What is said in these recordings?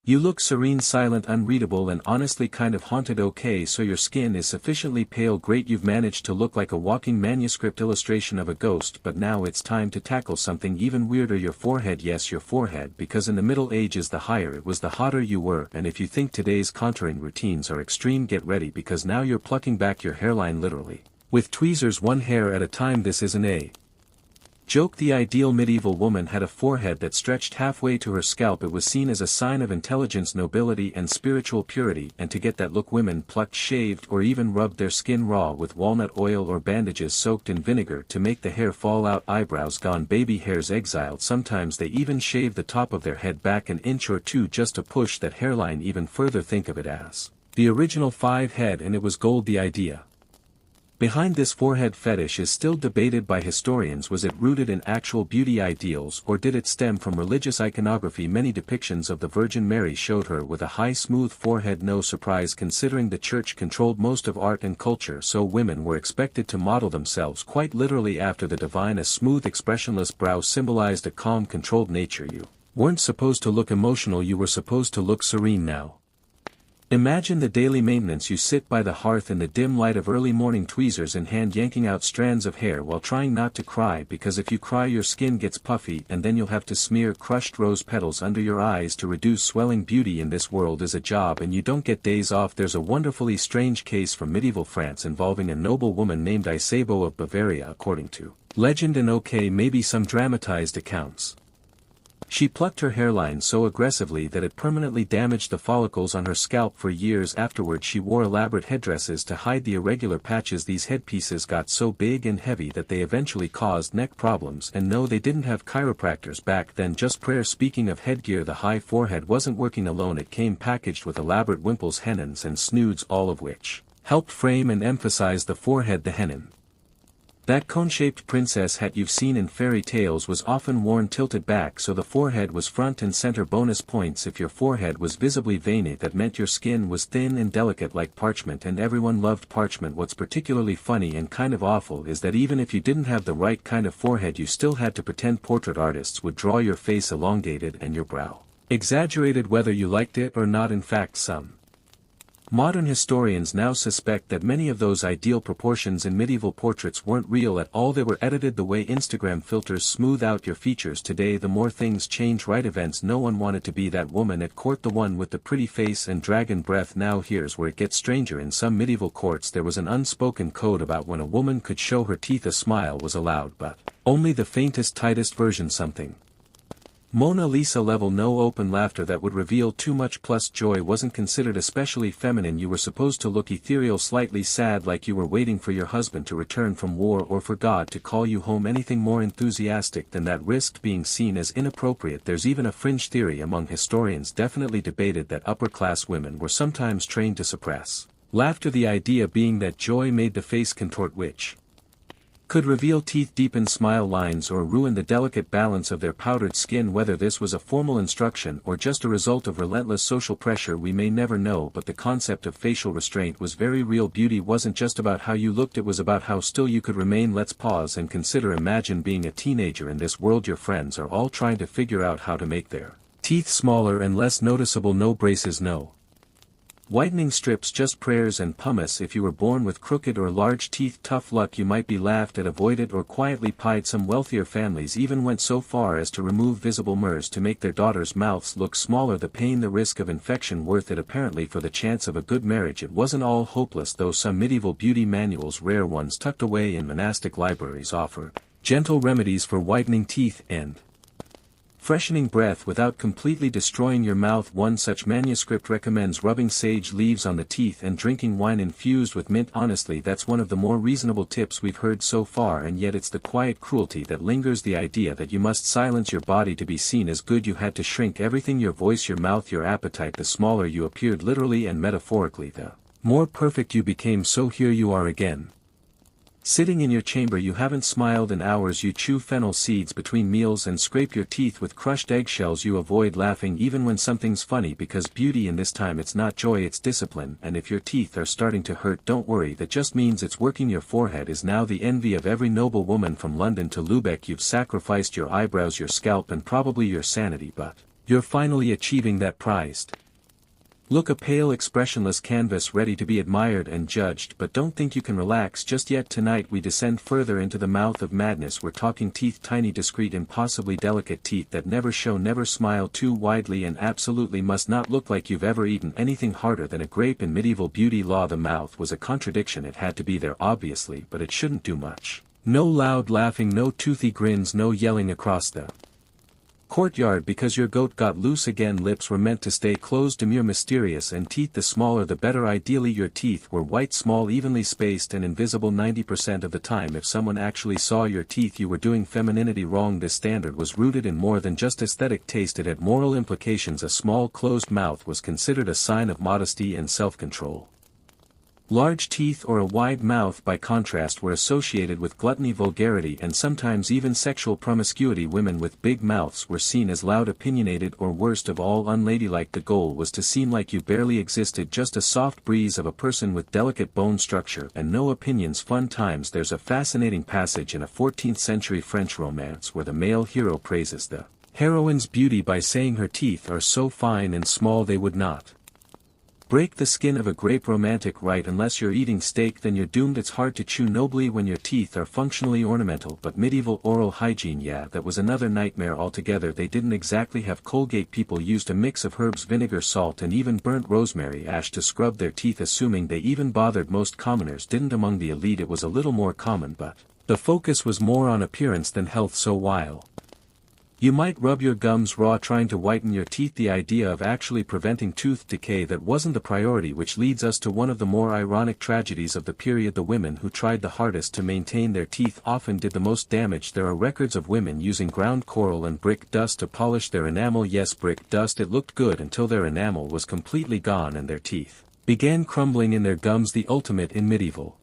You look serene, silent, unreadable, and honestly kind of haunted. Okay, so your skin is sufficiently pale. Great, you've managed to look like a walking manuscript illustration of a ghost. But now it's time to tackle something even weirder. Your forehead. Yes, your forehead, because in the Middle Ages the higher it was the hotter you were. And if you think today's contouring routines are extreme, get ready, because now you're plucking back your hairline literally. With tweezers, one hair at a time. This isn't a joke. The ideal medieval woman had a forehead that stretched halfway to her scalp. It was seen as a sign of intelligence, nobility, and spiritual purity, and to get that look women plucked, shaved, or even rubbed their skin raw with walnut oil or bandages soaked in vinegar to make the hair fall out. Eyebrows gone, baby hairs exiled. Sometimes they even shaved the top of their head back an inch or two just to push that hairline even further. Think of it as the original 5 head, and it was gold. The idea behind this forehead fetish is still debated by historians. Was it rooted in actual beauty ideals, or did it stem from religious iconography? Many depictions of the Virgin Mary showed her with a high, smooth forehead. No surprise, considering the church controlled most of art and culture, so women were expected to model themselves quite literally after the divine. A smooth, expressionless brow symbolized a calm, controlled nature. You weren't supposed to look emotional, you were supposed to look serene. Now imagine the daily maintenance. You sit by the hearth in the dim light of early morning, tweezers in hand, yanking out strands of hair while trying not to cry, because if you cry your skin gets puffy and then you'll have to smear crushed rose petals under your eyes to reduce swelling. Beauty in this world is a job, and you don't get days off. There's a wonderfully strange case from medieval France involving a noble woman named Isabeau of Bavaria. According to legend and maybe some dramatized accounts, she plucked her hairline so aggressively that it permanently damaged the follicles on her scalp. For years afterward she wore elaborate headdresses to hide the irregular patches. These headpieces got so big and heavy that they eventually caused neck problems, and no, they didn't have chiropractors back then, just prayer. Speaking of headgear, the high forehead wasn't working alone. It came packaged with elaborate wimples, hennons, and snoods, all of which helped frame and emphasize the forehead. The hennon, that cone-shaped princess hat you've seen in fairy tales, was often worn tilted back so the forehead was front and center. Bonus points if your forehead was visibly veiny. That meant your skin was thin and delicate like parchment, and everyone loved parchment. What's particularly funny and kind of awful is that even if you didn't have the right kind of forehead, you still had to pretend. Portrait artists would draw your face elongated and your brow exaggerated whether you liked it or not. In fact, some modern historians now suspect that many of those ideal proportions in medieval portraits weren't real at all. They were edited the way Instagram filters smooth out your features today. The more things change, right events. No one wanted to be that woman at court, the one with the pretty face and dragon breath. Now here's where it gets stranger. In some medieval courts there was an unspoken code about when a woman could show her teeth. A smile was allowed, but only the faintest, tightest version. Something Mona Lisa level, no open laughter that would reveal too much. Plus joy wasn't considered especially feminine. You were supposed to look ethereal, slightly sad, like you were waiting for your husband to return from war or for God to call you home. Anything more enthusiastic than that risked being seen as inappropriate. There's even a fringe theory among historians, definitely debated, that upper-class women were sometimes trained to suppress laughter, the idea being that joy made the face contort, which could reveal teeth, deepen smile lines, or ruin the delicate balance of their powdered skin. Whether this was a formal instruction or just a result of relentless social pressure we may never know, but the concept of facial restraint was very real. Beauty wasn't just about how you looked, it was about how still you could remain. Let's pause and consider. Imagine being a teenager in this world. Your friends are all trying to figure out how to make their teeth smaller and less noticeable. No braces, no whitening strips, just prayers and pumice. If you were born with crooked or large teeth, tough luck. You might be laughed at, avoided, or quietly pied. Some wealthier families even went so far as to remove visible murs to make their daughters' mouths look smaller. The pain, the risk of infection, worth it apparently for the chance of a good marriage. It wasn't all hopeless though. Some medieval beauty manuals, rare ones tucked away in monastic libraries, offer gentle remedies for whitening teeth and freshening breath without completely destroying your mouth. One such manuscript recommends rubbing sage leaves on the teeth and drinking wine infused with mint. Honestly, that's one of the more reasonable tips we've heard so far, and yet it's the quiet cruelty that lingers. The idea that you must silence your body to be seen as good. You had to shrink everything: your voice, your mouth, your appetite. The smaller you appeared, literally and metaphorically, the more perfect you became. So here you are again, sitting in your chamber. You haven't smiled in hours. You chew fennel seeds between meals and scrape your teeth with crushed eggshells. You avoid laughing even when something's funny, because beauty in this time, it's not joy, it's discipline. And if your teeth are starting to hurt, don't worry, that just means it's working. Your forehead is now the envy of every noble woman from London to Lubeck. You've sacrificed your eyebrows, your scalp, and probably your sanity, but You're finally achieving that prized look, a pale expressionless canvas ready to be admired and judged. But don't think you can relax just yet. Tonight we descend further into the mouth of madness. We're talking teeth, tiny, discreet, impossibly delicate teeth that never show, never smile too widely, and absolutely must not look like you've ever eaten anything harder than a grape. In medieval beauty law, the mouth was a contradiction. It had to be there obviously, but it shouldn't do much. No loud laughing, no toothy grins, no yelling across the courtyard because your goat got loose again. Lips were meant to stay closed, demure, mysterious, and teeth the smaller the better. Ideally your teeth were white, small, evenly spaced, and invisible 90% of the time. If someone actually saw your teeth, you were doing femininity wrong. This standard was rooted in more than just aesthetic taste. It had moral implications. A small closed mouth was considered a sign of modesty and self-control. Large teeth or a wide mouth, by contrast, were associated with gluttony, vulgarity, and sometimes even sexual promiscuity. Women with big mouths were seen as loud, opinionated, or worst of all, unladylike. The goal was to seem like you barely existed, just a soft breeze of a person with delicate bone structure and no opinions. Fun times. There's a fascinating passage in a 14th century French romance where the male hero praises the heroine's beauty by saying her teeth are so fine and small they would not break the skin of a grape. Romantic, right? Unless you're eating steak, then you're doomed. It's hard to chew nobly when your teeth are functionally ornamental. But medieval oral hygiene, yeah, that was another nightmare altogether. They didn't exactly have Colgate. People used a mix of herbs, vinegar, salt, and even burnt rosemary ash to scrub their teeth, assuming they even bothered. Most commoners didn't. Among the elite it was a little more common, but the focus was more on appearance than health. So while you might rub your gums raw trying to whiten your teeth, the idea of actually preventing tooth decay, that wasn't the priority. Which leads us to one of the more ironic tragedies of the period. The women who tried the hardest to maintain their teeth often did the most damage. There are records of women using ground coral and brick dust to polish their enamel. Yes, brick dust. It looked good until their enamel was completely gone and their teeth began crumbling in their gums. The ultimate in medieval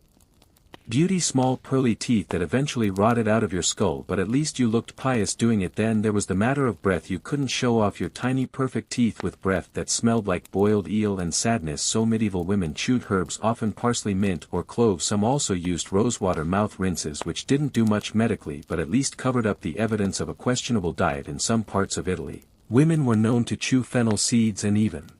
beauty, small pearly teeth that eventually rotted out of your skull, but at least you looked pious doing it. Then there was the matter of breath. You couldn't show off your tiny perfect teeth with breath that smelled like boiled eel and sadness, so medieval women chewed herbs, often parsley, mint, or cloves. Some also used rosewater mouth rinses, which didn't do much medically but at least covered up the evidence of a questionable diet. In some parts of Italy, women were known to chew fennel seeds and even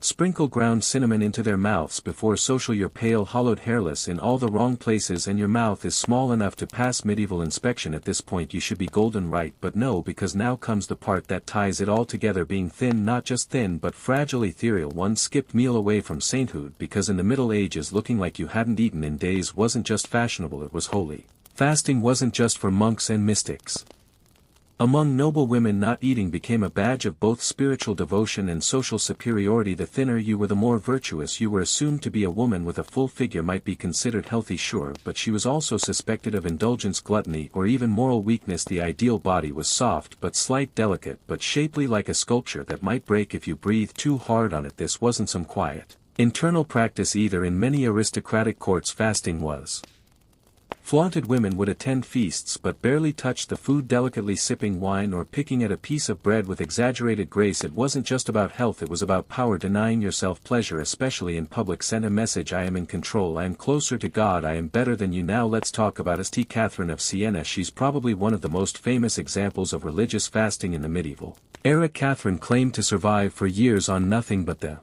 sprinkle ground cinnamon into their mouths before social. You're pale, hollowed, hairless in all the wrong places, and your mouth is small enough to pass medieval inspection. At this point you should be golden, right? But no, because now comes the part that ties it all together. Being thin, not just thin but fragile, ethereal. One skipped meal away from sainthood, because in the Middle Ages looking like you hadn't eaten in days wasn't just fashionable, it was holy. Fasting wasn't just for monks and mystics. Among noble women, not eating became a badge of both spiritual devotion and social superiority. The thinner you were, the more virtuous you were. Assumed to be a woman with a full figure might be considered healthy, sure, but she was also suspected of indulgence, gluttony, or even moral weakness. The ideal body was soft but slight, delicate but shapely, like a sculpture that might break if you breathed too hard on it. This wasn't some quiet internal practice either. In many aristocratic courts fasting was flaunted. Women would attend feasts but barely touch the food, delicately sipping wine or picking at a piece of bread with exaggerated grace. It wasn't just about health, it was about power. Denying yourself pleasure, especially in public, sent a message: I am in control, I am closer to God, I am better than you. Now let's talk about St. Catherine of Siena. She's probably one of the most famous examples of religious fasting in the medieval era. Catherine claimed to survive for years on nothing but the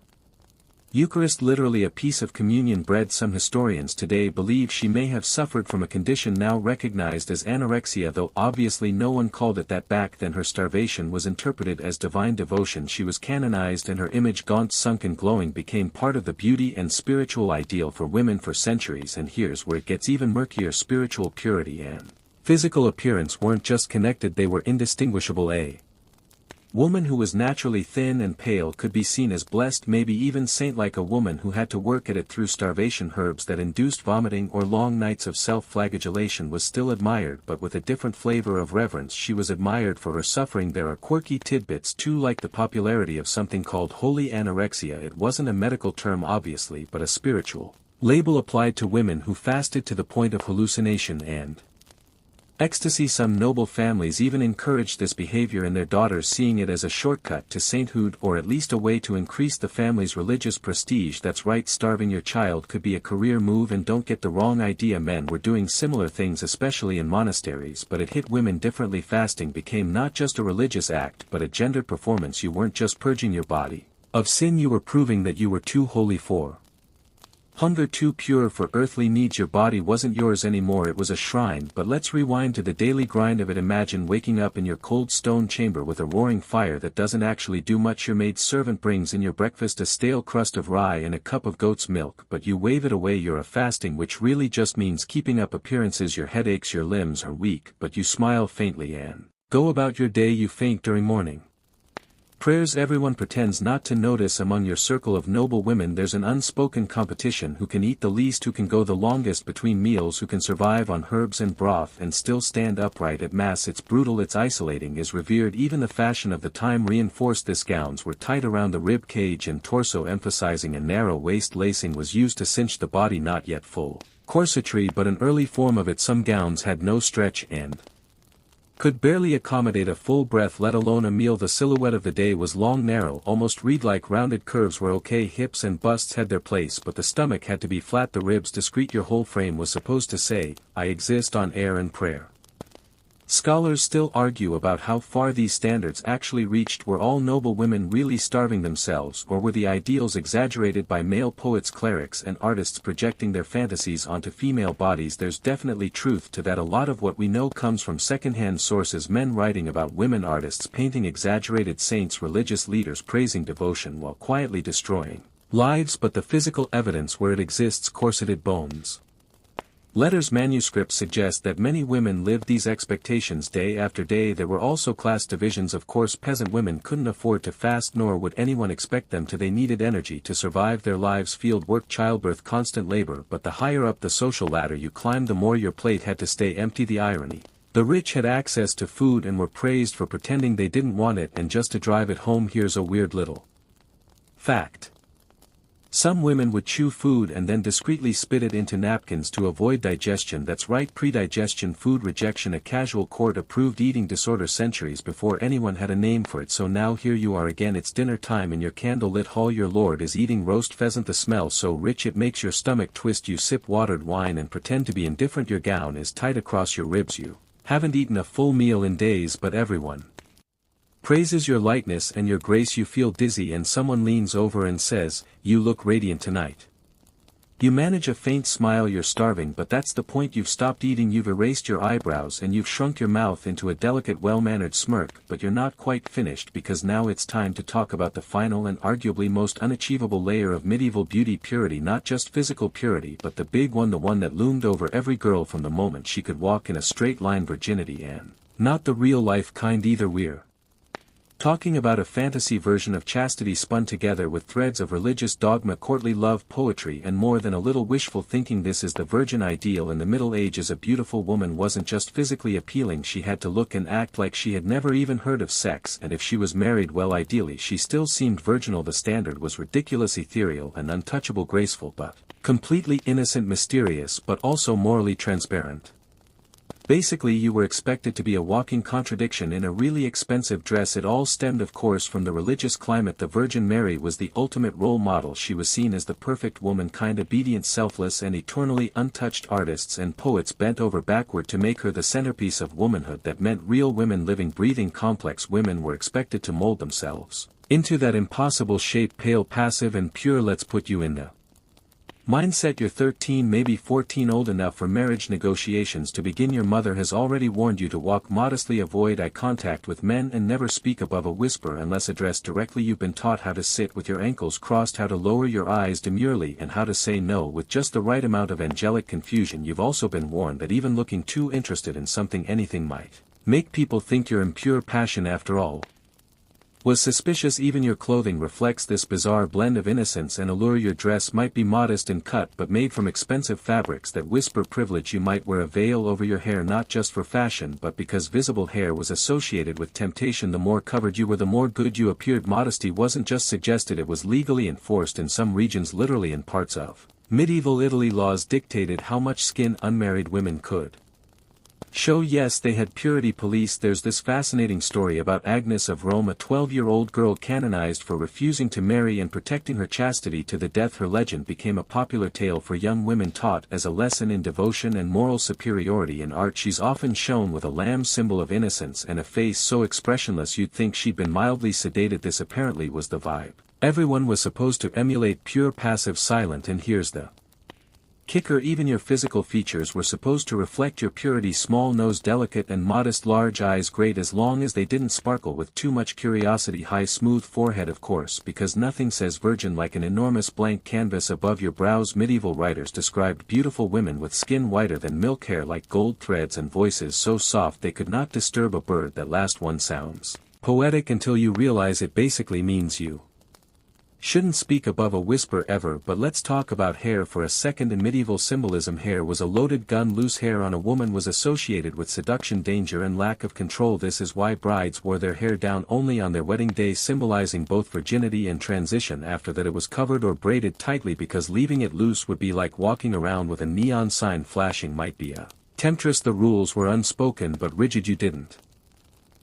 Eucharist, literally a piece of communion bread. Some historians today believe she may have suffered from a condition now recognized as anorexia, though obviously no one called it that back then. Her starvation was interpreted as divine devotion. She was canonized and her image, gaunt, sunken, glowing, became part of the beauty and spiritual ideal for women for centuries. And here's where it gets even murkier: spiritual purity and physical appearance weren't just connected, they were indistinguishable. A woman who was naturally thin and pale could be seen as blessed, maybe even saint-like. A woman who had to work at it through starvation, herbs that induced vomiting, or long nights of self-flagellation was still admired, but with a different flavor of reverence. She was admired for her suffering. There are quirky tidbits too, like the popularity of something called holy anorexia. It wasn't a medical term obviously, but a spiritual label applied to women who fasted to the point of hallucination and Ecstasy. Some noble families even encouraged this behavior in their daughters, seeing it as a shortcut to sainthood, or at least a way to increase the family's religious prestige. That's right, starving your child could be a career move, and don't get the wrong idea, men were doing similar things especially in monasteries, but it hit women differently. Fasting became not just a religious act but a gendered performance. You weren't just purging your body of sin, you were proving that you were too holy for hunger, too pure for earthly needs. Your body wasn't yours anymore, it was a shrine. But let's rewind to the daily grind of it. Imagine waking up in your cold stone chamber with a roaring fire that doesn't actually do much. Your maid servant brings in your breakfast, a stale crust of rye and a cup of goat's milk, but you wave it away. You're fasting, which really just means keeping up appearances. Your head aches, your limbs are weak, but you smile faintly and go about your day. You faint during morning prayers. Everyone pretends not to notice. Among your circle of noble women there's an unspoken competition: who can eat the least, who can go the longest between meals, who can survive on herbs and broth and still stand upright at mass. It's brutal, it's isolating, is revered. Even the fashion of the time reinforced this. Gowns were tight around the rib cage and torso, emphasizing a narrow waist. Lacing was used to cinch the body, not yet full corsetry but an early form of it. Some gowns had no stretch and could barely accommodate a full breath, let alone a meal. The silhouette of the day was long, narrow, almost reed-like. Rounded curves were okay, hips and busts had their place, but the stomach had to be flat, the ribs discreet. Your whole frame was supposed to say, I exist, on air and prayer. Scholars still argue about how far these standards actually reached. Were all noble women really starving themselves, or were the ideals exaggerated by male poets, clerics and artists projecting their fantasies onto female bodies? There's definitely truth to that. A lot of what we know comes from second-hand sources, men writing about women, artists painting exaggerated saints, religious leaders praising devotion while quietly destroying lives. But the physical evidence, where it exists: corseted bones, letters, manuscripts suggest that many women lived these expectations day after day. There were also class divisions. Of course, peasant women couldn't afford to fast, nor would anyone expect them to. They needed energy to survive their lives: field work, childbirth, constant labor. But the higher up the social ladder you climbed, the more your plate had to stay empty. The irony: the rich had access to food and were praised for pretending they didn't want it and just to drive it home. Here's a weird little fact: some women would chew food and then discreetly spit it into napkins to avoid digestion. That's right, predigestion, food rejection, a casual court-approved eating disorder centuries before anyone had a name for it. So now here you are again, it's dinner time in your candlelit hall. Your lord is eating roast pheasant, the smell so rich it makes your stomach twist. You sip watered wine and pretend to be indifferent. Your gown is tight across your ribs. You haven't eaten a full meal in days, but everyone praises your lightness and your grace. You feel dizzy and someone leans over and says, you look radiant tonight. You manage a faint smile. You're starving, but that's the point. You've stopped eating, you've erased your eyebrows and you've shrunk your mouth into a delicate, well-mannered smirk. But you're not quite finished, because now it's time to talk about the final and arguably most unachievable layer of medieval beauty: purity. Not just physical purity, but the big one, the one that loomed over every girl from the moment she could walk in a straight line: virginity. And not the real-life kind either. We're talking about a fantasy version of chastity spun together with threads of religious dogma, courtly love, poetry and more than a little wishful thinking. This is the virgin ideal in the Middle Ages. A beautiful woman wasn't just physically appealing, she had to look and act like she had never even heard of sex, and if she was married, well, ideally she still seemed virginal. The standard was ridiculous, ethereal and untouchable, graceful but completely innocent, mysterious but also morally transparent. Basically, you were expected to be a walking contradiction in a really expensive dress. It all stemmed, of course, from the religious climate. The Virgin Mary was the ultimate role model. She was seen as the perfect woman, kind, obedient, selfless and eternally untouched. Artists and poets bent over backward to make her the centerpiece of womanhood. That meant real women, living, breathing, complex women were expected to mold themselves into that impossible shape: pale, passive and pure. Let's put you in the mindset. You're 13, maybe 14, old enough for marriage negotiations to begin. Your mother has already warned you to walk modestly, avoid eye contact with men and never speak above a whisper unless addressed directly. You've been taught how to sit with your ankles crossed, how to lower your eyes demurely and how to say no with just the right amount of angelic confusion. You've also been warned that even looking too interested in something, anything, might make people think you're impure. Passion, after all, was suspicious. Even your clothing reflects this bizarre blend of innocence and allure. Your dress might be modest in cut but made from expensive fabrics that whisper privilege. You might wear a veil over your hair, not just for fashion but because visible hair was associated with temptation. The more covered you were, the more good you appeared. Modesty wasn't just suggested, it was legally enforced in some regions, literally. In parts of medieval Italy, laws dictated how much skin unmarried women could Show. Yes, they had purity police. There's this fascinating story about Agnes of Rome, a 12-year-old girl canonized for refusing to marry and protecting her chastity to the death. Her legend became a popular tale for young women, taught as a lesson in devotion and moral superiority in art. She's often shown with a lamb, symbol of innocence, and a face so expressionless you'd think she'd been mildly sedated. This apparently was the vibe everyone was supposed to emulate: pure, passive, silent. And here's the kicker: even your physical features were supposed to reflect your purity. Small nose, delicate and modest, large eyes, great as long as they didn't sparkle with too much curiosity. High, smooth forehead, of course, because nothing says virgin like an enormous blank canvas above your brows. Medieval writers described beautiful women with skin whiter than milk, hair like gold threads, and voices so soft they could not disturb a bird. That last one sounds poetic until you realize it basically means you shouldn't speak above a whisper ever. But let's talk about hair for a second. In medieval symbolism, hair was a loaded gun. Loose hair on a woman was associated with seduction, danger and lack of control. This is why brides wore their hair down only on their wedding day, symbolizing both virginity and transition. After that, it was covered or braided tightly, because leaving it loose would be like walking around with a neon sign flashing. Might be a temptress. The rules were unspoken but rigid. You didn't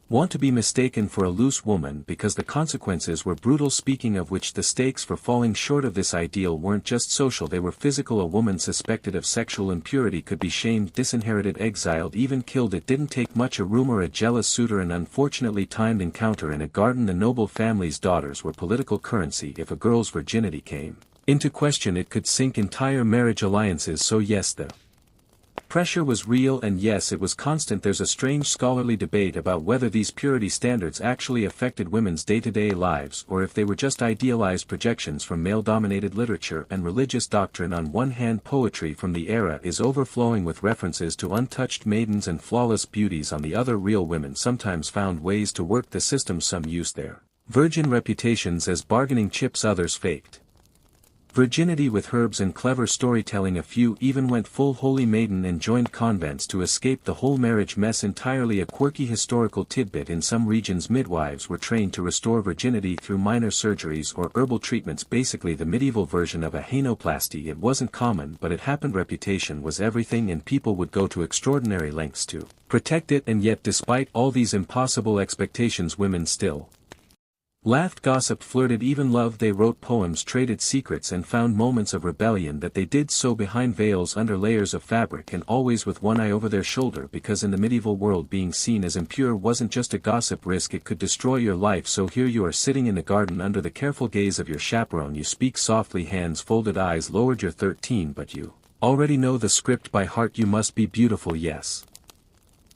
want to be mistaken for a loose woman because the consequences were brutal. Speaking of which, the stakes for falling short of this ideal weren't just social, they were physical. A woman suspected of sexual impurity could be shamed, disinherited, exiled, even killed. It didn't take much: a rumor, a jealous suitor, an unfortunately timed encounter in a garden. The noble family's daughters were political currency. If a girl's virginity came into question, it could sink entire marriage alliances. So yes, the pressure was real, and yes, it was constant. There's a strange scholarly debate about whether these purity standards actually affected women's day-to-day lives, or if they were just idealized projections from male-dominated literature and religious doctrine. On one hand, poetry from the era is overflowing with references to untouched maidens and flawless beauties. On the other, real women sometimes found ways to work the system. Some used their virgin reputations as bargaining chips, others faked virginity with herbs and clever storytelling. A few even went full holy maiden and joined convents to escape the whole marriage mess entirely. A quirky historical tidbit: in some regions, midwives were trained to restore virginity through minor surgeries or herbal treatments, basically the medieval version of a hanoplasty. It wasn't common, but it happened. Reputation was everything, and people would go to extraordinary lengths to protect it. And yet, despite all these impossible expectations, women still laughed, gossiped, flirted, even loved. They wrote poems, traded secrets, and found moments of rebellion. That they did so behind veils, under layers of fabric, and always with one eye over their shoulder, because in the medieval world, being seen as impure wasn't just a gossip risk, it could destroy your life. So here you are, sitting in the garden under the careful gaze of your chaperone. You speak softly, hands folded, eyes lowered. You're 13, but you already know the script by heart. You must be beautiful, yes,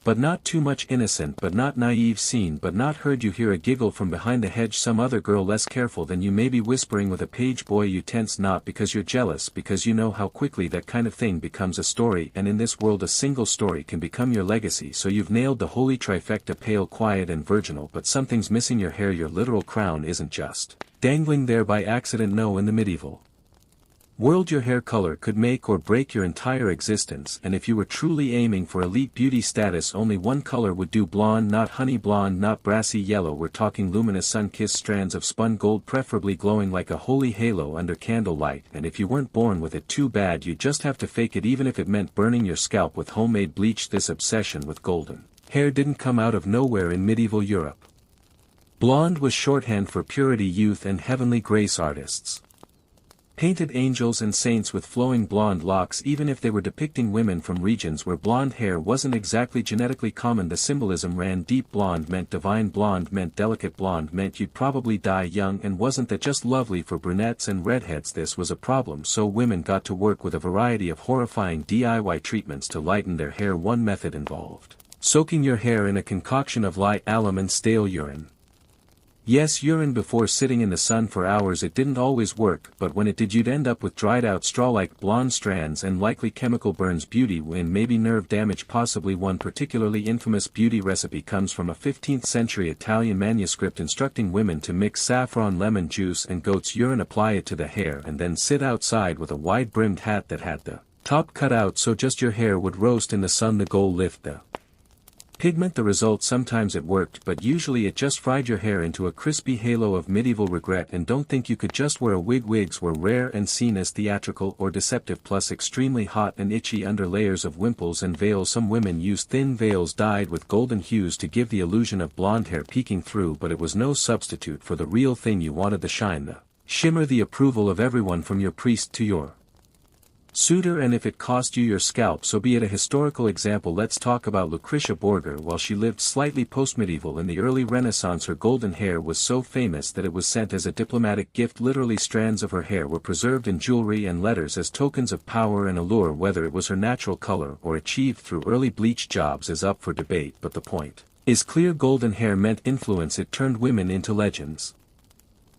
but not too much, innocent but not naive, seen but not heard. You hear a giggle from behind the hedge, some other girl less careful than you may be whispering with a page boy. You tense, not because you're jealous, because you know how quickly that kind of thing becomes a story, and in this world a single story can become your legacy. So you've nailed the holy trifecta: pale, quiet and virginal, but something's missing. Your hair, your literal crown, isn't just dangling there by accident. No, in the medieval world, your hair color could make or break your entire existence, and if you were truly aiming for elite beauty status, only one color would do: blonde, not honey blonde, not brassy yellow. We're talking luminous, sun-kissed strands of spun gold, preferably glowing like a holy halo under candlelight. And if you weren't born with it, too bad, you just have to fake it, even if it meant burning your scalp with homemade bleach. This obsession with golden hair didn't come out of nowhere in medieval Europe. Blonde was shorthand for purity, youth and heavenly grace. Artists painted angels and saints with flowing blonde locks, even if they were depicting women from regions where blonde hair wasn't exactly genetically common. The symbolism ran deep. Blonde meant divine, blonde meant delicate, blonde meant you'd probably die young. And wasn't that just lovely for brunettes and redheads? This was a problem, so women got to work with a variety of horrifying DIY treatments to lighten their hair. One method involved soaking your hair in a concoction of lye, alum and stale urine. Yes, urine before sitting in the sun for hours. It didn't always work, but when it did, you'd end up with dried out straw-like blonde strands and likely chemical burns. Beauty win, maybe nerve damage, possibly. One particularly infamous beauty recipe comes from a 15th century Italian manuscript instructing women to mix saffron, lemon juice and goat's urine, apply it to the hair, and then sit outside with a wide-brimmed hat that had the top cut out so just your hair would roast in the sun. The goal: lift the pigment the result. Sometimes it worked, but usually it just fried your hair into a crispy halo of medieval regret. And don't think you could just wear a wig. Wigs were rare and seen as theatrical or deceptive, plus extremely hot and itchy under layers of wimples and veils. Some women used thin veils dyed with golden hues to give the illusion of blonde hair peeking through, but it was no substitute for the real thing. You wanted the shine, the shimmer, the approval of everyone from your priest to your suitor, and if it cost you your scalp, so be it. A historical example: let's talk about Lucretia Borgia. While she lived slightly post-medieval in the early Renaissance, her golden hair was so famous that it was sent as a diplomatic gift. Literally, strands of her hair were preserved in jewelry and letters as tokens of power and allure. Whether it was her natural color or achieved through early bleach jobs is up for debate, but the point is clear: golden hair meant influence. It turned women into legends,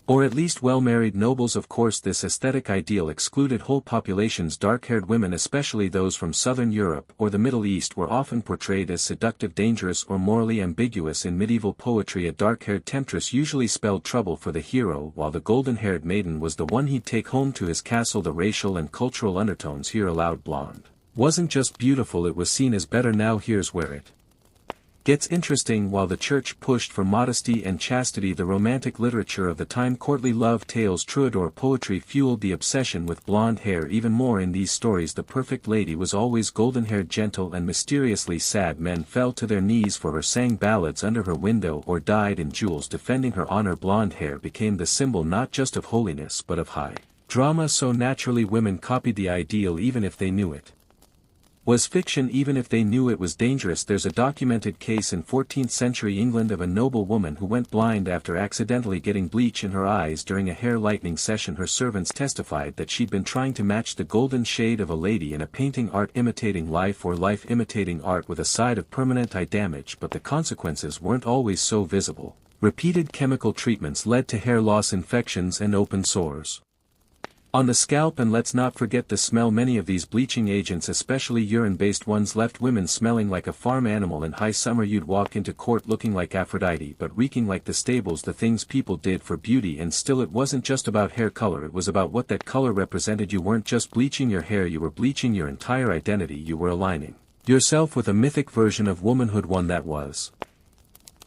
or at least well-married nobles. Of course, this aesthetic ideal excluded whole populations. Dark-haired women, especially those from southern Europe or the Middle East, were often portrayed as seductive, dangerous, or morally ambiguous. In medieval poetry, a dark-haired temptress usually spelled trouble for the hero, while the golden-haired maiden was the one he'd take home to his castle. The racial and cultural undertones here allowed blonde wasn't just beautiful, it was seen as better. Now here's where it gets interesting. While the church pushed for modesty and chastity, the romantic literature of the time, courtly love tales, troubadour poetry, fueled the obsession with blonde hair even more. In these stories, the perfect lady was always golden-haired, gentle, and mysteriously sad. Men fell to their knees for her, sang ballads under her window, or died in duels defending her honor. Blonde hair became the symbol not just of holiness but of high drama, so naturally women copied the ideal even if they knew it was fiction, even if they knew it was dangerous. There's a documented case in 14th century England of a noble woman who went blind after accidentally getting bleach in her eyes during a hair lightening session. Her servants testified that she'd been trying to match the golden shade of a lady in a painting, art imitating life or life imitating art, with a side of permanent eye damage, but the consequences weren't always so visible. Repeated chemical treatments led to hair loss, infections, and open sores on the scalp. And let's not forget the smell. Many of these bleaching agents, especially urine-based ones, left women smelling like a farm animal. In high summer you'd walk into court looking like Aphrodite but reeking like the stables. The things people did for beauty. And still, it wasn't just about hair color, it was about what that color represented. You weren't just bleaching your hair, you were bleaching your entire identity. You were aligning yourself with a mythic version of womanhood, one that was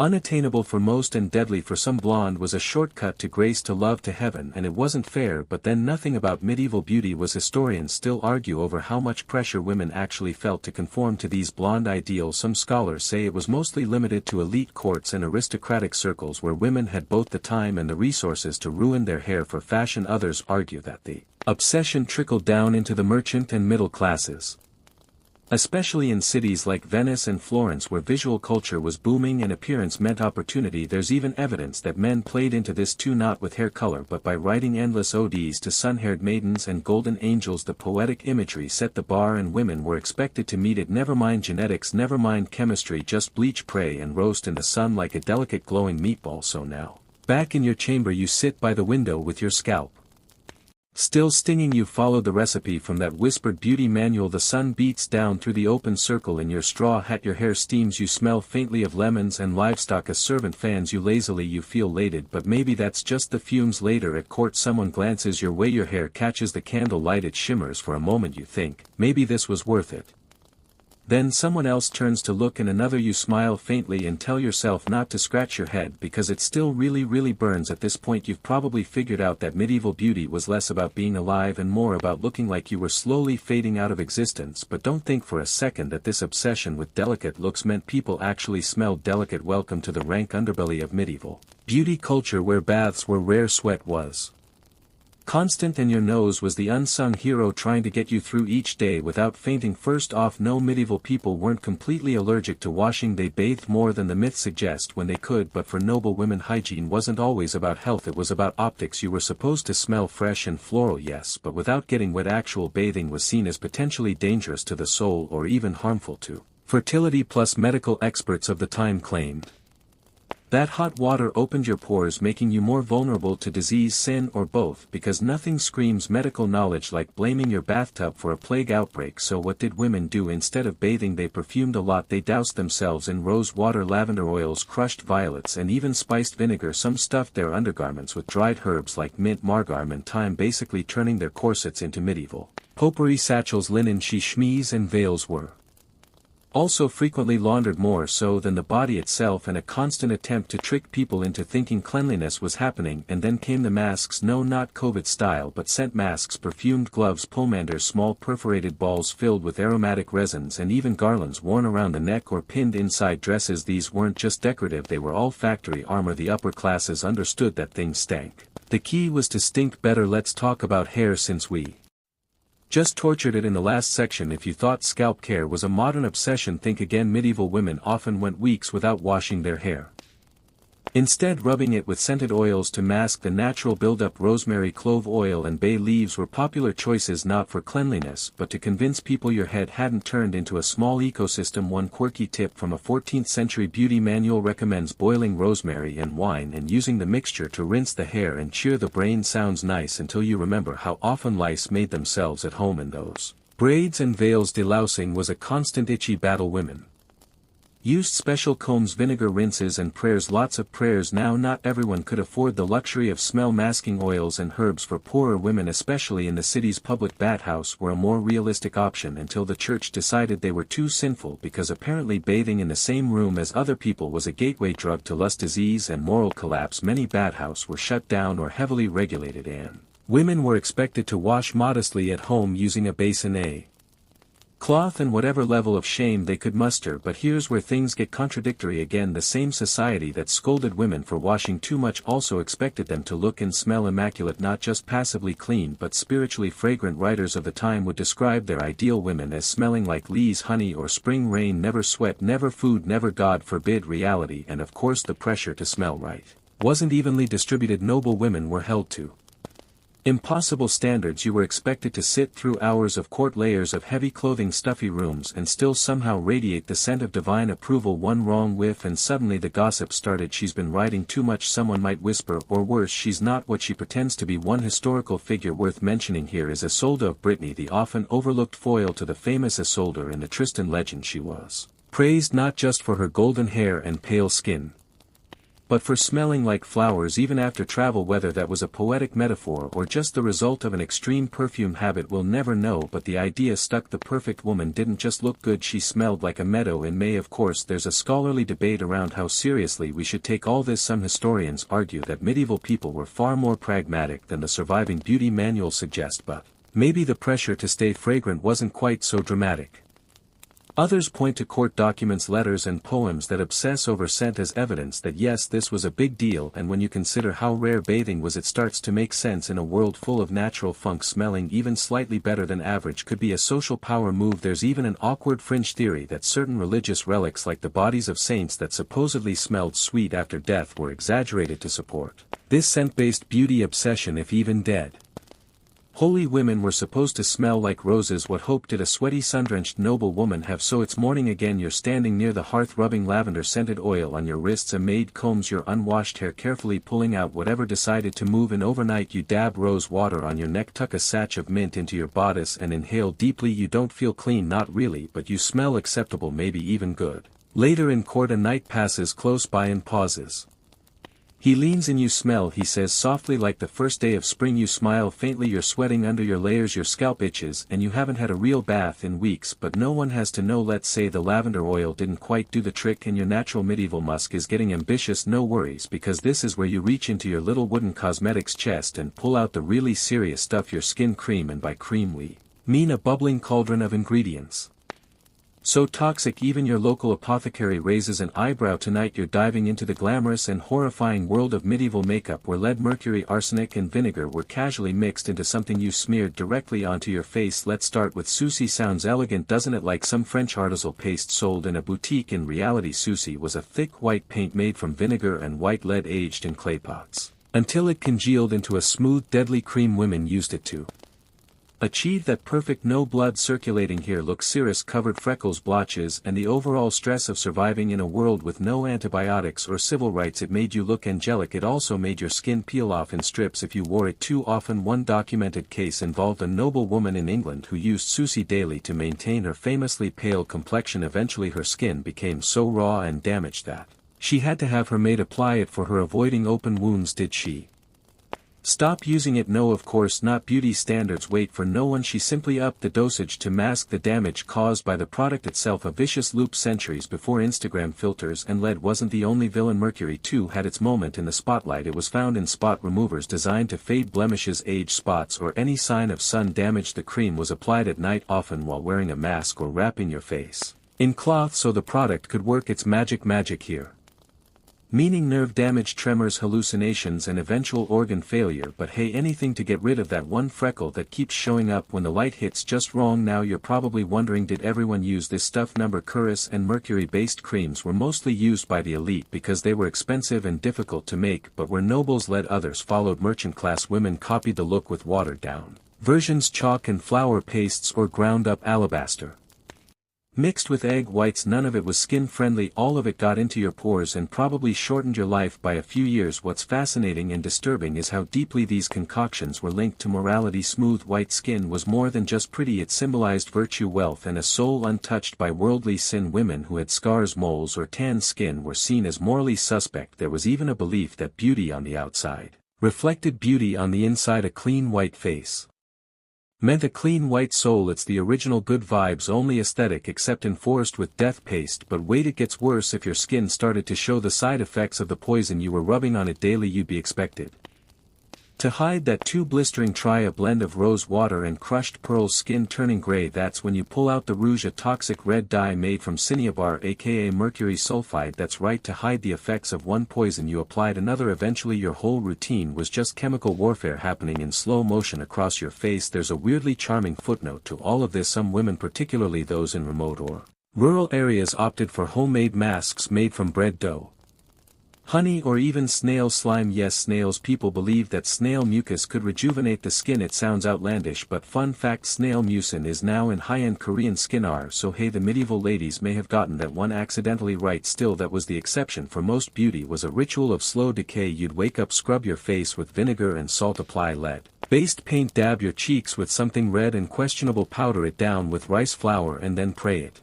unattainable for most and deadly for some. Blonde was a shortcut to grace, to love, to heaven, and it wasn't fair. But then nothing about medieval beauty was. Historians still argue over how much pressure women actually felt to conform to these blonde ideals. Some scholars say it was mostly limited to elite courts and aristocratic circles where women had both the time and the resources to ruin their hair for fashion. Others argue that the obsession trickled down into the merchant and middle classes, especially in cities like Venice and Florence, where visual culture was booming and appearance meant opportunity. There's even evidence that men played into this too, not with hair color but by writing endless odes to sun-haired maidens and golden angels. The poetic imagery set the bar and women were expected to meet it. Never mind genetics, never mind chemistry, just bleach, pray, and roast in the sun like a delicate glowing meatball. So now, back in your chamber you sit by the window with your scalp still stinging. You follow the recipe from that whispered beauty manual. The sun beats down through the open circle in your straw hat. Your hair steams. You smell faintly of lemons and livestock. A servant fans you lazily. You feel elated, but maybe that's just the fumes. Later at court someone glances your way. Your hair catches the candle light. It shimmers for a moment. You think, maybe this was worth it. Then someone else turns to look, and another. You smile faintly and tell yourself not to scratch your head because it still really burns. At this point you've probably figured out that medieval beauty was less about being alive and more about looking like you were slowly fading out of existence. But don't think for a second that this obsession with delicate looks meant people actually smelled delicate. Welcome to the rank underbelly of medieval beauty culture, where baths were rare, sweat was constant, and your nose was the unsung hero trying to get you through each day without fainting. First off, no, medieval people weren't completely allergic to washing. They bathed more than the myths suggest when they could. But for noble women, hygiene wasn't always about health, it was about optics. You were supposed to smell fresh and floral, yes, but without getting wet. Actual bathing was seen as potentially dangerous to the soul or even harmful to fertility. Plus, medical experts of the time claimed that hot water opened your pores, making you more vulnerable to disease, sin, or both, because nothing screams medical knowledge like blaming your bathtub for a plague outbreak. So what did women do? Instead of bathing, they perfumed a lot. They doused themselves in rose water, lavender oils, crushed violets, and even spiced vinegar. Some stuffed their undergarments with dried herbs like mint, marjoram, and thyme, basically turning their corsets into medieval potpourri satchels. Linen, chemise, and veils were Also frequently laundered more so than the body itself, and a constant attempt to trick people into thinking cleanliness was happening. And then came the masks, no, not COVID style but scent masks, perfumed gloves, pomanders, small perforated balls filled with aromatic resins, and even garlands worn around the neck or pinned inside dresses. These weren't just decorative, they were all factory armor. The upper classes understood that things stank. The key was to stink better. Let's talk about hair, since we just tortured it in the last section. If you thought scalp care was a modern obsession, think again. Medieval women often went weeks without washing their hair, instead rubbing it with scented oils to mask the natural buildup. Rosemary, clove oil and bay leaves were popular choices, not for cleanliness but to convince people your head hadn't turned into a small ecosystem. One quirky tip from a 14th century beauty manual recommends boiling rosemary and wine and using the mixture to rinse the hair and cheer the brain. Sounds nice until you remember how often lice made themselves at home in those braids and veils. Delousing was a constant itchy battle. Women used special combs, vinegar rinses and prayers, lots of prayers. Now not everyone could afford the luxury of smell masking oils and herbs. For poorer women, especially in the city's public bathhouse, were a more realistic option until the church decided they were too sinful, because apparently bathing in the same room as other people was a gateway drug to lust, disease and moral collapse. Many bathhouses were shut down or heavily regulated, and women were expected to wash modestly at home using a basin, a cloth and whatever level of shame they could muster. But here's where things get contradictory again. The same society that scolded women for washing too much also expected them to look and smell immaculate, not just passively clean but spiritually fragrant. Writers of the time would describe their ideal women as smelling like lees, honey or spring rain, never sweat, never food, never God forbid reality. And of course the pressure to smell right wasn't evenly distributed. Noble women were held to impossible standards. You were expected to sit through hours of court, layers of heavy clothing, stuffy rooms, and still somehow radiate the scent of divine approval. One wrong whiff and suddenly the gossip started. She's been writing too much, someone might whisper, or worse, she's not what she pretends to be. One historical figure worth mentioning here is Isolde of Brittany, the often overlooked foil to the famous Isolde in the Tristan legend. She was praised not just for her golden hair and pale skin, but for smelling like flowers even after travel. Whether that was a poetic metaphor or just the result of an extreme perfume habit, we'll never know, but the idea stuck. The perfect woman didn't just look good, she smelled like a meadow in May. Of course there's a scholarly debate around how seriously we should take all this. Some historians argue that medieval people were far more pragmatic than the surviving beauty manual suggests, but maybe the pressure to stay fragrant wasn't quite so dramatic. Others point to court documents, letters and poems that obsess over scent as evidence that yes, this was a big deal. And when you consider how rare bathing was, it starts to make sense. In a world full of natural funk, smelling even slightly better than average could be a social power move. There's even an awkward fringe theory that certain religious relics like the bodies of saints that supposedly smelled sweet after death were exaggerated to support this scent-based beauty obsession. If even dead holy women were supposed to smell like roses, what hope did a sweaty, sun-drenched noble woman have? So it's morning again, you're standing near the hearth rubbing lavender-scented oil on your wrists. A maid combs your unwashed hair carefully, pulling out whatever decided to move in overnight. You dab rose water on your neck, tuck a sach of mint into your bodice and inhale deeply. You don't feel clean, not really, but you smell acceptable, maybe even good. Later in court, a knight passes close by and pauses. He leans in. You smell, he says softly, like the first day of spring. You smile faintly, you're sweating under your layers, your scalp itches, and you haven't had a real bath in weeks, but no one has to know. Let's say the lavender oil didn't quite do the trick and your natural medieval musk is getting ambitious. No worries, because this is where you reach into your little wooden cosmetics chest and pull out the really serious stuff, your skin cream. And by cream we mean a bubbling cauldron of ingredients so toxic even your local apothecary raises an eyebrow. Tonight you're diving into the glamorous and horrifying world of medieval makeup, where lead, mercury, arsenic and vinegar were casually mixed into something you smeared directly onto your face. Let's start with Souci. Sounds elegant, doesn't it? Like some French artisanal paste sold in a boutique. In reality, Souci was a thick white paint made from vinegar and white lead, aged in clay pots until it congealed into a smooth, deadly cream. Women used it to achieve that perfect no blood circulating here look. Cirrus covered freckles, blotches and the overall stress of surviving in a world with no antibiotics or civil rights. It made you look angelic. It also made your skin peel off in strips if you wore it too often. One documented case involved a noble woman in England who used Souci daily to maintain her famously pale complexion. Eventually her skin became so raw and damaged that she had to have her maid apply it for her, avoiding open wounds. Did she Stop using it. No, of course not. Beauty standards wait for no one. She simply upped the dosage to mask the damage caused by the product itself. A vicious loop. Centuries before Instagram filters and lead wasn't the only villain. Mercury too had its moment in the spotlight. It was found in spot removers designed to fade blemishes, age spots, or any sign of sun damage. The cream was applied at night, often while wearing a mask or wrapping your face in cloth so the product could work its magic here. Meaning nerve damage, tremors, hallucinations, and eventual organ failure. But hey, anything to get rid of that one freckle that keeps showing up when the light hits just wrong. Now you're probably wondering, did everyone use this stuff? Mercury and mercury-based creams were mostly used by the elite because they were expensive and difficult to make, but where nobles led, others followed. Merchant-class women copied the look with watered-down versions, chalk and flour pastes, or ground-up alabaster mixed with egg whites. None of it was skin-friendly. All of it got into your pores and probably shortened your life by a few years. What's fascinating and disturbing is how deeply these concoctions were linked to morality. Smooth white skin was more than just pretty. It symbolized virtue, wealth, and a soul untouched by worldly sin. Women who had scars, moles, or tan skin were seen as morally suspect. There was even a belief that beauty on the outside reflected beauty on the inside. A clean white face meant a clean white soul. It's the original good vibes only aesthetic, except enforced with death paste. But wait, it gets worse. If your skin started to show the side effects of the poison you were rubbing on it daily, you'd be expected to hide that too. Blistering. Try a blend of rose water and crushed pearls. Skin turning gray. That's when you pull out the rouge, a toxic red dye made from cinnabar aka mercury sulfide. That's right, to hide the effects of one poison you applied another. Eventually your whole routine was just chemical warfare happening in slow motion across your face. There's a weirdly charming footnote to all of this. Some women, particularly those in remote or rural areas, opted for homemade masks made from bread dough, honey, or even snail slime. Yes, snails. People believe that snail mucus could rejuvenate the skin. It sounds outlandish, but fun fact, snail mucin is now in high-end Korean skin art. So hey, the medieval ladies may have gotten that one accidentally right. Still, that was the exception. For most, beauty was a ritual of slow decay. You'd wake up, scrub your face with vinegar and salt, apply lead-based paint, dab your cheeks with something red and questionable, powder it down with rice flour, and then pray it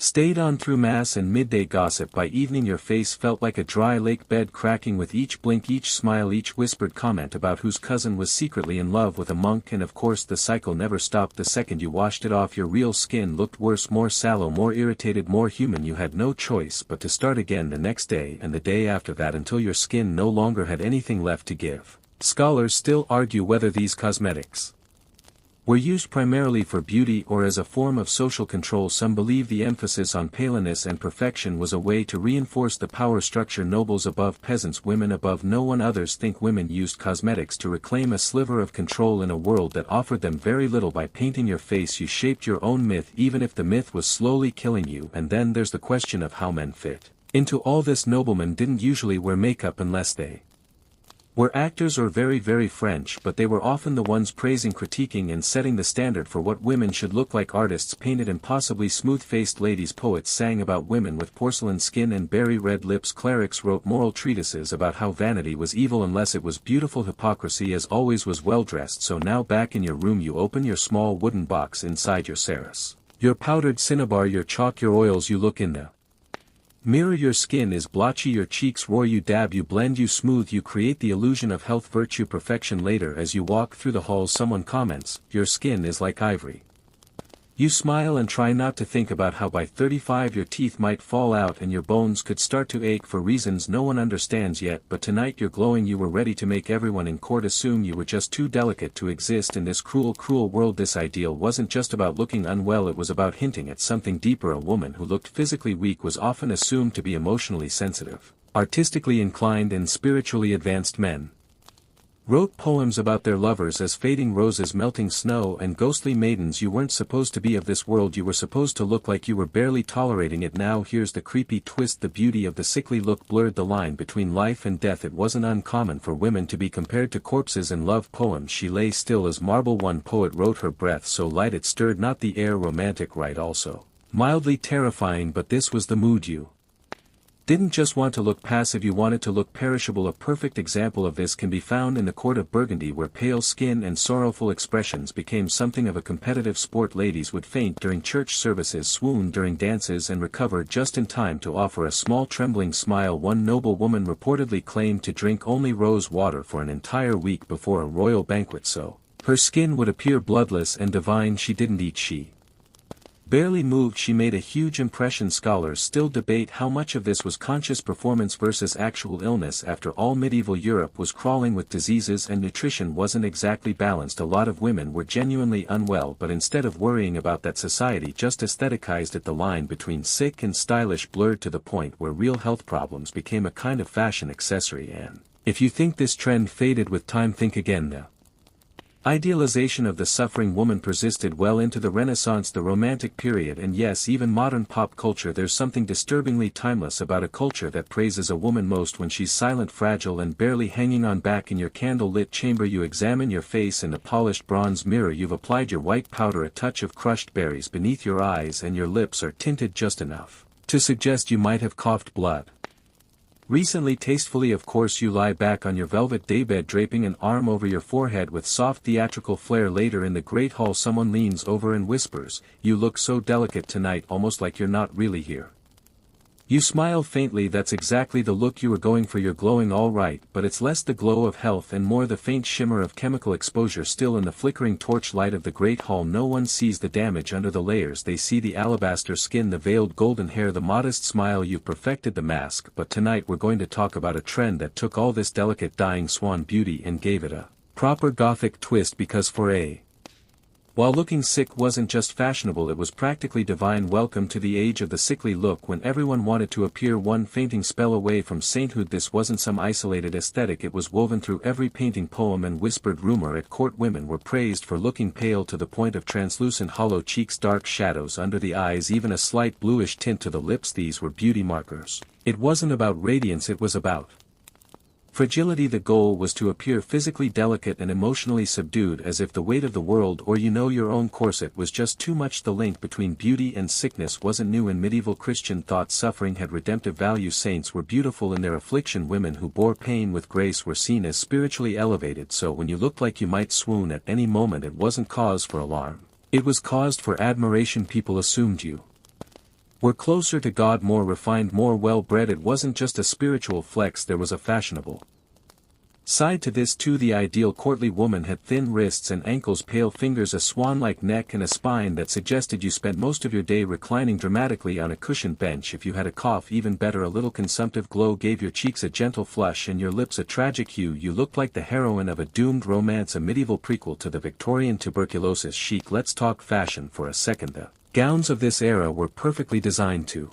stayed on through mass and midday gossip. By evening your face felt like a dry lake bed, cracking with each blink, each smile, each whispered comment about whose cousin was secretly in love with a monk. And of course the cycle never stopped. The second you washed it off, your real skin looked worse, more sallow, more irritated, more human. You had no choice but to start again the next day and the day after that until your skin no longer had anything left to give. Scholars still argue whether these cosmetics were used primarily for beauty or as a form of social control. Some believe the emphasis on paleness and perfection was a way to reinforce the power structure, nobles above peasants, women above no one. Others think women used cosmetics to reclaim a sliver of control in a world that offered them very little. By painting your face you shaped your own myth, even if the myth was slowly killing you. And then there's the question of how men fit into all this. Noblemen didn't usually wear makeup unless they were actors or very French, but they were often the ones praising, critiquing, and setting the standard for what women should look like. Artists painted impossibly smooth-faced ladies, poets sang about women with porcelain skin and berry red lips, clerics wrote moral treatises about how vanity was evil unless it was beautiful. Hypocrisy as always was well-dressed. So now back in your room you open your small wooden box, inside your Saris, your powdered cinnabar, your chalk, your oils. You look in the mirror, your skin is blotchy, your cheeks roar, you dab, you blend, you smooth, you create the illusion of health, virtue, perfection. Later as you walk through the halls someone comments, your skin is like ivory. You smile and try not to think about how by 35 your teeth might fall out and your bones could start to ache for reasons no one understands yet. But tonight you're glowing. You were ready to make everyone in court assume you were just too delicate to exist in this cruel world. This ideal wasn't just about looking unwell, it was about hinting at something deeper. A woman who looked physically weak was often assumed to be emotionally sensitive, artistically inclined, and spiritually advanced. Men wrote poems about their lovers as fading roses, melting snow, and ghostly maidens. You weren't supposed to be of this world, you were supposed to look like you were barely tolerating it. Now here's the creepy twist, the beauty of the sickly look blurred the line between life and death. It wasn't uncommon for women to be compared to corpses in love poems. She lay still as marble, one poet wrote, her breath so light it stirred not the air. Romantic, right? Also mildly terrifying, but this was the mood you didn't just want to look passive, you wanted to look perishable. A perfect example of this can be found in the court of Burgundy, where pale skin and sorrowful expressions became something of a competitive sport. Ladies would faint during church services, swoon during dances, and recover just in time to offer a small trembling smile. One noble woman reportedly claimed to drink only rose water for an entire week before a royal banquet, so her skin would appear bloodless and divine. She didn't eat, she barely moved. She made a huge impression. Scholars still debate how much of this was conscious performance versus actual illness. After all, medieval Europe was crawling with diseases and nutrition wasn't exactly balanced. A lot of women were genuinely unwell, but instead of worrying about that, society just aestheticized it. The line between sick and stylish blurred to the point where real health problems became a kind of fashion accessory. And if you think this trend faded with time, think again. The idealization of the suffering woman persisted well into the Renaissance, the Romantic period, and yes, even modern pop culture. There's something disturbingly timeless about a culture that praises a woman most when she's silent, fragile, and barely hanging on. Back in your candle-lit chamber, you examine your face in a polished bronze mirror. You've applied your white powder, a touch of crushed berries beneath your eyes, and your lips are tinted just enough to suggest you might have coughed blood recently. Tastefully, of course, you lie back on your velvet daybed, draping an arm over your forehead with soft theatrical flair. Later in the great hall, someone leans over and whispers, "You look so delicate tonight, almost like you're not really here." You smile faintly. That's exactly the look you were going for. You're glowing all right, but it's less the glow of health and more the faint shimmer of chemical exposure. Still, in the flickering torchlight of the great hall, no one sees the damage under the layers. They see the alabaster skin, the veiled golden hair, the modest smile. You've perfected the mask, but tonight we're going to talk about a trend that took all this delicate dying swan beauty and gave it a proper gothic twist, because for a while looking sick wasn't just fashionable, it was practically divine. Welcome to the age of the sickly look, when everyone wanted to appear one fainting spell away from sainthood. This wasn't some isolated aesthetic, it was woven through every painting, poem, and whispered rumor. At court, women were praised for looking pale to the point of translucent hollow cheeks, dark shadows under the eyes, even a slight bluish tint to the lips. These were beauty markers. It wasn't about radiance, it was about fragility. The goal was to appear physically delicate and emotionally subdued, as if the weight of the world, or your own corset, was just too much. The link between beauty and sickness wasn't new in medieval Christian thought. Suffering had redemptive value. Saints were beautiful in their affliction. Women who bore pain with grace were seen as spiritually elevated. So when you looked like you might swoon at any moment, it wasn't cause for alarm. It was caused for admiration. People assumed you were closer to God, more refined, more well-bred. It wasn't just a spiritual flex, there was a fashionable side to this too. The ideal courtly woman had thin wrists and ankles, pale fingers, a swan-like neck, and a spine that suggested you spent most of your day reclining dramatically on a cushioned bench. If you had a cough, even better, a little consumptive glow gave your cheeks a gentle flush and your lips a tragic hue. You looked like the heroine of a doomed romance, a medieval prequel to the Victorian tuberculosis chic. Let's talk fashion for a second. The gowns of this era were perfectly designed to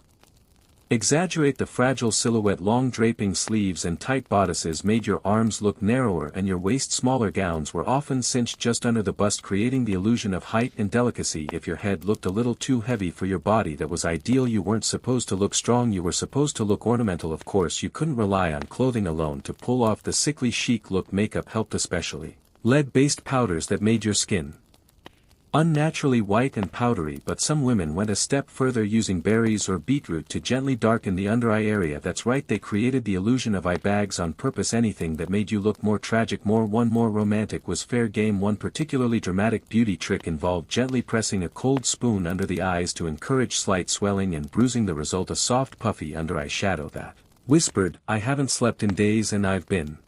exaggerate the fragile silhouette. Long draping sleeves and tight bodices made your arms look narrower and your waist smaller. Gowns were often cinched just under the bust, creating the illusion of height and delicacy. If your head looked a little too heavy for your body, that was ideal. You weren't supposed to look strong, you were supposed to look ornamental. Of course, you couldn't rely on clothing alone to pull off the sickly chic look. Makeup helped, especially lead-based powders that made your skin unnaturally white and powdery, but some women went a step further, using berries or beetroot to gently darken the under-eye area. That's right, they created the illusion of eye bags on purpose. Anything that made you look more tragic, more romantic was fair game. One particularly dramatic beauty trick involved gently pressing a cold spoon under the eyes to encourage slight swelling and bruising. The result, a soft puffy under-eye shadow that whispered, "I haven't slept in days and I've been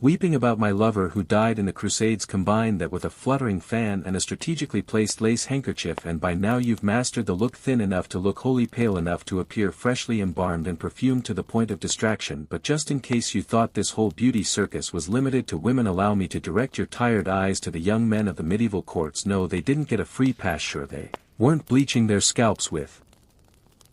weeping about my lover who died in the Crusades." Combine that with a fluttering fan and a strategically placed lace handkerchief, and by now you've mastered the look. Thin enough to look holy, pale enough to appear freshly embalmed, and perfumed to the point of distraction. But just in case you thought this whole beauty circus was limited to women, allow me to direct your tired eyes to the young men of the medieval courts. No, they didn't get a free pass. Sure, they weren't bleaching their scalps with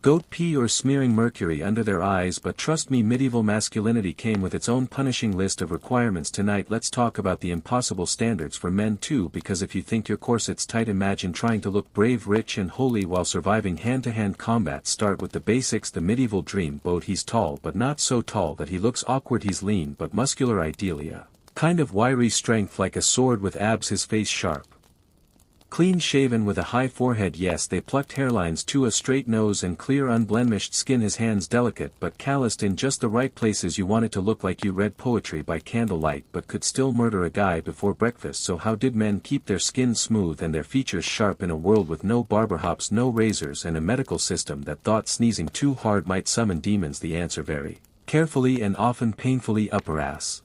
goat pee or smearing mercury under their eyes, but trust me, medieval masculinity came with its own punishing list of requirements. Tonight let's talk about the impossible standards for men too, because if you think your corset's tight, imagine trying to look brave, rich, and holy while surviving hand-to-hand combat. Start with the basics. The medieval dream boat. He's tall but not so tall that he looks awkward, he's lean but muscular, ideally a kind of wiry strength like a sword with abs, his face sharp, Clean-shaven with a high forehead, yes, they plucked hairlines too, a straight nose and clear unblemished skin, his hands delicate but calloused in just the right places. You wanted to look like you read poetry by candlelight but could still murder a guy before breakfast. So how did men keep their skin smooth and their features sharp in a world with no barber hops, no razors, and a medical system that thought sneezing too hard might summon demons? The answer: very carefully and often painfully, upper ass.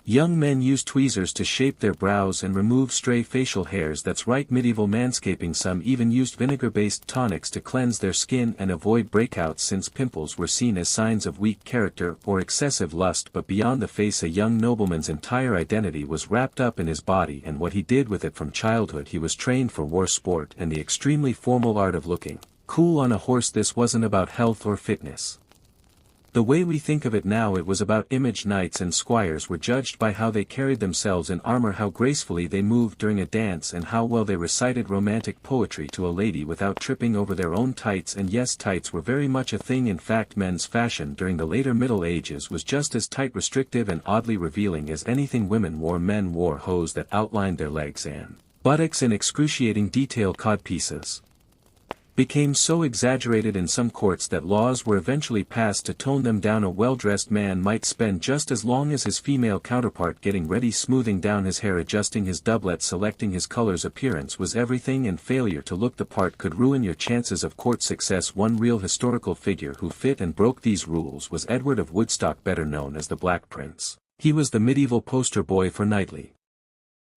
Young men used tweezers to shape their brows and remove stray facial hairs. That's right, medieval manscaping. Some even used vinegar-based tonics to cleanse their skin and avoid breakouts, since pimples were seen as signs of weak character or excessive lust. But beyond the face, a young nobleman's entire identity was wrapped up in his body and what he did with it. From childhood he was trained for war, sport, and the extremely formal art of looking cool on a horse. This wasn't about health or fitness. The way we think of it now, it was about image. Knights and squires were judged by how they carried themselves in armor, how gracefully they moved during a dance, and how well they recited romantic poetry to a lady without tripping over their own tights. And yes, tights were very much a thing. In fact, men's fashion during the later Middle Ages was just as tight, restrictive, and oddly revealing as anything women wore. Men wore hose that outlined their legs and buttocks in excruciating detail. Codpieces became so exaggerated in some courts that laws were eventually passed to tone them down. A well-dressed man might spend just as long as his female counterpart getting ready, smoothing down his hair, adjusting his doublet, selecting his colors. Appearance was everything, and failure to look the part could ruin your chances of court success. One real historical figure who fit and broke these rules was Edward of Woodstock, better known as the Black Prince. He was the medieval poster boy for knightly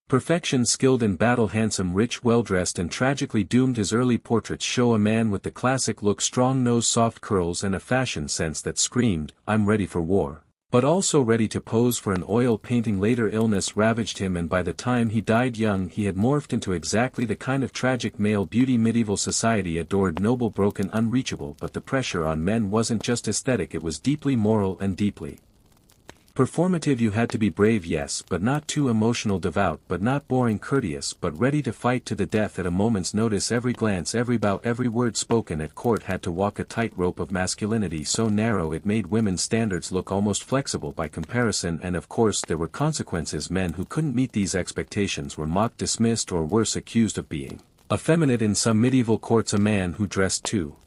perfection, skilled in battle, handsome, rich, well-dressed, and tragically doomed. His early portraits show a man with the classic look: strong nose, soft curls, and a fashion sense that screamed, "I'm ready for war," but also ready to pose for an oil painting. Later illness ravaged him, and by the time he died young he had morphed into exactly the kind of tragic male beauty medieval society adored: noble, broken, unreachable. But the pressure on men wasn't just aesthetic, it was deeply moral and deeply performative. You had to be brave, yes, but not too emotional; devout, but not boring; courteous, but ready to fight to the death at a moment's notice. Every glance, every bow, every word spoken at court had to walk a tightrope of masculinity so narrow it made women's standards look almost flexible by comparison. And of course there were consequences. Men who couldn't meet these expectations were mocked, dismissed, or worse, accused of being effeminate. In some medieval courts, a man who dressed too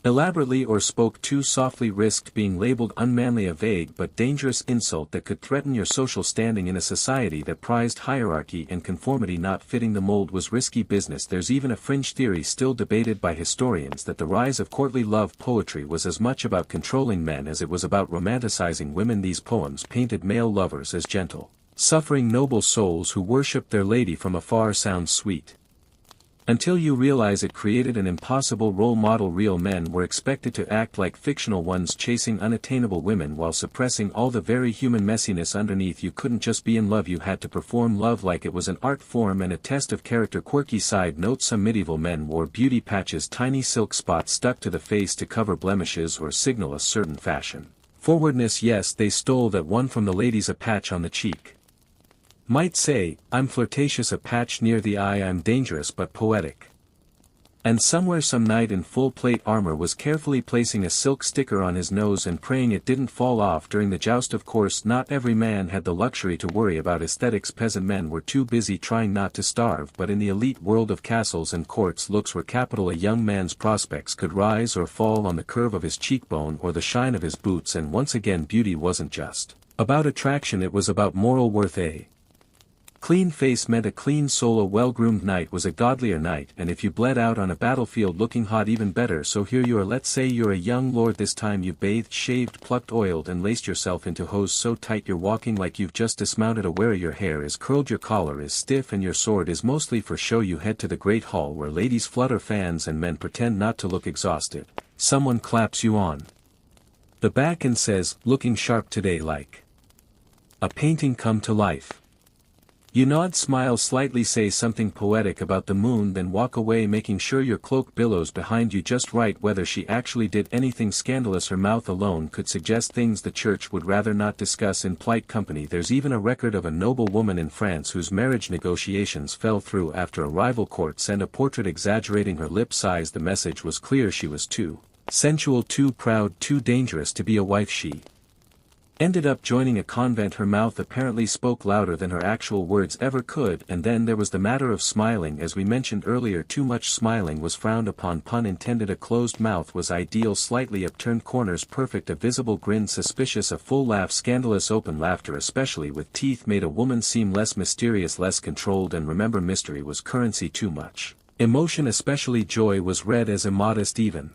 elaborately or spoke too softly risked being labeled unmanly, a vague but dangerous insult that could threaten your social standing in a society that prized hierarchy and conformity. Not fitting the mold was risky business. There's even a fringe theory, still debated by historians, that the rise of courtly love poetry was as much about controlling men as it was about romanticizing women. These poems painted male lovers as gentle, suffering, noble souls who worshipped their lady from afar. Sounds sweet until you realize it created an impossible role model. Real men were expected to act like fictional ones, chasing unattainable women while suppressing all the very human messiness underneath. You couldn't just be in love, you had to perform love like it was an art form and a test of character. Quirky side note: some medieval men wore beauty patches, tiny silk spots stuck to the face to cover blemishes or signal a certain fashion forwardness. Yes, they stole that one from the ladies. A patch on the cheek might say, "I'm flirtatious," a patch near the eye, "I'm dangerous," but poetic. And somewhere some knight in full plate armor was carefully placing a silk sticker on his nose and praying it didn't fall off during the joust. Of course, not every man had the luxury to worry about aesthetics. Peasant men were too busy trying not to starve, but in the elite world of castles and courts, looks were capital. A young man's prospects could rise or fall on the curve of his cheekbone or the shine of his boots. And once again, beauty wasn't just about attraction, it was about moral worth. A clean face meant a clean soul. A well-groomed knight was a godlier knight, and if you bled out on a battlefield looking hot, even better. So here you are, let's say you're a young lord. This time you've bathed, shaved, plucked, oiled, and laced yourself into hose so tight you're walking like you've just dismounted a warrior. Your hair is curled, your collar is stiff, and your sword is mostly for show. You head to the great hall where ladies flutter fans and men pretend not to look exhausted. Someone claps you on the back and says, "Looking sharp today, like a painting come to life." You nod, smile slightly, say something poetic about the moon, then walk away, making sure your cloak billows behind you just right. Whether she actually did anything scandalous, her mouth alone could suggest things the church would rather not discuss in polite company. There's even a record of a noble woman in France whose marriage negotiations fell through after a rival court sent a portrait exaggerating her lip size. The message was clear: she was too sensual, too proud, too dangerous to be a wife. She Ended up joining a convent. Her mouth apparently spoke louder than her actual words ever could. And then there was the matter of smiling. As we mentioned earlier, too much smiling was frowned upon, pun intended. A closed mouth was ideal, slightly upturned corners perfect, a visible grin suspicious, a full laugh scandalous, open laughter especially with teeth made a woman seem less mysterious, less controlled. And remember, mystery was currency. Too much emotion, especially joy, was read as immodest, even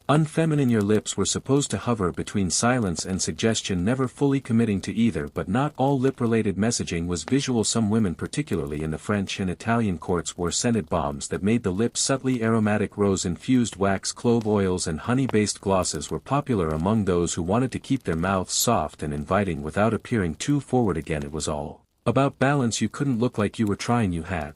unfeminine. Your lips were supposed to hover between silence and suggestion, never fully committing to either. But not all lip-related messaging was visual. Some women, particularly in the French and Italian courts, wore scented balms that made the lips subtly aromatic. Rose-infused wax, clove oils and honey-based glosses were popular among those who wanted to keep their mouths soft and inviting without appearing too forward. Again, it was all about balance. You couldn't look like you were trying. You had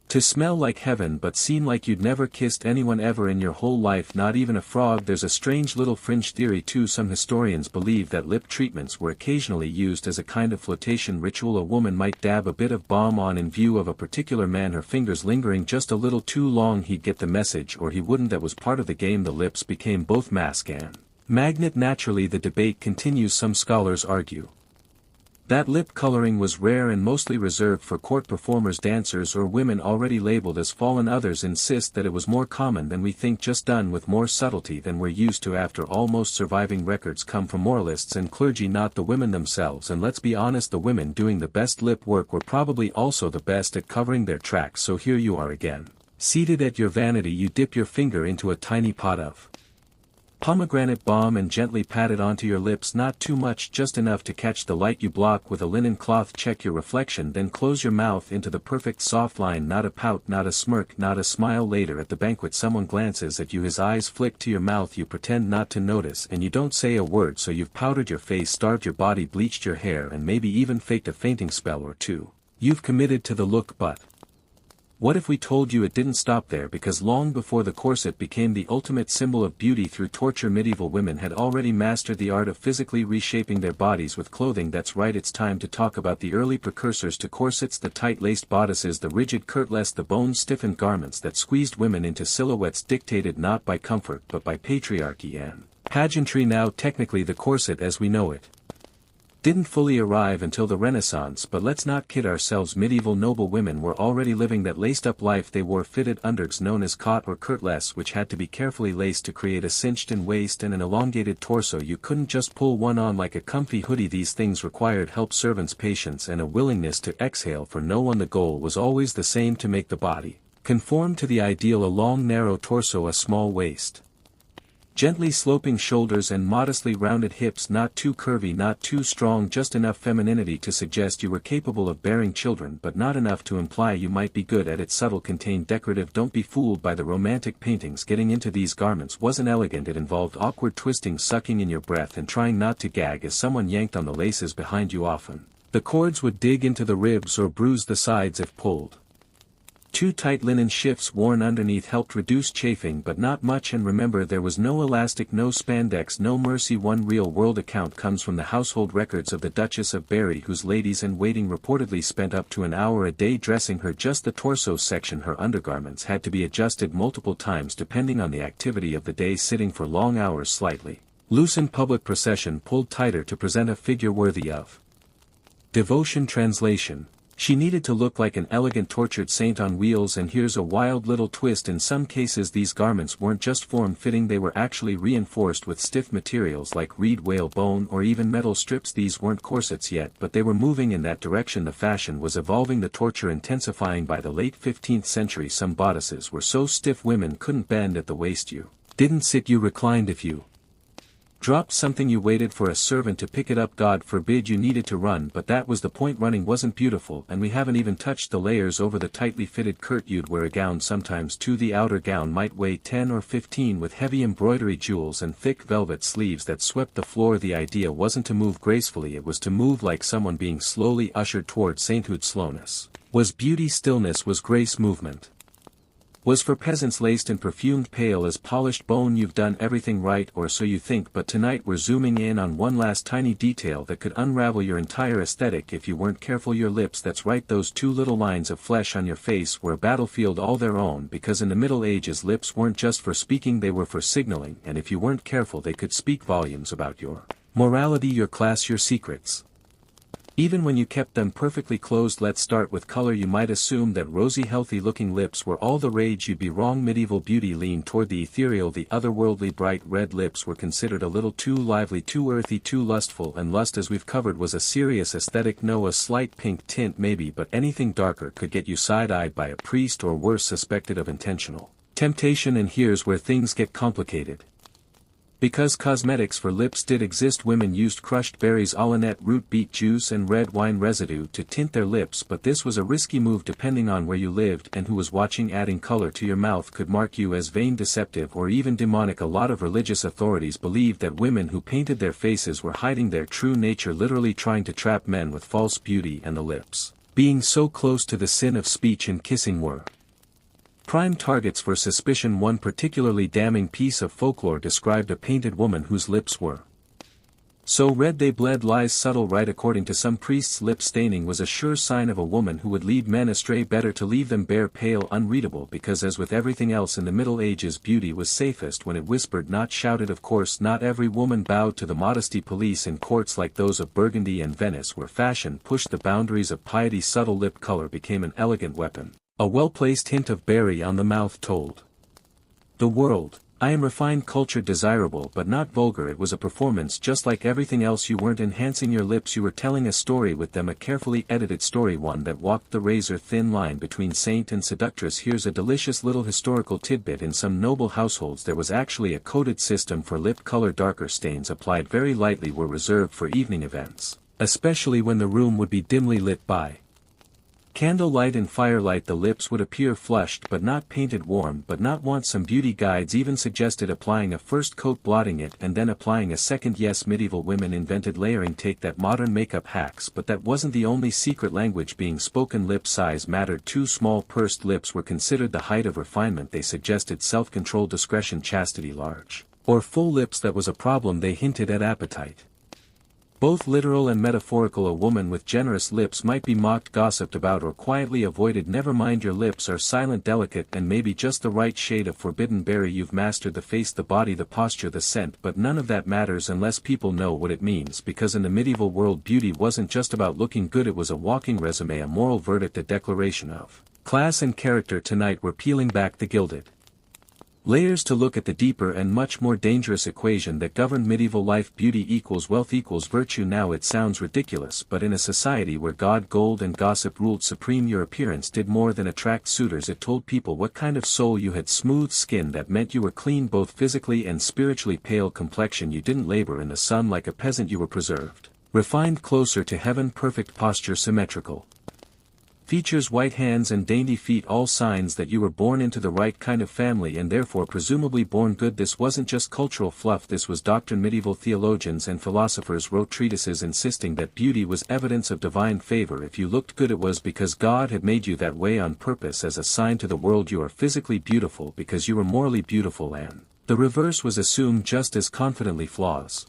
to smell like heaven but seem like you'd never kissed anyone ever in your whole life, not even a frog. There's a strange little fringe theory too. Some historians believe that lip treatments were occasionally used as a kind of flotation ritual. A woman might dab a bit of balm on in view of a particular man, her fingers lingering just a little too long. He'd get the message or he wouldn't. That was part of the game. The lips became both mask and magnet. Naturally, the debate continues. Some scholars argue that lip coloring was rare and mostly reserved for court performers, dancers or women already labeled as fallen. Others insist that it was more common than we think, just done with more subtlety than we're used to. After all, most surviving records come from moralists and clergy, not the women themselves. And let's be honest, the women doing the best lip work were probably also the best at covering their tracks. So here you are again, seated at your vanity. You dip your finger into a tiny pot of pomegranate balm and gently pat it onto your lips. Not too much, just enough to catch the light. You block with a linen cloth, check your reflection, then close your mouth into the perfect soft line. Not a pout, not a smirk, not a smile. Later at the banquet, someone glances at you, his eyes flick to your mouth. You pretend not to notice and you don't say a word. So you've powdered your face, starved your body, bleached your hair and maybe even faked a fainting spell or two. You've committed to the look. But what if we told you it didn't stop there? Because long before the corset became the ultimate symbol of beauty through torture, medieval women had already mastered the art of physically reshaping their bodies with clothing. That's right, it's time to talk about the early precursors to corsets: the tight-laced bodices, the rigid kirtles, the bone-stiffened garments that squeezed women into silhouettes dictated not by comfort but by patriarchy and pageantry. Now technically the corset as we know it didn't fully arrive until the Renaissance, but let's not kid ourselves. Medieval noble women were already living that laced-up life. They wore fitted undergs known as cot or kirtles, which had to be carefully laced to create a cinched-in waist and an elongated torso. You couldn't just pull one on like a comfy hoodie. These things required help, servants, patience, and a willingness to exhale for no one. The goal was always the same: to make the body conform to the ideal: a long narrow torso, a small waist, gently sloping shoulders and modestly rounded hips, not too curvy, not too strong, just enough femininity to suggest you were capable of bearing children but not enough to imply you might be good at it. Subtle, contained, decorative. Don't be fooled by the romantic paintings. Getting into these garments wasn't elegant. It involved awkward twisting, sucking in your breath and trying not to gag as someone yanked on the laces behind you. Often the cords would dig into the ribs or bruise the sides if pulled too tight. Linen shifts worn underneath helped reduce chafing, but not much. And remember, there was no elastic, no spandex, no mercy. One real-world account comes from the household records of the Duchess of Berry, whose ladies-in-waiting reportedly spent up to an hour a day dressing her. Just the torso section. Her undergarments had to be adjusted multiple times depending on the activity of the day. Sitting for long hours, slightly loosened, public procession pulled tighter to present a figure worthy of devotion. Translation: she needed to look like an elegant tortured saint on wheels. And here's a wild little twist: in some cases these garments weren't just form-fitting, they were actually reinforced with stiff materials like reed, whale bone, or even metal strips. These weren't corsets yet, but they were moving in that direction. The fashion was evolving, the torture intensifying. By the late 15th century, some bodices were so stiff women couldn't bend at the waist. You didn't sit, you reclined. If you dropped something, you waited for a servant to pick it up. God forbid you needed to run, but that was the point. Running wasn't beautiful, and we haven't even touched the layers over the tightly fitted kirt. You'd wear a gown, sometimes two. The outer gown might weigh 10 or 15, with heavy embroidery, jewels, and thick velvet sleeves that swept the floor. The idea wasn't to move gracefully, it was to move like someone being slowly ushered toward sainthood. Slowness was beauty, stillness was grace, movement was for peasants, laced and perfumed, pale as polished bone. You've done everything right, or so you think, but tonight we're zooming in on one last tiny detail that could unravel your entire aesthetic if you weren't careful. Your lips. That's right, those two little lines of flesh on your face were a battlefield all their own, because in the Middle Ages lips weren't just for speaking, they were for signaling, and if you weren't careful they could speak volumes about your Morality, your class, your secrets. Even when you kept them perfectly closed. Let's start with color. You might assume that rosy healthy looking lips were all the rage. You'd be wrong. Medieval beauty leaned toward the ethereal, the otherworldly. Bright red lips were considered a little too lively, too earthy, too lustful, and lust, as we've covered, was a serious aesthetic. No, a slight pink tint maybe, but anything darker could get you side-eyed by a priest, or worse, suspected of intentional temptation. And here's where things get complicated. Because cosmetics for lips did exist, women used crushed berries, allanette root, beet juice and red wine residue to tint their lips, but this was a risky move depending on where you lived and who was watching. Adding color to your mouth could mark you as vain, deceptive, or even demonic. A lot of religious authorities believed that women who painted their faces were hiding their true nature, literally trying to trap men with false beauty, and the lips, being so close to the sin of speech and kissing, were prime targets for suspicion. One particularly damning piece of folklore described a painted woman whose lips were so red they bled. Lies subtle, right? According to some priests, lip staining was a sure sign of a woman who would lead men astray. Better to leave them bare, pale, unreadable, because as with everything else in the Middle Ages, beauty was safest when it whispered, not shouted. Of course, not every woman bowed to the modesty police in courts like those of Burgundy and Venice, where fashion pushed the boundaries of piety. Subtle lip color became an elegant weapon. A well-placed hint of berry on the mouth told the world, I am refined, cultured, desirable but not vulgar. It was a performance just like everything else. You weren't enhancing your lips, you were telling a story with them, a carefully edited story, one that walked the razor-thin line between saint and seductress. Here's a delicious little historical tidbit. In some noble households there was actually a coded system for lip color. Darker stains applied very lightly were reserved for evening events, especially when the room would be dimly lit by candlelight and firelight. The lips would appear flushed but not painted, warm but not want. Some beauty guides even suggested applying a first coat, blotting it, and then applying a second. Yes, medieval women invented layering. Take that, modern makeup hacks. But that wasn't the only secret language being spoken. Lip size mattered too. Small pursed lips were considered the height of refinement. They suggested self-control, discretion, chastity. Large or full lips, that was a problem. They hinted at appetite. Both literal and metaphorical. A woman with generous lips might be mocked, gossiped about, or quietly avoided. Never mind, your lips are silent, delicate, and maybe just the right shade of forbidden berry. You've mastered the face, the body, the posture, the scent, but none of that matters unless people know what it means, because in the medieval world beauty wasn't just about looking good, it was a walking resume, a moral verdict, a declaration of class and character. Tonight we're peeling back the gilded layers to look at the deeper and much more dangerous equation that governed medieval life. Beauty equals wealth equals virtue. Now it sounds ridiculous, but in a society where God, gold and gossip ruled supreme, your appearance did more than attract suitors. It told people what kind of soul you had. Smooth skin, that meant you were clean both physically and spiritually. Pale complexion, you didn't labor in the sun like a peasant, you were preserved. Refined, closer to heaven. Perfect posture, symmetrical features, white hands and dainty feet, all signs that you were born into the right kind of family and therefore presumably born good. This wasn't just cultural fluff, this was doctrine. Medieval theologians and philosophers wrote treatises insisting that beauty was evidence of divine favor. If you looked good, it was because God had made you that way on purpose, as a sign to the world you are physically beautiful because you were morally beautiful, and the reverse was assumed just as confidently. Flaws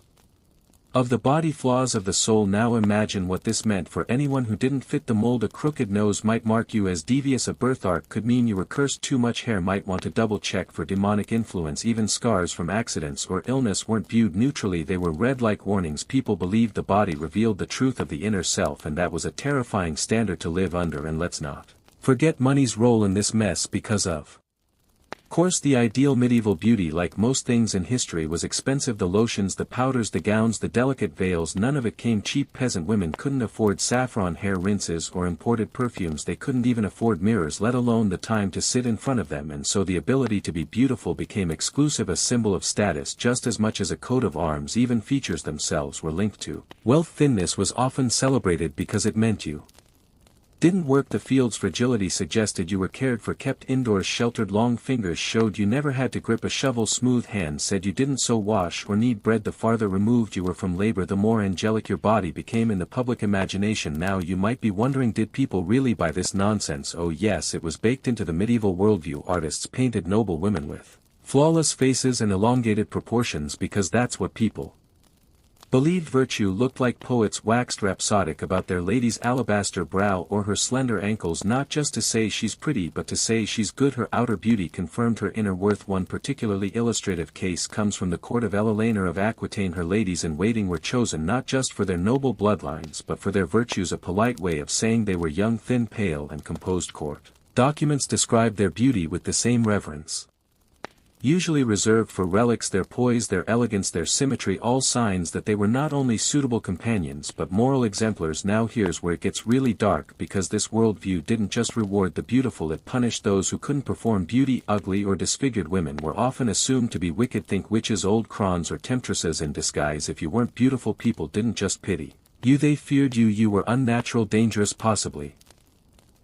of the body, flaws of the soul. Now imagine what this meant for anyone who didn't fit the mold. A crooked nose might mark you as devious. A birthmark could mean you were cursed. Too much hair might want to double check for demonic influence. Even scars from accidents or illness weren't viewed neutrally, they were read like warnings. People believed the body revealed the truth of the inner self, and that was a terrifying standard to live under. And let's not forget money's role in this mess, because of course the ideal medieval beauty, like most things in history, was expensive. The lotions, the powders, the gowns, the delicate veils, none of it came cheap. Peasant women couldn't afford saffron hair rinses or imported perfumes. They couldn't even afford mirrors, let alone the time to sit in front of them, and so the ability to be beautiful became exclusive, a symbol of status just as much as a coat of arms. Even features themselves were linked to wealth. Thinness was often celebrated because it meant you didn't work the fields. Fragility suggested you were cared for, kept indoors, sheltered. Long fingers showed you never had to grip a shovel. Smooth hands said you didn't sew, wash, or knead bread. The farther removed you were from labor, the more angelic your body became in the public imagination. Now you might be wondering, did people really buy this nonsense? Oh yes, it was baked into the medieval worldview. Artists painted noble women with flawless faces and elongated proportions because that's what people Believed virtue looked like poets waxed rhapsodic about their lady's alabaster brow or her slender ankles, not just to say she's pretty but to say she's good. Her outer beauty confirmed her inner worth. One particularly illustrative case comes from the court of Eleanor of Aquitaine. Her ladies in waiting were chosen not just for their noble bloodlines but for their virtues, a polite way of saying they were young, thin, pale and composed. Court documents describe their beauty with the same reverence. Usually reserved for relics, their poise, their elegance, their symmetry, all signs that they were not only suitable companions but moral exemplars. Now here's where it gets really dark, because this worldview didn't just reward the beautiful, it punished those who couldn't perform beauty. Ugly or disfigured women were often assumed to be wicked. Think witches, old crons or temptresses in disguise. If you weren't beautiful, people didn't just pity you, they feared you. You were unnatural, dangerous, possibly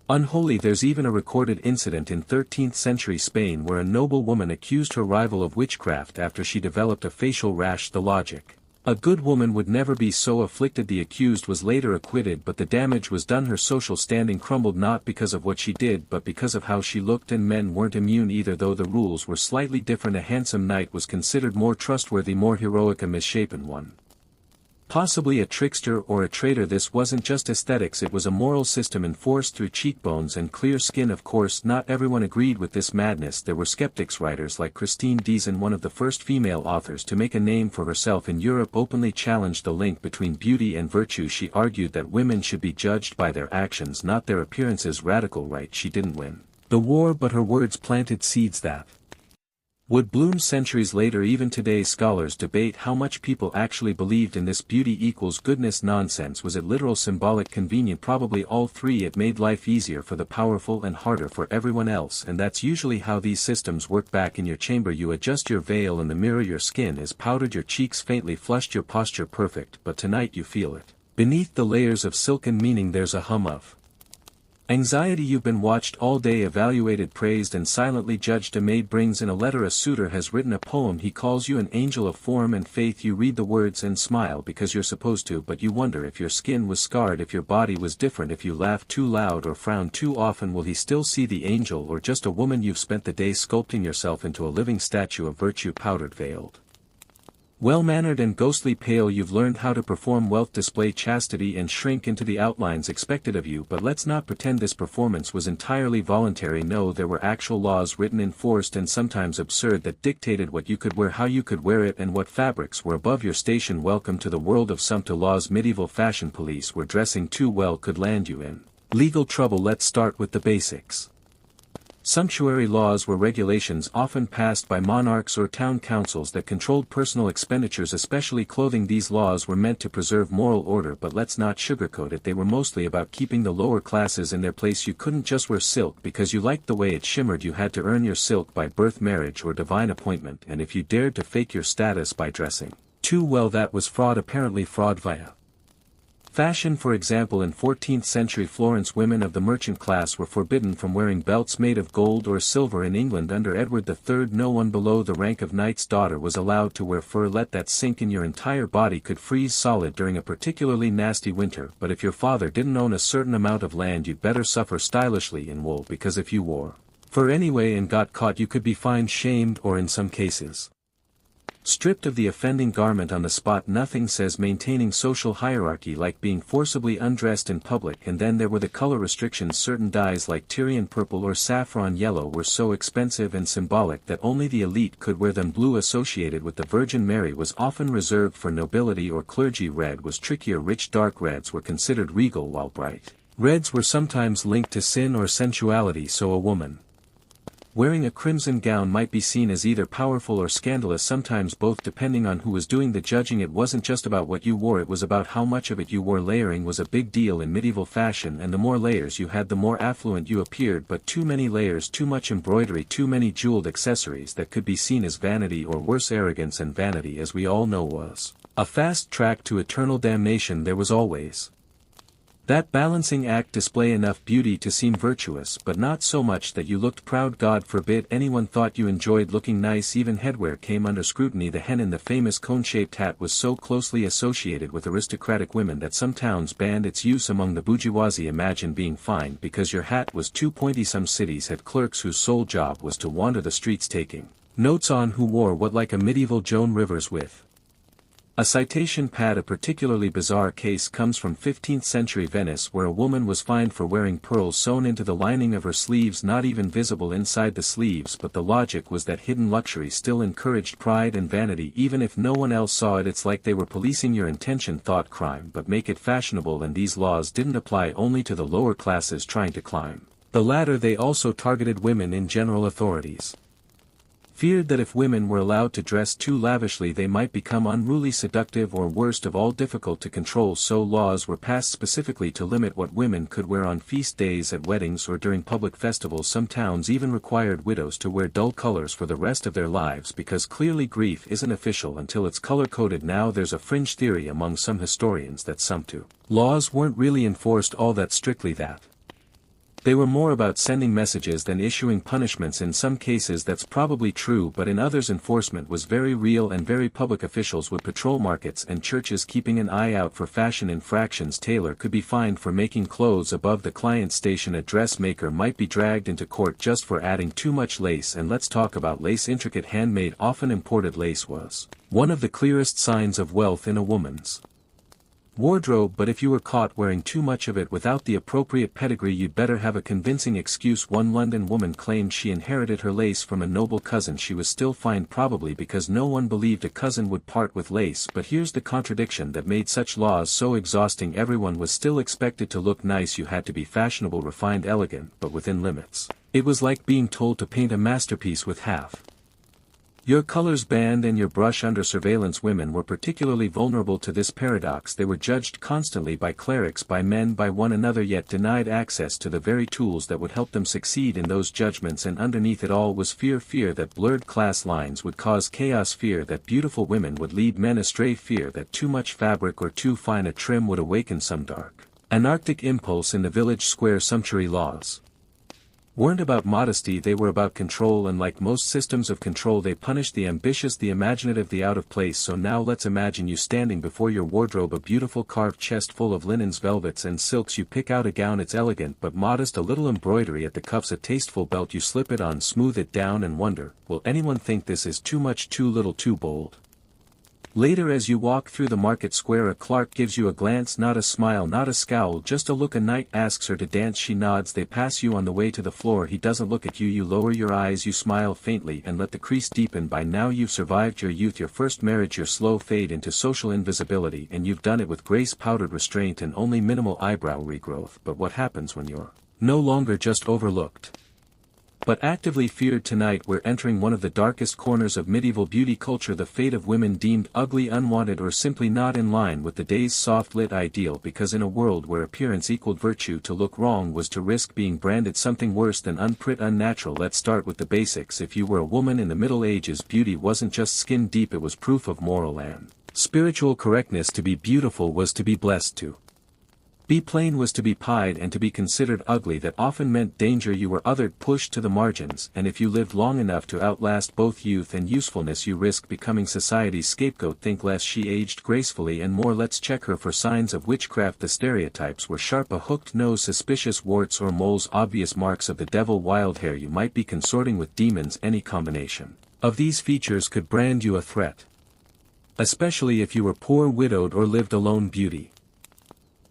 unholy. There's even a recorded incident in 13th century Spain where a noble woman accused her rival of witchcraft after she developed a facial rash. The logic: a good woman would never be so afflicted. The accused was later acquitted, but the damage was done. Her social standing crumbled not because of what she did but because of how she looked, and men weren't immune either, though the rules were slightly different. A handsome knight was considered more trustworthy, more heroic. A misshapen one, possibly a trickster or a traitor. This wasn't just aesthetics, it was a moral system enforced through cheekbones and clear skin. Of course, not everyone agreed with this madness. There were skeptics. Writers like Christine Dizon, one of the first female authors to make a name for herself in Europe, openly challenged the link between beauty and virtue. She argued that women should be judged by their actions, not their appearances. Radical right. She didn't win the war, but her words planted seeds that would bloom centuries later. Even today scholars debate how much people actually believed in this beauty equals goodness nonsense. Was it literal, symbolic, convenient? Probably all three. It made life easier for the powerful and harder for everyone else, and that's usually how these systems work. Back in your chamber you adjust your veil in the mirror, your skin is powdered, your cheeks faintly flushed, your posture perfect, but tonight you feel it beneath the layers of silken meaning. There's a hum of anxiety. You've been watched all day, evaluated, praised and silently judged. A maid brings in a letter. A suitor has written a poem. He calls you an angel of form and faith. You read the words and smile because you're supposed to, but you wonder if your skin was scarred, if your body was different, if you laughed too loud or frowned too often. Will he still see the angel or just a woman? You've spent the day sculpting yourself into a living statue of virtue, powdered, veiled, well-mannered and ghostly pale. You've learned how to perform wealth, display chastity and shrink into the outlines expected of you. But let's not pretend this performance was entirely voluntary. No, there were actual laws, written, enforced and sometimes absurd, that dictated what you could wear, how you could wear it and what fabrics were above your station. Welcome to the world of sumpter laws. Medieval fashion police, where dressing too well could land you in legal trouble. Let's start with the basics. Sumptuary laws were regulations often passed by monarchs or town councils that controlled personal expenditures, especially clothing. These laws were meant to preserve moral order, but let's not sugarcoat it, they were mostly about keeping the lower classes in their place. You couldn't just wear silk because you liked the way it shimmered. You had to earn your silk by birth, marriage or divine appointment, and if you dared to fake your status by dressing too well, that was fraud. Apparently fraud via fashion. For example, in 14th century Florence, women of the merchant class were forbidden from wearing belts made of gold or silver. In England under Edward III, no one below the rank of knight's daughter was allowed to wear fur. Let that sink in. Your entire body could freeze solid during a particularly nasty winter, but if your father didn't own a certain amount of land, you'd better suffer stylishly in wool, because if you wore fur anyway and got caught, you could be fined, shamed or in some cases stripped of the offending garment on the spot. Nothing says maintaining social hierarchy like being forcibly undressed in public. And then there were the color restrictions. Certain dyes like Tyrian purple or saffron yellow were so expensive and symbolic that only the elite could wear them. Blue, associated with the Virgin Mary, was often reserved for nobility or clergy. Red was trickier. Rich dark reds were considered regal, while bright reds were sometimes linked to sin or sensuality. So a woman wearing a crimson gown might be seen as either powerful or scandalous, sometimes both depending on who was doing the judging. It wasn't just about what you wore, it was about how much of it you wore. Layering was a big deal in medieval fashion, and the more layers you had the more affluent you appeared, but too many layers, too much embroidery, too many jeweled accessories, that could be seen as vanity or worse, arrogance. And vanity, as we all know, was a fast track to eternal damnation. There was always that balancing act: display enough beauty to seem virtuous, but not so much that you looked proud. God forbid anyone thought you enjoyed looking nice. Even headwear came under scrutiny. The hen in the famous cone-shaped hat was so closely associated with aristocratic women that some towns banned its use among the bourgeoisie. Imagine being fined because your hat was too pointy. Some cities had clerks whose sole job was to wander the streets taking notes on who wore what, like a medieval Joan Rivers with A citation pad. A particularly bizarre case comes from 15th century Venice, where a woman was fined for wearing pearls sewn into the lining of her sleeves, not even visible inside the sleeves, but the logic was that hidden luxury still encouraged pride and vanity even if no one else saw it. It's like they were policing your intention, thought crime, but make it fashionable. And these laws didn't apply only to the lower classes trying to climb the ladder, they also targeted women in general. Authorities feared that if women were allowed to dress too lavishly they might become unruly, seductive, or worst of all, difficult to control, so laws were passed specifically to limit what women could wear on feast days, at weddings, or during public festivals. Some towns even required widows to wear dull colors for the rest of their lives, because clearly grief isn't official until it's color-coded. Now there's a fringe theory among some historians that some two laws weren't really enforced all that strictly, that they were more about sending messages than issuing punishments. In some cases that's probably true, but in others enforcement was very real and very public. Officials would patrol markets and churches, keeping an eye out for fashion infractions. Tailor could be fined for making clothes above the client's station. A dressmaker might be dragged into court just for adding too much lace. And let's talk about lace. Intricate handmade, often imported lace was one of the clearest signs of wealth in a woman's wardrobe, but if you were caught wearing too much of it without the appropriate pedigree, you'd better have a convincing excuse. One London woman claimed she inherited her lace from a noble cousin. She was still fined, probably because no one believed a cousin would part with lace. But here's the contradiction that made such laws so exhausting: everyone was still expected to look nice. You had to be fashionable, refined, elegant, but within limits. It was like being told to paint a masterpiece with half your colors banned and your brush under surveillance. Women were particularly vulnerable to this paradox. They were judged constantly by clerics, by men, by one another, yet denied access to the very tools that would help them succeed in those judgments. And underneath it all was fear. Fear that blurred class lines would cause chaos. Fear that beautiful women would lead men astray. Fear that too much fabric or too fine a trim would awaken some dark, anarchic impulse in the village square. Sumptuary laws weren't about modesty, they were about control, and like most systems of control they punished the ambitious, the imaginative, the out of place. So now let's imagine you standing before your wardrobe, a beautiful carved chest full of linens, velvets, and silks. You pick out a gown, it's elegant but modest, a little embroidery at the cuffs, a tasteful belt. You slip it on, smooth it down, and wonder, will anyone think this is too much, too little, too bold? Later, as you walk through the market square, a clerk gives you a glance, not a smile, not a scowl, just a look. A knight asks her to dance, she nods. They pass you on the way to the floor. He doesn't look at you. You lower your eyes, you smile faintly and let the crease deepen. By now you've survived your youth, your first marriage, your slow fade into social invisibility, and you've done it with grace, powdered restraint, and only minimal eyebrow regrowth. But what happens when you're no longer just overlooked, but actively feared? Tonight we're entering one of the darkest corners of medieval beauty culture, the fate of women deemed ugly, unwanted, or simply not in line with the day's soft-lit ideal. Because in a world where appearance equaled virtue, to look wrong was to risk being branded something worse than unnatural. Let's start with the basics. If you were a woman in the Middle Ages, beauty wasn't just skin deep, it was proof of moral and spiritual correctness. To be beautiful was to be blessed. To be plain was to be pied, and to be considered ugly, that often meant danger. You were othered, pushed to the margins, and if you lived long enough to outlast both youth and usefulness, you risked becoming society's scapegoat. Think less. She aged gracefully and more. Let's check her for signs of witchcraft. The stereotypes were sharp: a hooked nose, suspicious warts or moles, obvious marks of the devil, wild hair. You might be consorting with demons. Any combination of these features could brand you a threat, especially if you were poor, widowed, or lived alone. Beauty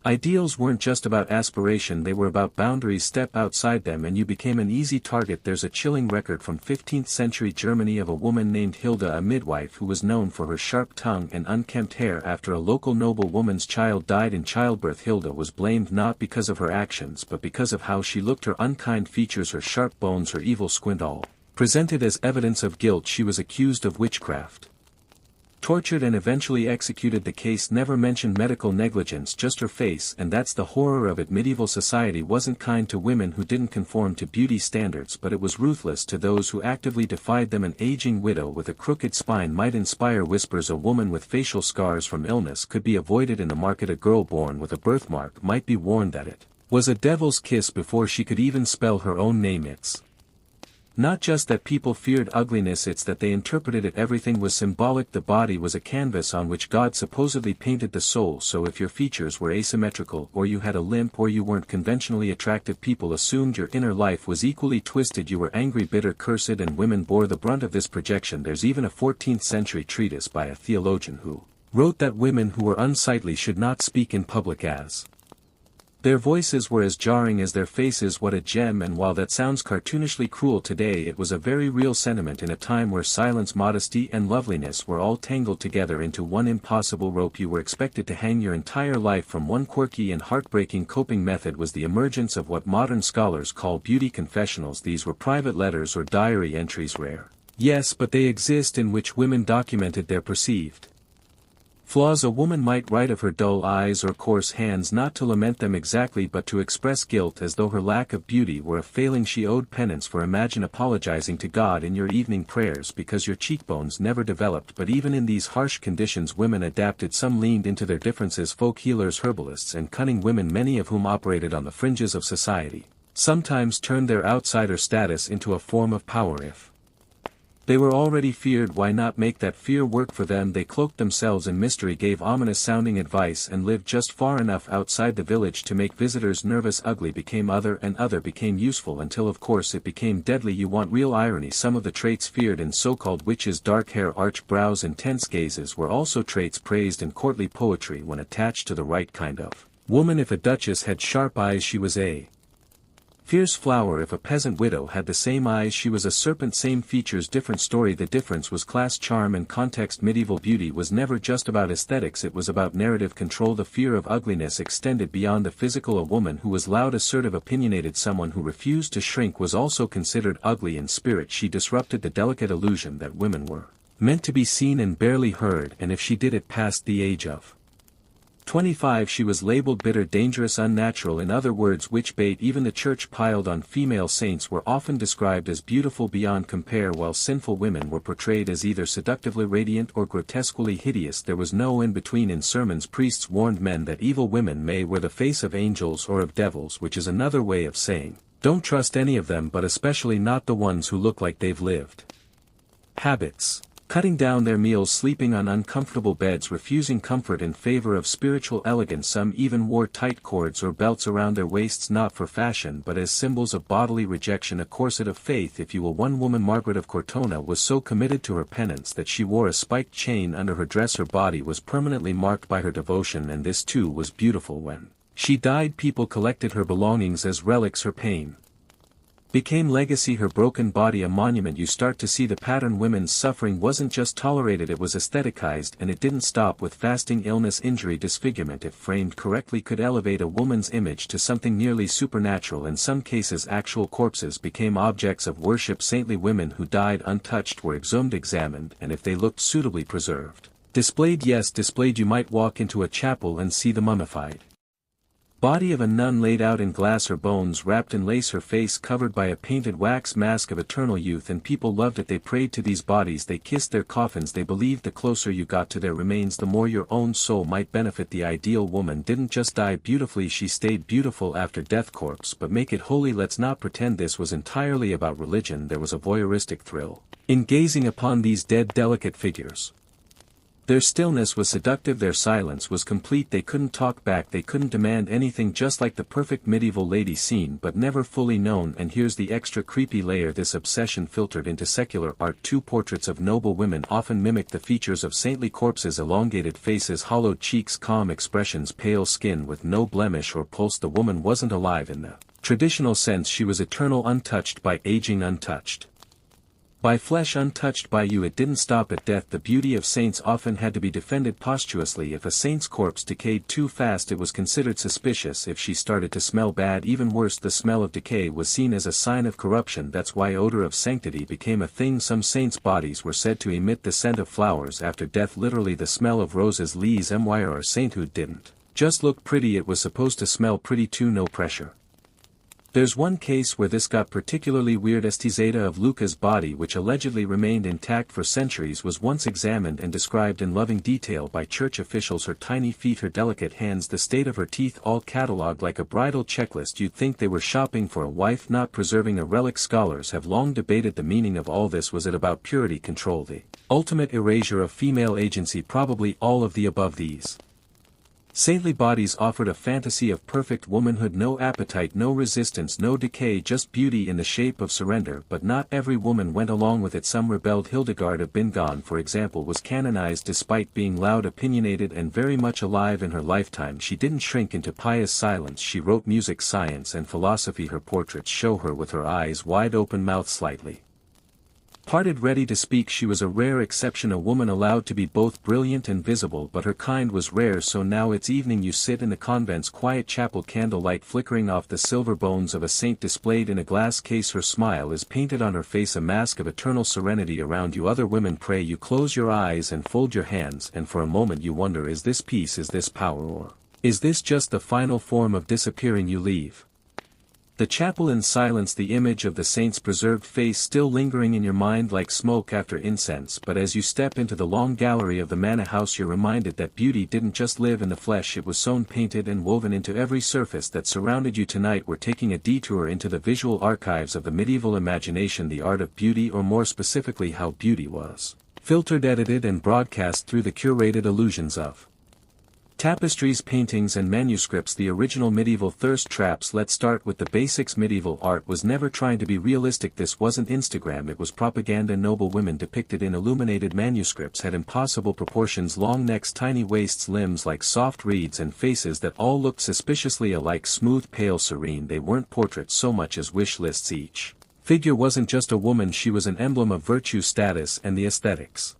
ideals weren't just about aspiration, they were about boundaries. Step outside them and you became an easy target. There's a chilling record from 15th century Germany of a woman named Hilda, a midwife who was known for her sharp tongue and unkempt hair. After a local noblewoman's child died in childbirth, Hilda was blamed not because of her actions but because of how she looked. Her unkind features, her sharp bones, her evil squint, all presented as evidence of guilt. She was accused of witchcraft, tortured, and eventually executed. The case never mentioned medical negligence, just her face, and that's the horror of it. Medieval society wasn't kind to women who didn't conform to beauty standards, but it was ruthless to those who actively defied them. An aging widow with a crooked spine might inspire whispers. A woman with facial scars from illness could be avoided in the market. A girl born with a birthmark might be warned that it was a devil's kiss before she could even spell her own name. It's not just that people feared ugliness, it's that they interpreted it. Everything was symbolic. The body was a canvas on which God supposedly painted the soul. So if your features were asymmetrical, or you had a limp, or you weren't conventionally attractive, people assumed your inner life was equally twisted. You were angry, bitter, cursed, and women bore the brunt of this projection. There's even a 14th century treatise by a theologian who wrote that women who were unsightly should not speak in public as their voices were as jarring as their faces. What a gem! And while that sounds cartoonishly cruel today, it was a very real sentiment in a time where silence, modesty and loveliness were all tangled together into one impossible rope. You were expected to hang your entire life from one quirky and heartbreaking coping method was the emergence of what modern scholars call beauty confessionals. These were private letters or diary entries, rare, yes, but they exist, in which women documented their perceived flaws. A woman might write of her dull eyes or coarse hands, not to lament them exactly but to express guilt as though her lack of beauty were a failing she owed penance for. Imagine apologizing to God in your evening prayers because your cheekbones never developed. But even in these harsh conditions women adapted. Some leaned into their differences, folk healers, herbalists and cunning women, many of whom operated on the fringes of society, sometimes turned their outsider status into a form of power. If they were already feared, why not make that fear work for them? They cloaked themselves in mystery, gave ominous-sounding advice, and lived just far enough outside the village to make visitors nervous. Ugly became other, and other became useful, until of course it became deadly. You want real irony? Some of the traits feared in so-called witches, dark hair, arched brows, intense gazes, were also traits praised in courtly poetry when attached to the right kind of woman. If a duchess had sharp eyes, she was a fierce flower. If a peasant widow had the same eyes, she was a serpent. Same features, different story. The difference was class, charm and context. Medieval beauty was never just about aesthetics, it was about narrative control. The fear of ugliness extended beyond the physical. A woman who was loud, assertive, opinionated, someone who refused to shrink, was also considered ugly in spirit. She disrupted the delicate illusion that women were meant to be seen and barely heard, and if she did it past the age of 25 she was labeled bitter, dangerous, unnatural. In other words, witch bait. Even the church piled on female saints were often described as beautiful beyond compare, while sinful women were portrayed as either seductively radiant or grotesquely hideous. There was no in-between. In sermons, priests warned men that evil women may wear the face of angels or of devils, which is another way of saying, don't trust any of them, but especially not the ones who look like they've lived. Habits: cutting down their meals, sleeping on uncomfortable beds, refusing comfort in favor of spiritual elegance. Some even wore tight cords or belts around their waists, not for fashion but as symbols of bodily rejection. A corset of faith, if you will. One woman, Margaret of Cortona, was so committed to her penance that she wore a spiked chain under her dress. Her body was permanently marked by her devotion, and this too was beautiful. When she died, people collected her belongings as relics. Her pain became legacy, her broken body a monument. You start to see the pattern. Women's suffering wasn't just tolerated, it was aestheticized, and it didn't stop with fasting. Illness, injury, disfigurement, if framed correctly, could elevate a woman's image to something nearly supernatural. In some cases, actual corpses became objects of worship. Saintly women who died untouched were exhumed, examined, and if they looked suitably preserved, displayed. Yes, displayed. You might walk into a chapel and see the mummified body of a nun laid out in glass, her bones wrapped in lace, her face covered by a painted wax mask of eternal youth, and people loved it. They prayed to these bodies, they kissed their coffins. They believed the closer you got to their remains, the more your own soul might benefit. The ideal woman didn't just die beautifully, she stayed beautiful after death. Corpse, but make it holy. Let's not pretend this was entirely about religion. There was a voyeuristic thrill in gazing upon these dead, delicate figures. Their stillness was seductive, their silence was complete. They couldn't talk back, they couldn't demand anything, just like the perfect medieval lady seen but never fully known. And here's the extra creepy layer: this obsession filtered into secular art. Two portraits of noble women often mimicked the features of saintly corpses: elongated faces, hollowed cheeks, calm expressions, pale skin with no blemish or pulse. The woman wasn't alive in the traditional sense, she was eternal, untouched by aging, untouched by flesh, untouched by you. It didn't stop at death. The beauty of saints often had to be defended posthumously. If a saint's corpse decayed too fast, it was considered suspicious. If she started to smell bad, even worse, the smell of decay was seen as a sign of corruption. That's why odor of sanctity became a thing. Some saints' bodies were said to emit the scent of flowers after death, literally the smell of roses. Lees MYR. Our sainthood didn't just look pretty, it was supposed to smell pretty too. No pressure. There's one case where this got particularly weird. St. of Luca's body, which allegedly remained intact for centuries, was once examined and described in loving detail by church officials. Her tiny feet, her delicate hands, the state of her teeth, all catalogued like a bridal checklist. You'd think they were shopping for a wife, not preserving a relic. Scholars have long debated the meaning of all this. Was it about purity, control, the ultimate erasure of female agency? Probably all of the above. These Saintly bodies offered a fantasy of perfect womanhood, no appetite, no resistance, no decay, just beauty in the shape of surrender, but not every woman went along with it. Some rebelled. Hildegard of Bingen, for example, was canonized despite being loud, opinionated, and very much alive in her lifetime. She didn't shrink into pious silence. She wrote music, science, and philosophy. Her portraits show her with her eyes wide open, mouth slightly parted, ready to speak. She was a rare exception, a woman allowed to be both brilliant and visible, but her kind was rare. So now it's evening, you sit in the convent's quiet chapel, candlelight flickering off the silver bones of a saint displayed in a glass case. Her smile is painted on her face, a mask of eternal serenity. Around you other women pray. You close your eyes and fold your hands, and for a moment you wonder, is this peace, is this power, or is this just the final form of disappearing? You leave the chapel in silence, the image of the saint's preserved face still lingering in your mind like smoke after incense. But as you step into the long gallery of the manor house, you're reminded that beauty didn't just live in the flesh, it was sewn, painted, and woven into every surface that surrounded you. Tonight we're taking a detour into the visual archives of the medieval imagination, the art of beauty, or more specifically how beauty was filtered, edited, and broadcast through the curated illusions of tapestries, paintings, and manuscripts, the original medieval thirst traps. Let's start with the basics. Medieval art was never trying to be realistic. This wasn't Instagram, it was propaganda. Noble women depicted in illuminated manuscripts had impossible proportions, long necks, tiny waists, limbs like soft reeds, and faces that all looked suspiciously alike, smooth, pale, serene. They weren't portraits so much as wish lists. Each figure wasn't just a woman, she was an emblem of virtue, status, and the aesthetics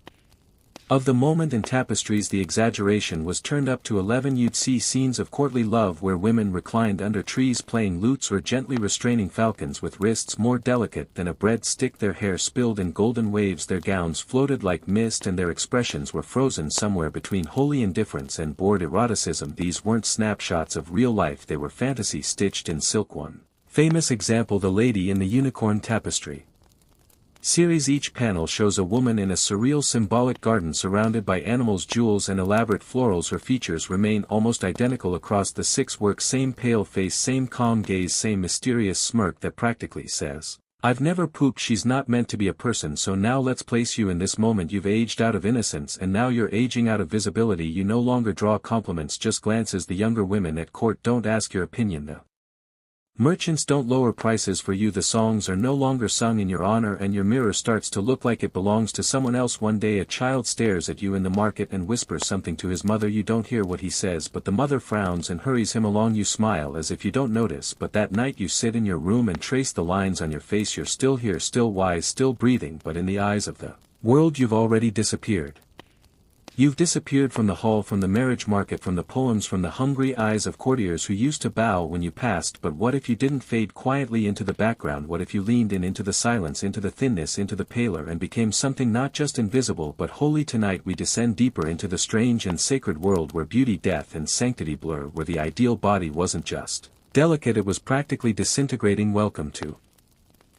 of the moment. In tapestries the exaggeration was turned up to 11. You'd see scenes of courtly love where women reclined under trees playing lutes or gently restraining falcons with wrists more delicate than a bread stick. Their hair spilled in golden waves, their gowns floated like mist, and their expressions were frozen somewhere between holy indifference and bored eroticism. These weren't snapshots of real life, they were fantasy stitched in silk. One famous example, the Lady in the Unicorn Tapestry series. Each panel shows a woman in a surreal symbolic garden surrounded by animals, jewels, and elaborate florals. Her features remain almost identical across the 6 works, same pale face, same calm gaze, same mysterious smirk that practically says, "I've never pooped." She's not meant to be a person, so now let's place you in this moment. You've aged out of innocence and now you're aging out of visibility. You no longer draw compliments, just glances. The younger women at court don't ask your opinion, the merchants don't lower prices for you, the songs are no longer sung in your honor, and your mirror starts to look like it belongs to someone else. One day a child stares at you in the market and whispers something to his mother. You don't hear what he says, but the mother frowns and hurries him along. You smile as if you don't notice, but that night you sit in your room and trace the lines on your face. You're still here, still wise, still breathing, but in the eyes of the world you've already disappeared. You've disappeared from the hall, from the marriage market, from the poems, from the hungry eyes of courtiers who used to bow when you passed. But what if you didn't fade quietly into the background? What if you leaned in, into the silence, into the thinness, into the pallor, and became something not just invisible but holy? Tonight we descend deeper into the strange and sacred world where beauty, death, and sanctity blur, where the ideal body wasn't just delicate, it was practically disintegrating. Welcome to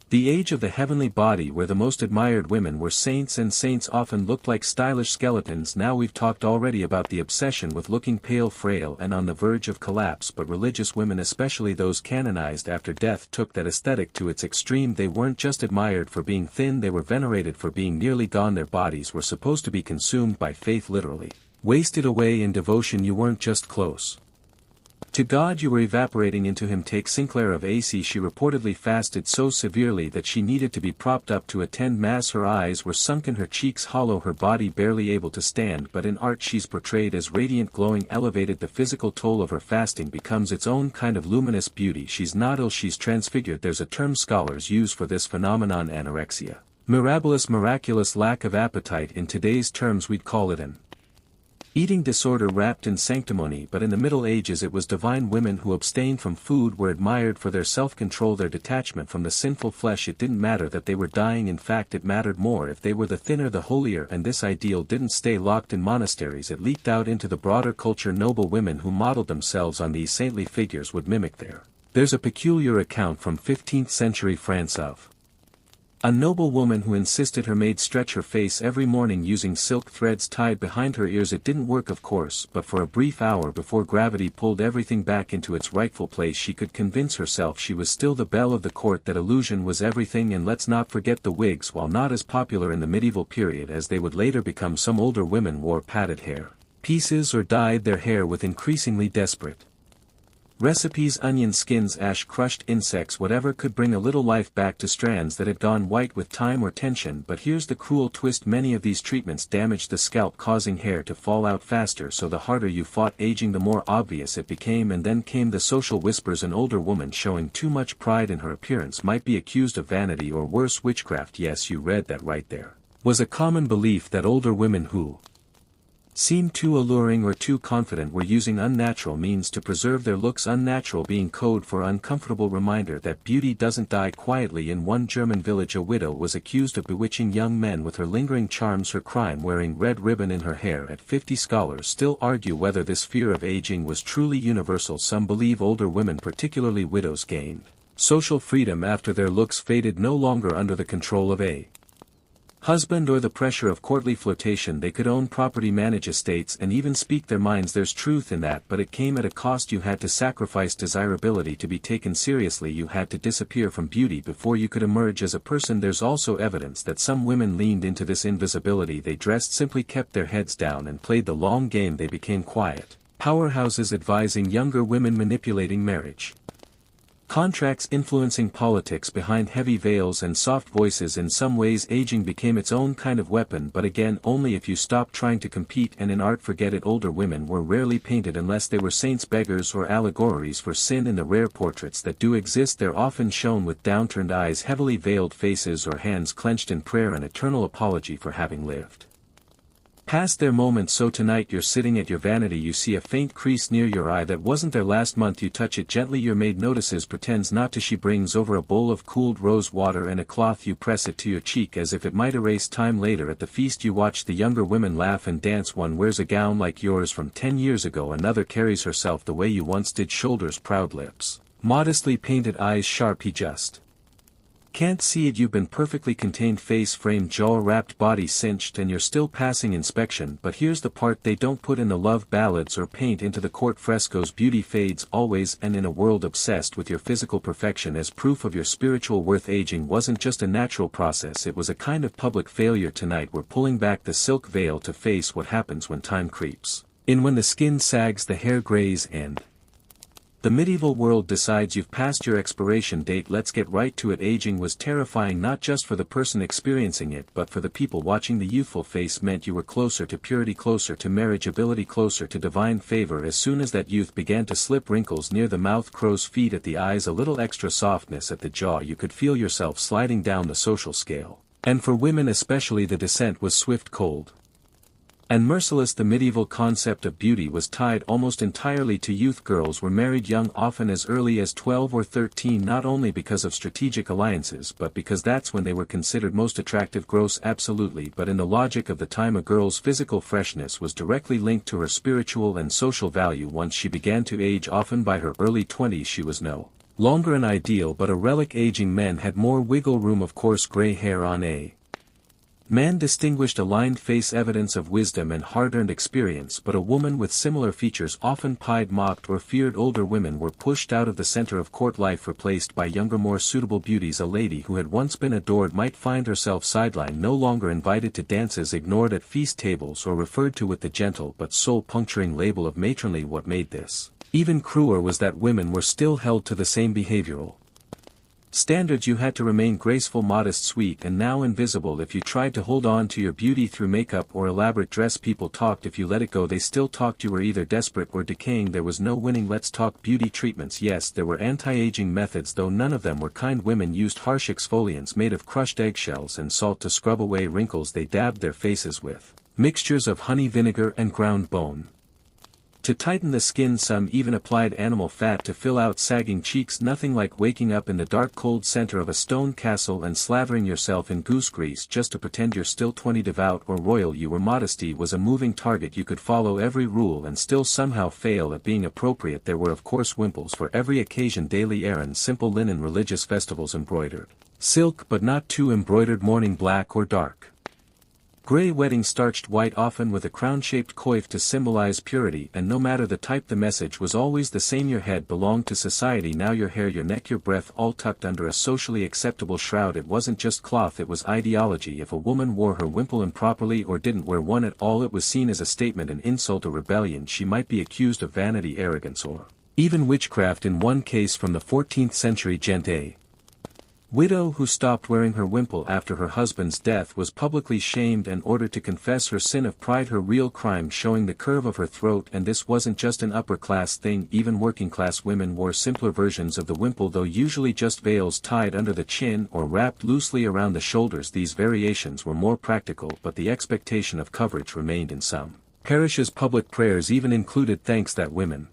the age of the heavenly body, where the most admired women were saints, and saints often looked like stylish skeletons. Now we've talked already about the obsession with looking pale, frail, and on the verge of collapse, but religious women, especially those canonized after death, took that aesthetic to its extreme. They weren't just admired for being thin, they were venerated for being nearly gone. Their bodies were supposed to be consumed by faith, literally wasted away in devotion. You weren't just close to God, you were evaporating into Him. Take Sinclair of AC. She reportedly fasted so severely that she needed to be propped up to attend Mass. Her eyes were sunken, her cheeks hollow, her body barely able to stand. But in art she's portrayed as radiant, glowing, elevated. The physical toll of her fasting becomes its own kind of luminous beauty. She's not ill, she's transfigured. There's a term scholars use for this phenomenon: anorexia. Mirabilis, miraculous lack of appetite. In today's terms we'd call it an eating disorder wrapped in sanctimony, but in the Middle Ages it was divine. Women who abstained from food were admired for their self-control, their detachment from the sinful flesh. It didn't matter that they were dying, in fact it mattered more if they were the thinner the holier, and this ideal didn't stay locked in monasteries, it leaked out into the broader culture. Noble women who modeled themselves on these saintly figures would mimic There's a peculiar account from 15th century France of a noble woman who insisted her maid stretch her face every morning using silk threads tied behind her ears. It didn't work, of course, but for a brief hour before gravity pulled everything back into its rightful place, she could convince herself she was still the belle of the court. That illusion was everything. And let's not forget the wigs. While not as popular in the medieval period as they would later become, some older women wore padded hair. pieces or dyed their hair with increasingly desperate recipes, onion skins, ash, crushed insects, whatever could bring a little life back to strands that had gone white with time or tension. But here's the cruel twist: many of these treatments damaged the scalp, causing hair to fall out faster, so the harder you fought aging the more obvious it became. And then came the social whispers: an older woman showing too much pride in her appearance might be accused of vanity or worse, witchcraft. Yes, you read that right. There was a common belief that older women who seemed too alluring or too confident were using unnatural means to preserve their looks, unnatural being code for uncomfortable reminder that beauty doesn't die quietly. In one German village, a widow was accused of bewitching young men with her lingering charms, her crime wearing red ribbon in her hair at 50. Scholars still argue whether this fear of aging was truly universal. Some believe older women, particularly widows, gained social freedom after their looks faded, no longer under the control of a husband or the pressure of courtly flirtation. They could own property, manage estates, and even speak their minds. There's truth in that, but it came at a cost. You had to sacrifice desirability to be taken seriously. You had to disappear from beauty before you could emerge as a person. There's also evidence that some women leaned into this invisibility. They dressed simply, kept their heads down, and played the long game. They became quiet powerhouses, advising younger women, manipulating marriage contracts, influencing politics behind heavy veils and soft voices. In some ways, aging became its own kind of weapon, but again, only if you stopped trying to compete. And in art, forget it. Older women were rarely painted unless they were saints, beggars, or allegories for sin. In the rare portraits that do exist, they're often shown with downturned eyes, heavily veiled faces, or hands clenched in prayer, an eternal apology for having lived past their moment. So tonight you're sitting at your vanity, you see a faint crease near your eye that wasn't there last month. You touch it gently, your maid notices, pretends not to. She brings over a bowl of cooled rose water and a cloth. You press it to your cheek as if it might erase time. Later at the feast, you watch the younger women laugh and dance. One wears a gown like yours from 10 years ago, another carries herself the way you once did, shoulders proud, lips modestly painted, eyes sharp. He just can't see it. You've been perfectly contained, face framed, jaw wrapped, body cinched, and you're still passing inspection. But here's the part they don't put in the love ballads or paint into the court frescoes: beauty fades always, and in a world obsessed with your physical perfection as proof of your spiritual worth, aging wasn't just a natural process, it was a kind of public failure. Tonight we're pulling back the silk veil to face what happens when time creeps in, when the skin sags, the hair grays, and the medieval world decides you've passed your expiration date. Let's get right to it. Aging was terrifying, not just for the person experiencing it, but for the people watching. The youthful face meant you were closer to purity, closer to marriageability, closer to divine favor. As soon as that youth began to slip, wrinkles near the mouth, crow's feet at the eyes, a little extra softness at the jaw, you could feel yourself sliding down the social scale. And for women especially, the descent was swift, cold, and merciless. The medieval concept of beauty was tied almost entirely to youth. Girls were married young, often as early as 12 or 13, not only because of strategic alliances but because that's when they were considered most attractive. Gross, absolutely, but in the logic of the time, a girl's physical freshness was directly linked to her spiritual and social value. Once she began to age, often by her early 20s, she was no longer an ideal but a relic. Aging men had more wiggle room, of course. Gray hair on a man distinguished a lined face, evidence of wisdom and hard-earned experience, but a woman with similar features often pied, mocked, or feared. Older women were pushed out of the center of court life, replaced by younger, more suitable beauties. A lady who had once been adored might find herself sidelined, no longer invited to dances, ignored at feast tables, or referred to with the gentle but soul-puncturing label of matronly. What made this even crueler was that women were still held to the same behavioral standards. You had to remain graceful, modest, sweet, and now invisible. If you tried to hold on to your beauty through makeup or elaborate dress, people talked. If you let it go, they still talked. You were either desperate or decaying. There was no winning. Let's talk beauty treatments. Yes, there were anti-aging methods, though none of them were kind. Women used harsh exfoliants made of crushed eggshells and salt to scrub away wrinkles. They dabbed their faces with mixtures of honey, vinegar, and ground bone to tighten the skin. Some even applied animal fat to fill out sagging cheeks. Nothing like waking up in the dark, cold center of a stone castle and slavering yourself in goose grease just to pretend you're still 20, devout or royal you were. Modesty was a moving target. You could follow every rule and still somehow fail at being appropriate. There were of course wimples for every occasion, daily errands, simple linen, religious festivals, embroidered silk but not too embroidered, mourning, black or dark Grey wedding starched white, often with a crown-shaped coif to symbolize purity, and no matter the type the message was always the same: your head belonged to society, now your hair, your neck, your breath, all tucked under a socially acceptable shroud. It wasn't just cloth, it was ideology. If a woman wore her wimple improperly or didn't wear one at all, it was seen as a statement, an insult, or rebellion. She might be accused of vanity, arrogance, or even witchcraft. In one case from the 14th century, a widow who stopped wearing her wimple after her husband's death was publicly shamed and ordered to confess her sin of pride, her real crime showing the curve of her throat. And this wasn't just an upper-class thing, even working-class women wore simpler versions of the wimple, though usually just veils tied under the chin or wrapped loosely around the shoulders. These variations were more practical, but the expectation of coverage remained. In some parishes, public prayers even included thanks that women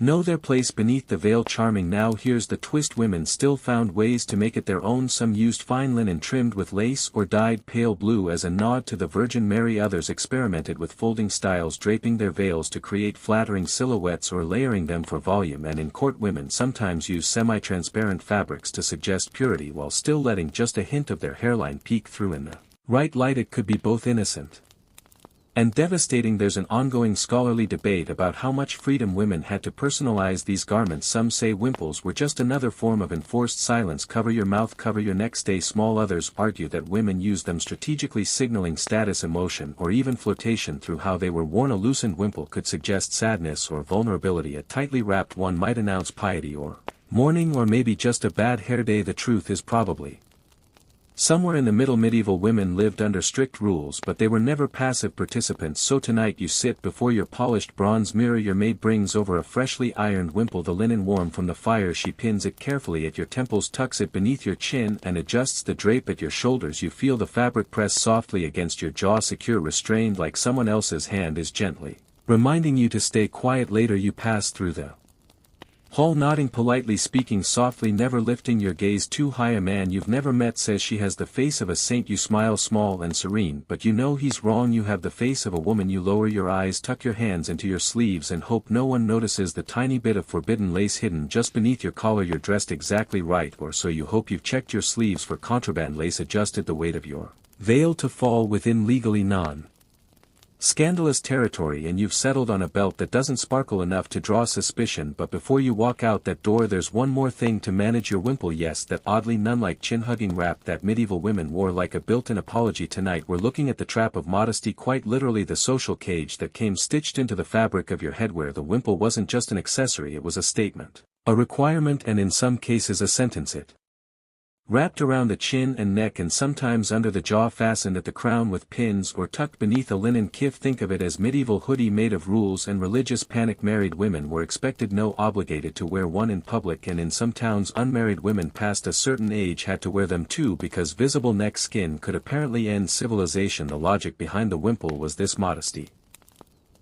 know their place beneath the veil. Charming. Now here's the twist: women still found ways to make it their own. Some used fine linen trimmed with lace or dyed pale blue as a nod to the Virgin Mary. Others experimented with folding styles, draping their veils to create flattering silhouettes or layering them for volume. And in court, women sometimes used semi-transparent fabrics to suggest purity while still letting just a hint of their hairline peek through. In the right light, it could be both innocent and devastating. There's an ongoing scholarly debate about how much freedom women had to personalize these garments. Some say wimples were just another form of enforced silence: cover your mouth, cover your neck, stay small. Others argue that women used them strategically, signaling status, emotion, or even flirtation through how they were worn. A loosened wimple could suggest sadness or vulnerability. A tightly wrapped one might announce piety or mourning, or maybe just a bad hair day. The truth is probably somewhere in the middle. Medieval women lived under strict rules, but they were never passive participants. So tonight you sit before your polished bronze mirror, your maid brings over a freshly ironed wimple, the linen warm from the fire. She pins it carefully at your temples, tucks it beneath your chin, and adjusts the drape at your shoulders. You feel the fabric press softly against your jaw, secure, restrained, like someone else's hand is gently reminding you to stay quiet. Later you pass through the hall, nodding politely, speaking softly, never lifting your gaze too high. A man you've never met says she has the face of a saint. You smile, small and serene, but you know he's wrong. You have the face of a woman. You lower your eyes, tuck your hands into your sleeves, and hope no one notices the tiny bit of forbidden lace hidden just beneath your collar. You're dressed exactly right, or so you hope. You've checked your sleeves for contraband lace, adjusted the weight of your veil to fall within legally scandalous territory, and you've settled on a belt that doesn't sparkle enough to draw suspicion. But before you walk out that door, there's one more thing to manage: your wimple. Yes, that oddly nun-like chin-hugging wrap that medieval women wore like a built-in apology. Tonight we're looking at the trap of modesty, quite literally the social cage that came stitched into the fabric of your head, where the wimple wasn't just an accessory, it was a statement, a requirement, and in some cases a sentence. It wrapped around the chin and neck, and sometimes under the jaw, fastened at the crown with pins, or tucked beneath a linen kif. Think of it as medieval hoodie made of rules and religious panic. Married women were expected, no, obligated, to wear one in public, and in some towns unmarried women past a certain age had to wear them too, because visible neck skin could apparently end civilization. The logic behind the wimple was this: modesty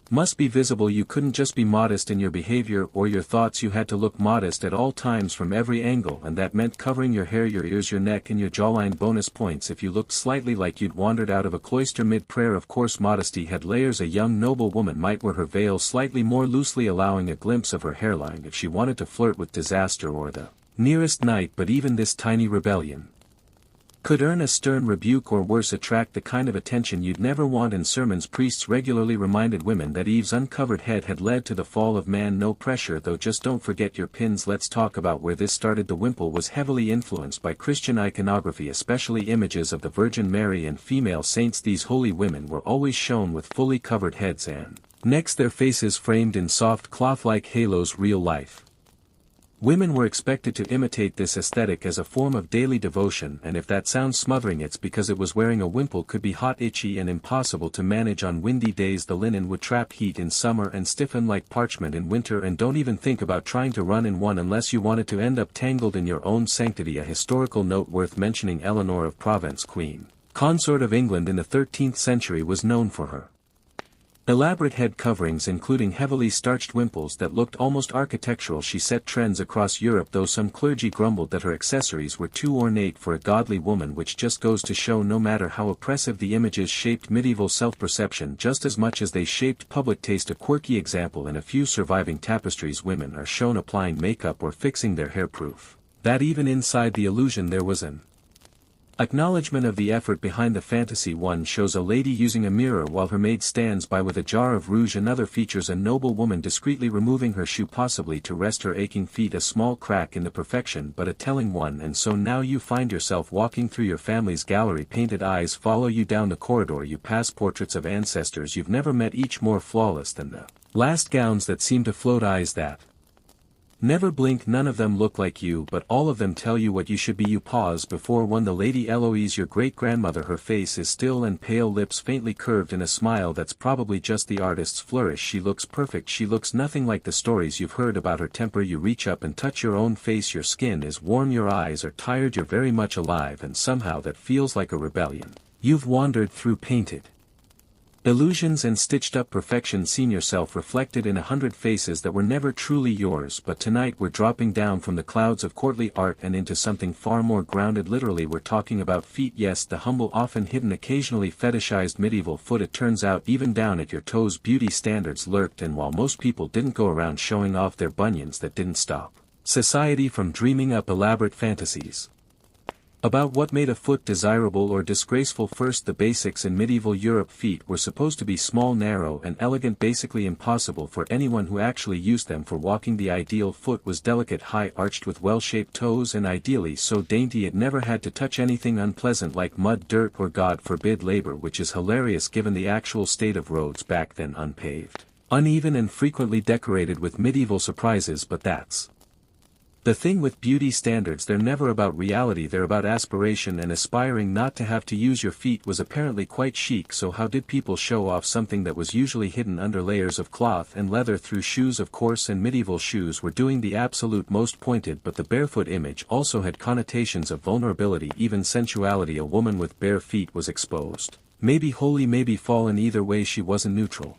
must be visible. You couldn't just be modest in your behavior or your thoughts, you had to look modest at all times from every angle, and that meant covering your hair, your ears, your neck, and your jawline. Bonus points if you looked slightly like you'd wandered out of a cloister mid-prayer. Of course, modesty had layers. A young noble woman might wear her veil slightly more loosely, allowing a glimpse of her hairline if she wanted to flirt with disaster or the nearest knight. But even this tiny rebellion could earn a stern rebuke, or worse, attract the kind of attention you'd never want. In sermons, priests regularly reminded women that Eve's uncovered head had led to the fall of man. No pressure though, just don't forget your pins. Let's talk about where this started. The wimple was heavily influenced by Christian iconography, especially images of the Virgin Mary and female saints. These holy women were always shown with fully covered heads and necks, their faces framed in soft cloth-like halos. Real life women were expected to imitate this aesthetic as a form of daily devotion, and if that sounds smothering, it's because it was wearing a wimple could be hot, itchy, and impossible to manage on windy days. The linen would trap heat in summer and stiffen like parchment in winter, and don't even think about trying to run in one unless you wanted to end up tangled in your own sanctity. A historical note worth mentioning: Eleanor of Provence, Queen Consort of England in the 13th century, was known for her elaborate head coverings, including heavily starched wimples that looked almost architectural. She set trends across Europe, though some clergy grumbled that her accessories were too ornate for a godly woman, which just goes to show no matter how oppressive the images shaped medieval self-perception just as much as they shaped public taste. A quirky example: in a few surviving tapestries, women are shown applying makeup or fixing their hair, proof that even inside the illusion there was an Acknowledgement of the effort behind the fantasy. One shows a lady using a mirror while her maid stands by with a jar of rouge. Another features a noble woman discreetly removing her shoe, possibly to rest her aching feet. A small crack in the perfection but a telling one. And so now you find yourself walking through your family's gallery. Painted eyes follow you down the corridor. You pass portraits of ancestors you've never met, each more flawless than the last. Gowns that seem to float, eyes that never blink. None of them look like you, but all of them tell you what you should be. You pause before one. The Lady Eloise, your great-grandmother. Her face is still and pale, lips faintly curved in a smile that's probably just the artist's flourish. She looks perfect. She looks nothing like the stories you've heard about her temper. You reach up and touch your own face. Your skin is warm, your eyes are tired, you're very much alive, and somehow that feels like a rebellion. You've wandered through painted illusions and stitched up perfection, seen yourself reflected in 100 faces that were never truly yours. But tonight we're dropping down from the clouds of courtly art and into something far more grounded. Literally, we're talking about feet. Yes, the humble, often hidden, occasionally fetishized medieval foot. It turns out even down at your toes beauty standards lurked, and while most people didn't go around showing off their bunions, that didn't stop society from dreaming up elaborate fantasies about what made a foot desirable or disgraceful. First, the basics. In medieval Europe, feet were supposed to be small, narrow, and elegant, basically impossible for anyone who actually used them for walking. The ideal foot was delicate, high arched with well-shaped toes, and ideally so dainty it never had to touch anything unpleasant like mud, dirt, or God forbid labor, which is hilarious given the actual state of roads back then: unpaved, uneven, and frequently decorated with medieval surprises. But that's the thing with beauty standards, they're never about reality, they're about aspiration, and aspiring not to have to use your feet was apparently quite chic. So how did people show off something that was usually hidden under layers of cloth and leather? Through shoes, of course, and medieval shoes were doing the absolute most pointed, but the barefoot image also had connotations of vulnerability, even sensuality. A woman with bare feet was exposed. Maybe holy, maybe fallen, either way she wasn't neutral.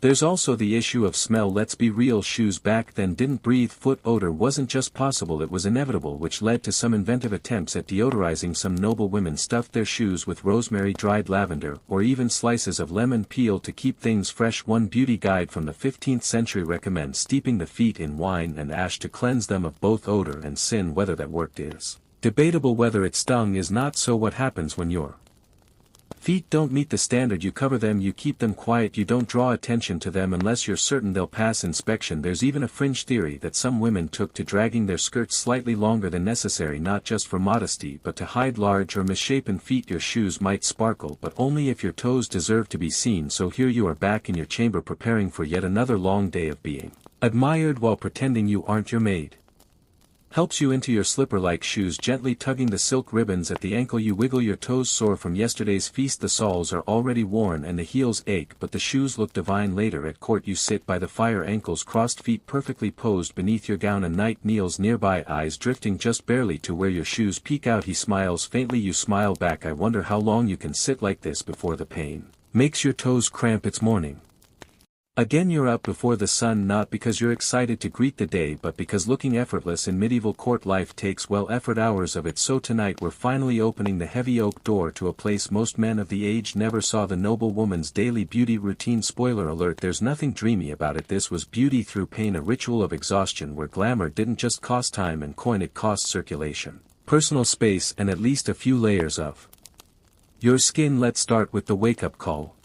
There's also the issue of smell. Let's be real, shoes back then didn't breathe. Foot odor wasn't just possible, it was inevitable, which led to some inventive attempts at deodorizing. Some noble women stuffed their shoes with rosemary, dried lavender, or even slices of lemon peel to keep things fresh. One beauty guide from the 15th century recommends steeping the feet in wine and ash to cleanse them of both odor and sin. Whether that worked is debatable. Whether it stung is not. So what happens when your feet don't meet the standard? You cover them, you keep them quiet, you don't draw attention to them unless you're certain they'll pass inspection. There's even a fringe theory that some women took to dragging their skirts slightly longer than necessary, not just for modesty but to hide large or misshapen feet. Your shoes might sparkle, but only if your toes deserve to be seen. So here you are back in your chamber preparing for yet another long day of being admired while pretending you aren't. Your maid helps you into your slipper-like shoes, gently tugging the silk ribbons at the ankle. You wiggle, your toes sore from yesterday's feast. The soles are already worn and the heels ache, but the shoes look divine. Later at court you sit by the fire, ankles crossed, feet perfectly posed beneath your gown. A knight kneels nearby, eyes drifting just barely to where your shoes peek out. He smiles faintly, you smile back. I wonder how long you can sit like this before the pain makes your toes cramp. It's morning again. You're up before the sun, not because you're excited to greet the day but because looking effortless in medieval court life takes well effort, hours of it. So tonight we're finally opening the heavy oak door to a place most men of the age never saw: the noble woman's daily beauty routine. Spoiler alert, there's nothing dreamy about it. This was beauty through pain, a ritual of exhaustion where glamour didn't just cost time and coin, it cost circulation, personal space, and at least a few layers of your skin. Let's start with the wake-up call.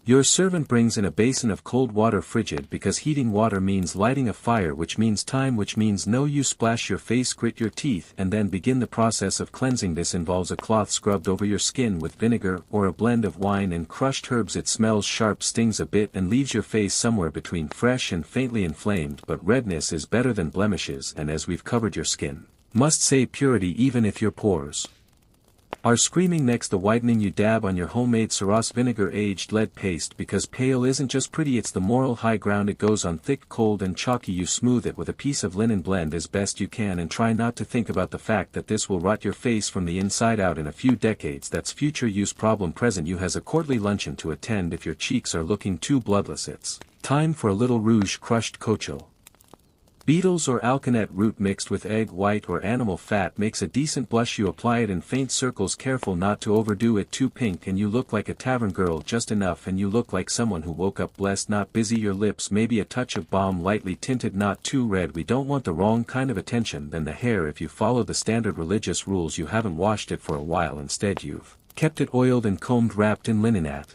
Your servant brings in a basin of cold water, frigid because heating water means lighting a fire, which means time, which means no. You splash your face, grit your teeth, and then begin the process of cleansing. This involves a cloth scrubbed over your skin with vinegar or a blend of wine and crushed herbs. It smells sharp, stings a bit, and leaves your face somewhere between fresh and faintly inflamed, but redness is better than blemishes, and as we've covered, your skin must say purity even if your pores are screaming. Next, the whitening. You dab on your homemade Syrah vinegar aged lead paste, because pale isn't just pretty, it's the moral high ground. It goes on thick, cold, and chalky. You smooth it with a piece of linen, blend as best you can, and try not to think about the fact that this will rot your face from the inside out in a few decades. That's future use. Problem present: you has a courtly luncheon to attend. If your cheeks are looking too bloodless, it's time for a little rouge crushed cochil. Beetles or alkanet root mixed with egg white or animal fat makes a decent blush. You apply it in faint circles, careful not to overdo it too pink, and you look like a tavern girl just enough, and you look like someone who woke up blessed, not busy. Your lips maybe a touch of balm, lightly tinted, not too red. We don't want the wrong kind of attention. Then the hair, if you follow the standard religious rules, you haven't washed it for a while, instead you've kept it oiled and combed, wrapped in linen at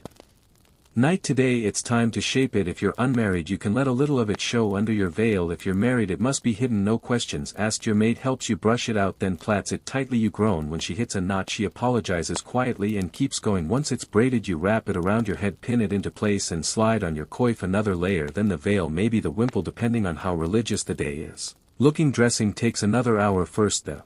night. Today it's time to shape it. If you're unmarried, you can let a little of it show under your veil. If you're married, it must be hidden, no questions asked. Your maid helps you brush it out, then plaits it tightly. You groan when she hits a knot. She apologizes quietly and keeps going. Once it's braided, you wrap it around your head, pin it into place, and slide on your coif another layer, then the veil, maybe the wimple, depending on how religious the day is. Looking dressing takes another hour. First the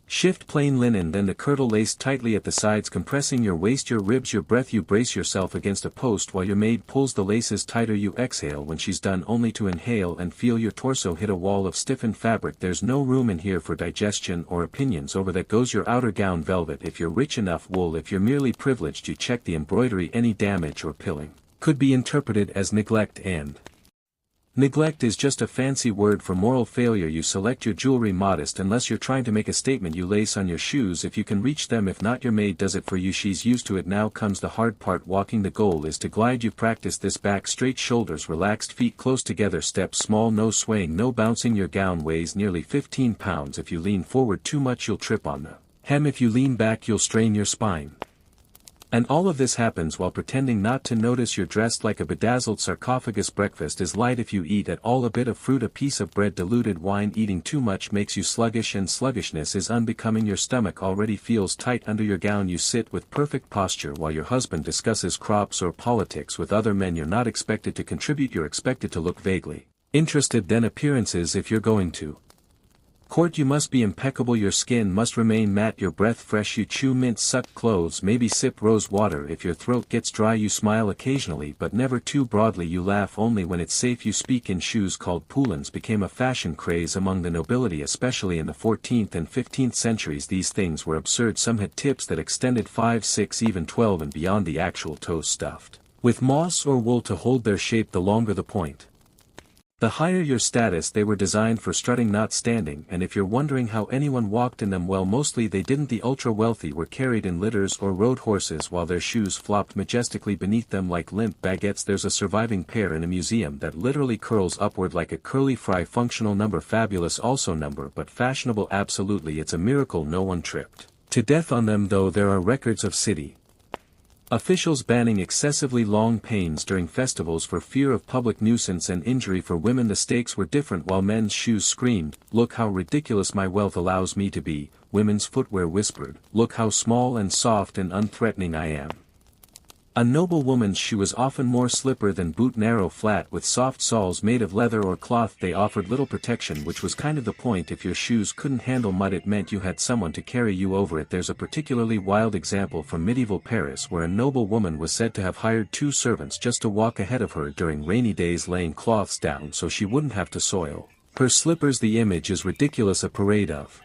shift plain linen, then the kirtle laced tightly at the sides, compressing your waist, your ribs, your breath. You brace yourself against a post while your maid pulls the laces tighter. You exhale when she's done, only to inhale and feel your torso hit a wall of stiffened fabric. There's no room in here for digestion or opinions. Over that goes your outer gown, velvet if you're rich enough, wool if you're merely privileged. You check the embroidery. Any damage or pilling could be interpreted as neglect, and neglect is just a fancy word for moral failure. You select your jewelry modest unless you're trying to make a statement. You lace on your shoes if you can reach them, if not your maid does it for you. She's used to it. Now comes the hard part, walking. The goal is to glide. You practice this, back straight, shoulders relaxed, feet close together, steps small, no swaying, no bouncing. Your gown weighs nearly 15 pounds. If you lean forward too much, you'll trip on the hem. If you lean back, you'll strain your spine. And all of this happens while pretending not to notice. You're dressed like a bedazzled sarcophagus. Breakfast is light if you eat at all, a bit of fruit, a piece of bread, diluted wine. Eating too much makes you sluggish, and sluggishness is unbecoming. Your stomach already feels tight under your gown. You sit with perfect posture while your husband discusses crops or politics with other men. You're not expected to contribute, you're expected to look vaguely interested. Then appearances. If you're going to court, you must be impeccable. Your skin must remain matte, your breath fresh. You chew mint, suck cloves, maybe sip rose water. If your throat gets dry, you smile occasionally but never too broadly. You laugh only when it's safe. You speak in shoes called poulins, became a fashion craze among the nobility, especially in the 14th and 15th centuries. These things were absurd. Some had tips that extended 5, 6, even 12 and beyond. The actual toes stuffed with moss or wool to hold their shape. The longer the point, the higher your status. They were designed for strutting, not standing, and if you're wondering how anyone walked in them, well, mostly they didn't. The ultra-wealthy were carried in litters or rode horses while their shoes flopped majestically beneath them like limp baguettes. There's a surviving pair in a museum that literally curls upward like a curly fry. Functional number, fabulous also number, but fashionable absolutely. It's a miracle no one tripped to death on them, though there are records of city officials banning excessively long panes during festivals for fear of public nuisance and injury. For women the stakes were different. While men's shoes screamed, "Look how ridiculous my wealth allows me to be," women's footwear whispered, "Look how small and soft and unthreatening I am." A noble woman's shoe was often more slipper than boot, narrow, flat, with soft soles made of leather or cloth. They offered little protection, which was kind of the point. If your shoes couldn't handle mud, it meant you had someone to carry you over it. There's a particularly wild example from medieval Paris where a noble woman was said to have hired 2 servants just to walk ahead of her during rainy days, laying cloths down so she wouldn't have to soil her slippers. The image is ridiculous, a parade of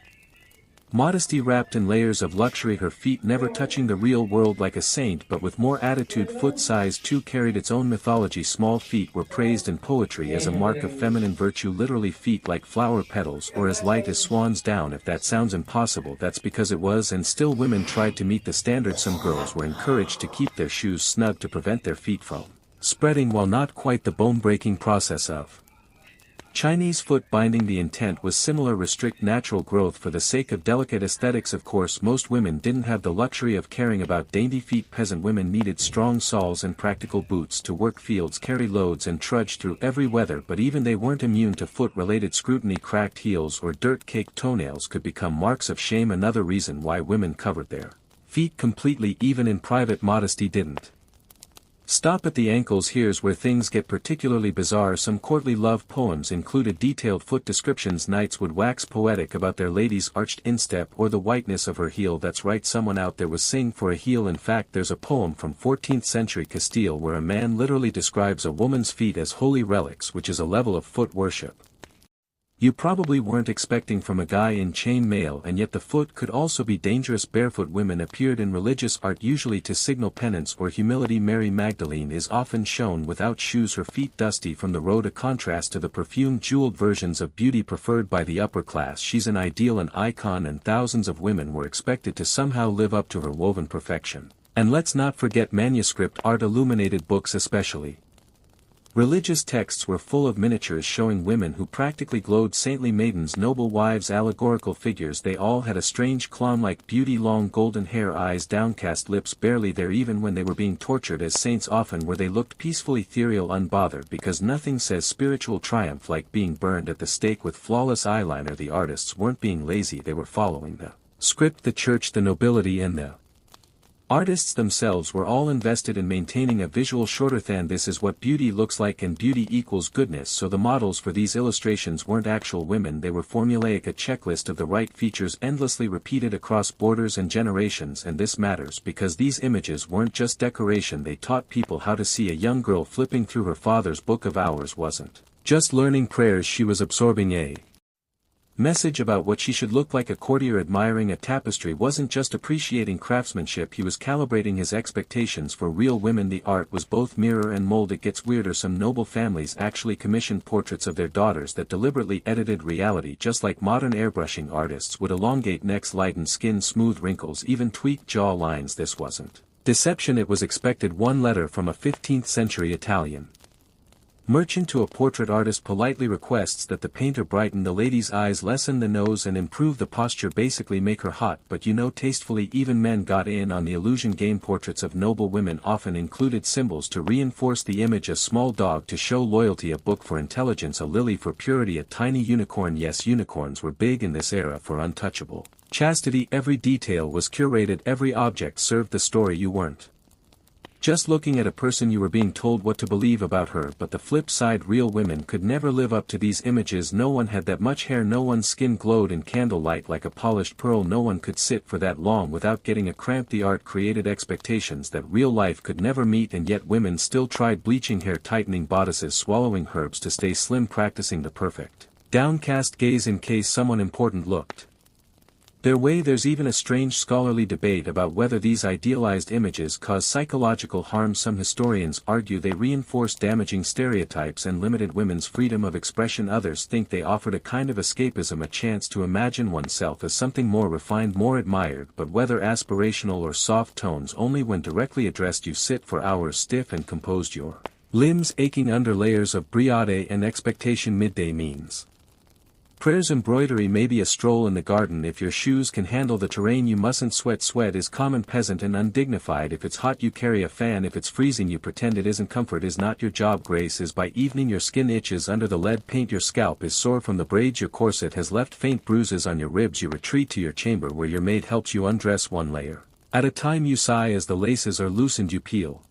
modesty wrapped in layers of luxury, her feet never touching the real world, like a saint but with more attitude. Foot size 2 carried its own mythology. Small feet were praised in poetry as a mark of feminine virtue, literally feet like flower petals or as light as swan's down. If that sounds impossible, that's because it was, and still women tried to meet the standard. Some girls were encouraged to keep their shoes snug to prevent their feet from spreading, while not quite the bone-breaking process of Chinese foot binding. The intent was similar, restrict natural growth for the sake of delicate aesthetics. Of course, most women didn't have the luxury of caring about dainty feet. Peasant women needed strong soles and practical boots to work fields, carry loads, and trudge through every weather, but even they weren't immune to foot-related scrutiny. Cracked heels or dirt-caked toenails could become marks of shame. Another reason why women covered their feet completely, even in private. Modesty didn't stop at the ankles. Here's where things get particularly bizarre. Some courtly love poems included detailed foot descriptions. Knights would wax poetic about their lady's arched instep or the whiteness of her heel. That's right, someone out there was sing for a heel. In fact, there's a poem from 14th century Castile where a man literally describes a woman's feet as holy relics, which is a level of foot worship You probably weren't expecting from a guy in chain mail, and yet the foot could also be dangerous. Barefoot women appeared in religious art usually to signal penance or humility. Mary Magdalene is often shown without shoes, her feet dusty from the road, a contrast to the perfumed jeweled versions of beauty preferred by the upper class. She's an ideal, an icon, and thousands of women were expected to somehow live up to her woven perfection. And let's not forget manuscript art, illuminated books especially. Religious texts were full of miniatures showing women who practically glowed, saintly maidens, noble wives, allegorical figures. They all had a strange clown-like beauty, long golden hair, eyes, downcast lips, barely there even when they were being tortured as saints. Often where they looked peaceful, ethereal, unbothered, because nothing says spiritual triumph like being burned at the stake with flawless eyeliner. The artists weren't being lazy, they were following the script. The church, the nobility, and the artists themselves were all invested in maintaining a visual shorthand. This is what beauty looks like, and beauty equals goodness. So the models for these illustrations weren't actual women, they were formulaic, a checklist of the right features endlessly repeated across borders and generations. And this matters because these images weren't just decoration, they taught people how to see. A young girl flipping through her father's book of hours wasn't just learning prayers, she was absorbing a message about what she should look like. A courtier admiring a tapestry wasn't just appreciating craftsmanship, he was calibrating his expectations for real women. The art was both mirror and mold. It gets weirder, some noble families actually commissioned portraits of their daughters that deliberately edited reality, just like modern airbrushing artists would elongate necks, lighten skin, smooth wrinkles, even tweak jaw lines. This wasn't deception, it was expected. One letter from a 15th century Italian merchant to a portrait artist politely requests that the painter brighten the lady's eyes, lessen the nose, and improve the posture, basically make her hot, but tastefully. Even men got in on the illusion game. Portraits of noble women often included symbols to reinforce the image: a small dog to show loyalty, a book for intelligence, a lily for purity, a tiny unicorn. Yes, unicorns were big in this era for untouchable chastity. Every detail was curated, every object served the story. You weren't just looking at a person, you were being told what to believe about her. But the flip side, real women could never live up to these images. No one had that much hair, no one's skin glowed in candlelight like a polished pearl, no one could sit for that long without getting a cramp. The art created expectations that real life could never meet, and yet women still tried: bleaching hair, tightening bodices, swallowing herbs to stay slim, practicing the perfect downcast gaze in case someone important looked their way. There's even a strange scholarly debate about whether these idealized images cause psychological harm. Some historians argue they reinforced damaging stereotypes and limited women's freedom of expression. Others think they offered a kind of escapism, a chance to imagine oneself as something more refined, more admired. But whether aspirational or soft tones, only when directly addressed. You sit for hours stiff and composed, your limbs aching under layers of brioche and expectation. Midday means prayers, embroidery, maybe a stroll in the garden. If your shoes can handle the terrain, you mustn't sweat. Sweat is common, peasant, and undignified. If it's hot, you carry a fan. If it's freezing, you pretend it isn't. Comfort is not your job. Grace is by evening. Your skin itches under the lead paint. Your scalp is sore from the braids. Your corset has left faint bruises on your ribs. You retreat to your chamber where your maid helps you undress. One layer at a time, you sigh as the laces are loosened. You peel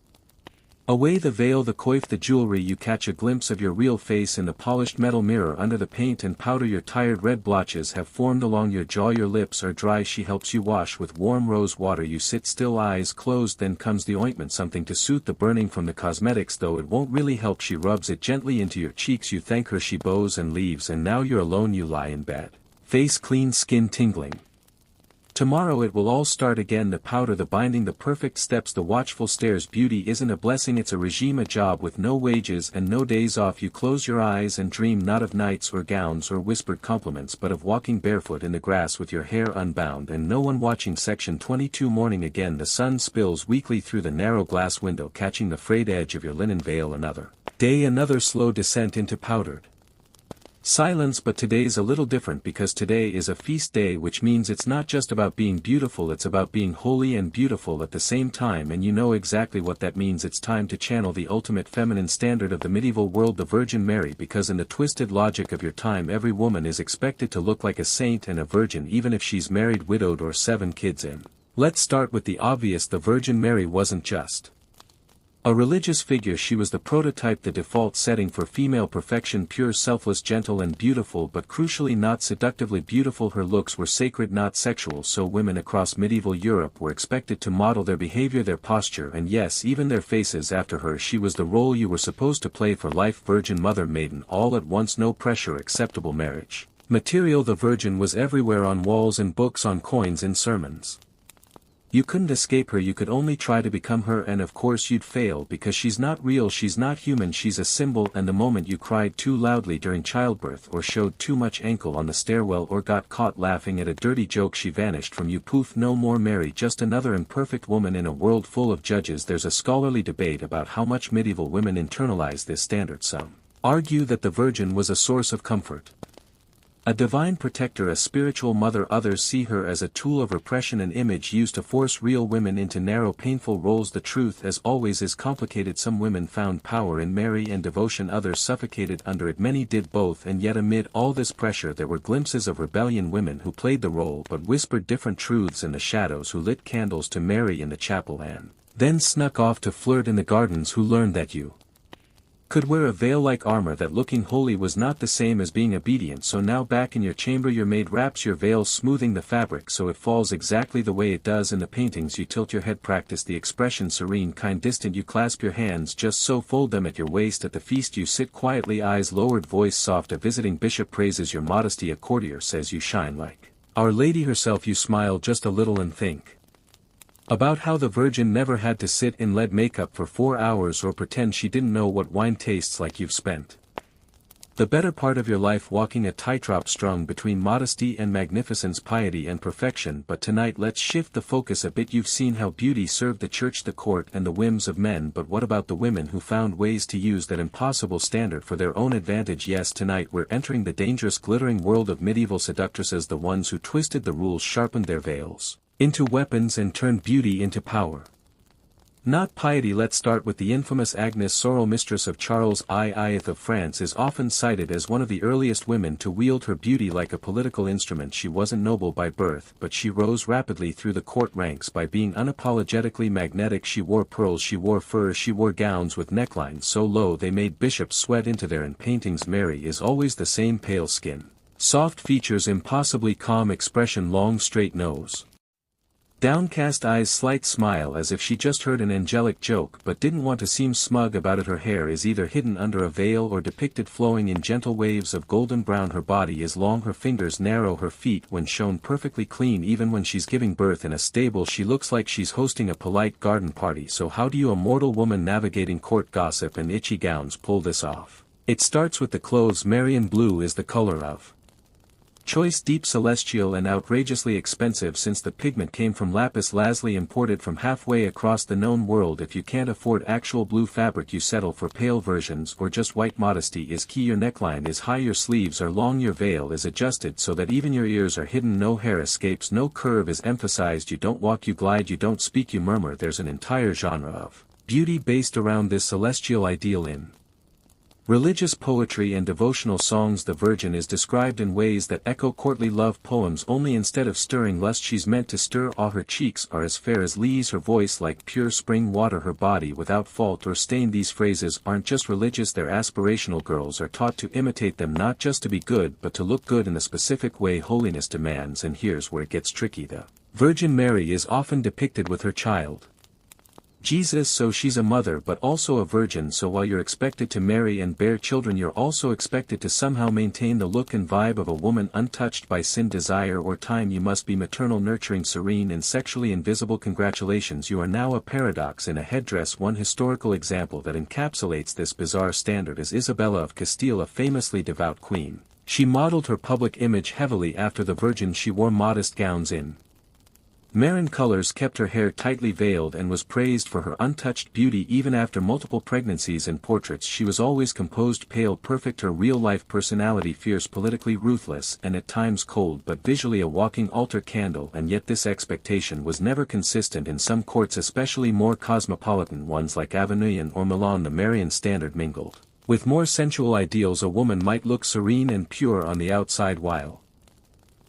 away the veil, the coif, the jewelry. You catch a glimpse of your real face in the polished metal mirror under the paint and powder. Your tired red blotches have formed along your jaw. Your lips are dry. She helps you wash with warm rose water. You sit still, eyes closed. Then comes the ointment, something to soothe the burning from the cosmetics, though it won't really help. She rubs it gently into your cheeks. You thank her. She bows and leaves, and now you're alone. You lie in bed, face clean, skin tingling. Tomorrow it will all start again. The powder, the binding, the perfect steps, the watchful stares. Beauty isn't a blessing, it's a regime, a job with no wages and no days off. You close your eyes and dream not of nights or gowns or whispered compliments, but of walking barefoot in the grass with your hair unbound and no one watching. Section 22. Morning again. The sun spills weakly through the narrow glass window, catching the frayed edge of your linen veil. Another day, another slow descent into powdered silence. But today's a little different because today is a feast day, which means it's not just about being beautiful, it's about being holy and beautiful at the same time. And you know exactly what that means. It's time to channel the ultimate feminine standard of the medieval world, the Virgin Mary, because in the twisted logic of your time, every woman is expected to look like a saint and a virgin, even if she's married, widowed, or 7 kids in. Let's start with the obvious. The Virgin Mary wasn't just A religious figure, she was the prototype, the default setting for female perfection, pure, selfless, gentle and beautiful, but crucially not seductively beautiful. Her looks were sacred, not sexual, so women across medieval Europe were expected to model their behavior, their posture, and yes, even their faces after her. She was the role you were supposed to play for life: virgin, mother, maiden, all at once, no pressure, acceptable marriage material. The Virgin was everywhere, on walls, in books, on coins, in sermons. You couldn't escape her, you could only try to become her, and of course you'd fail, because she's not real, she's not human, she's a symbol. And the moment you cried too loudly during childbirth, or showed too much ankle on the stairwell, or got caught laughing at a dirty joke, she vanished from you. Poof, no more Mary, just another imperfect woman in a world full of judges. There's a scholarly debate about how much medieval women internalize this standard. Some argue that the Virgin was a source of comfort, a divine protector, a spiritual mother. Others see her as a tool of repression, an image used to force real women into narrow, painful roles. The truth, as always, is complicated. Some women found power in Mary and devotion, others suffocated under it. Many did both, and yet amid all this pressure there were glimpses of rebellion, women who played the role but whispered different truths in the shadows, who lit candles to Mary in the chapel and then snuck off to flirt in the gardens, who learned that you could wear a veil like armor, that looking holy was not the same as being obedient. So now back in your chamber your maid wraps your veil, smoothing the fabric so it falls exactly the way it does in the paintings. You tilt your head, practice the expression, serene, kind, distant. You clasp your hands just so, fold them at your waist. At the feast you sit quietly, eyes lowered, voice soft. A visiting bishop praises your modesty, a courtier says you shine like Our Lady herself. You smile just a little and think about how the Virgin never had to sit in lead makeup for 4 hours or pretend she didn't know what wine tastes like. You've spent the better part of your life walking a tightrope strung between modesty and magnificence, piety and perfection. But tonight let's shift the focus a bit. You've seen how beauty served the church, the court and the whims of men, but what about the women who found ways to use that impossible standard for their own advantage? Yes, tonight we're entering the dangerous, glittering world of medieval seductresses, the ones who twisted the rules, sharpened their veils into weapons and turned beauty into power, not piety. Let's start with the infamous Agnes Sorel, mistress of Charles I of France, is often cited as one of the earliest women to wield her beauty like a political instrument. She wasn't noble by birth, but she rose rapidly through the court ranks by being unapologetically magnetic. She wore pearls, she wore furs, she wore gowns with necklines so low they made bishops sweat into their. In paintings Mary is always the same: pale skin, soft features, impossibly calm expression, long straight nose, downcast eyes, slight smile, as if she just heard an angelic joke but didn't want to seem smug about it. Her hair is either hidden under a veil or depicted flowing in gentle waves of golden brown. Her body is long, her fingers narrow, her feet when shown perfectly clean. Even when she's giving birth in a stable she looks like she's hosting a polite garden party. So how do you, a mortal woman navigating court gossip and itchy gowns, pull this off? It starts with the clothes. Marian blue is the color of choice, deep celestial and outrageously expensive, since the pigment came from lapis lazuli imported from halfway across the known world. If you can't afford actual blue fabric you settle for pale versions or just white. Modesty is key. Your neckline is high, your sleeves are long, your veil is adjusted so that even your ears are hidden. No hair escapes, no curve is emphasized. You don't walk, you glide, you don't speak, you murmur. There's an entire genre of beauty based around this celestial ideal in religious poetry and devotional songs. The Virgin is described in ways that echo courtly love poems, only instead of stirring lust she's meant to stir awe. Her cheeks are as fair as leaves, her voice like pure spring water, her body without fault or stain. These phrases aren't just religious, they're aspirational. Girls are taught to imitate them, not just to be good but to look good in a specific way holiness demands. And here's where it gets tricky. The Virgin Mary is often depicted with her child Jesus, so she's a mother but also a virgin. So while you're expected to marry and bear children you're also expected to somehow maintain the look and vibe of a woman untouched by sin, desire or time. You must be maternal, nurturing, serene and sexually invisible. Congratulations, you are now a paradox in a headdress. One historical example that encapsulates this bizarre standard is Isabella of Castile, a famously devout queen. She modeled her public image heavily after the Virgin. She wore modest gowns in maroon colors, kept her hair tightly veiled and was praised for her untouched beauty even after multiple pregnancies. In portraits she was always composed, pale, perfect. Her real-life personality fierce, politically ruthless and at times cold, but visually a walking altar candle. And yet this expectation was never consistent. In some courts, especially more cosmopolitan ones like Avignon or Milan, the Marian standard mingled with more sensual ideals. A woman might look serene and pure on the outside while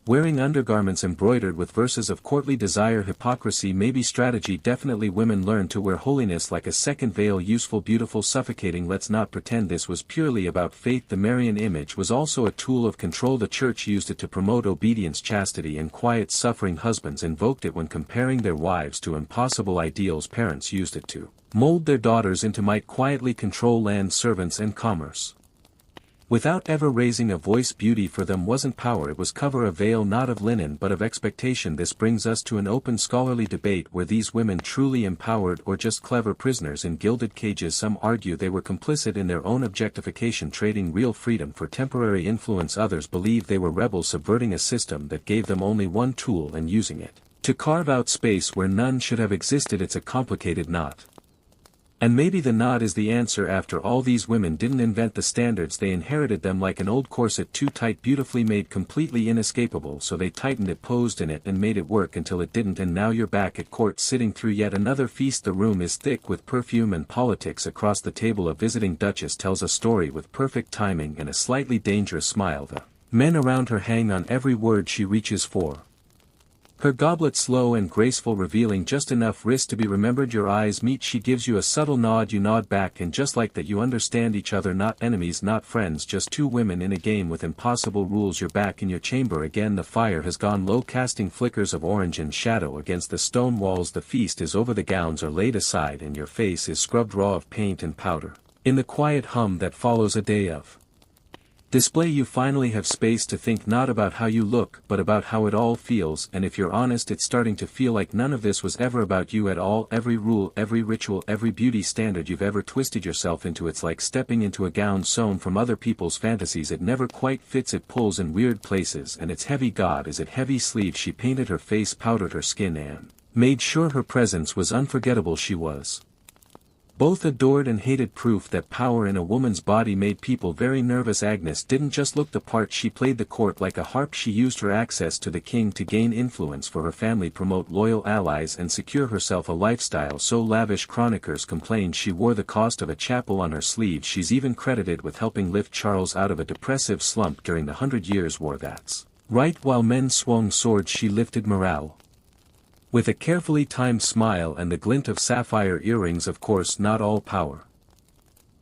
Wearing undergarments embroidered with verses of courtly desire, hypocrisy, maybe strategy, definitely women learned to wear holiness like a second veil, useful, beautiful, suffocating. Let's not pretend this was purely about faith. The Marian image was also a tool of control. The church used it to promote obedience, chastity, and quiet suffering. Husbands invoked it when comparing their wives to impossible ideals. Parents used it to mold their daughters into might, quietly control land, servants, and commerce. Without ever raising a voice, beauty for them wasn't power, it was cover, a veil not of linen but of expectation. This brings us to an open scholarly debate: were these women truly empowered or just clever prisoners in gilded cages? Some argue they were complicit in their own objectification, trading real freedom for temporary influence. Others believe they were rebels, subverting a system that gave them only one tool and using it to carve out space where none should have existed. It's a complicated knot. And maybe the knot is the answer. After all, these women didn't invent the standards, they inherited them like an old corset, too tight, beautifully made, completely inescapable, so they tightened it, posed in it, and made it work until it didn't. And now you're back at court, sitting through yet another feast. The room is thick with perfume and politics. Across the table, a visiting duchess tells a story with perfect timing and a slightly dangerous smile. The men around her hang on every word she reaches for. Her goblet slow and graceful, revealing just enough wrist to be remembered. Your eyes meet, she gives you a subtle nod, you nod back, and just like that you understand each other. Not enemies, not friends, just two women in a game with impossible rules. You're back in your chamber again. The fire has gone low, casting flickers of orange and shadow against the stone walls. The feast is over, the gowns are laid aside, and your face is scrubbed raw of paint and powder. In the quiet hum that follows a day of display, you finally have space to think, not about how you look but about how it all feels. And if you're honest, it's starting to feel like none of this was ever about you at all. Every rule, every ritual, every beauty standard you've ever twisted yourself into, it's like stepping into a gown sewn from other people's fantasies. It never quite fits, it pulls in weird places, and it's heavy. God, is it heavy? Sleeve. She painted her face, powdered her skin, and made sure her presence was unforgettable. She was both adored and hated, proof that power in a woman's body made people very nervous. Agnes didn't just look the part, she played the court like a harp. She used her access to the king to gain influence for her family, promote loyal allies, and secure herself a lifestyle so lavish chroniclers complained she wore the cost of a chapel on her sleeve. She's even credited with helping lift Charles out of a depressive slump during the 100 Years' War. That's right, while men swung swords she lifted morale. With a carefully timed smile and the glint of sapphire earrings. Of course, not all power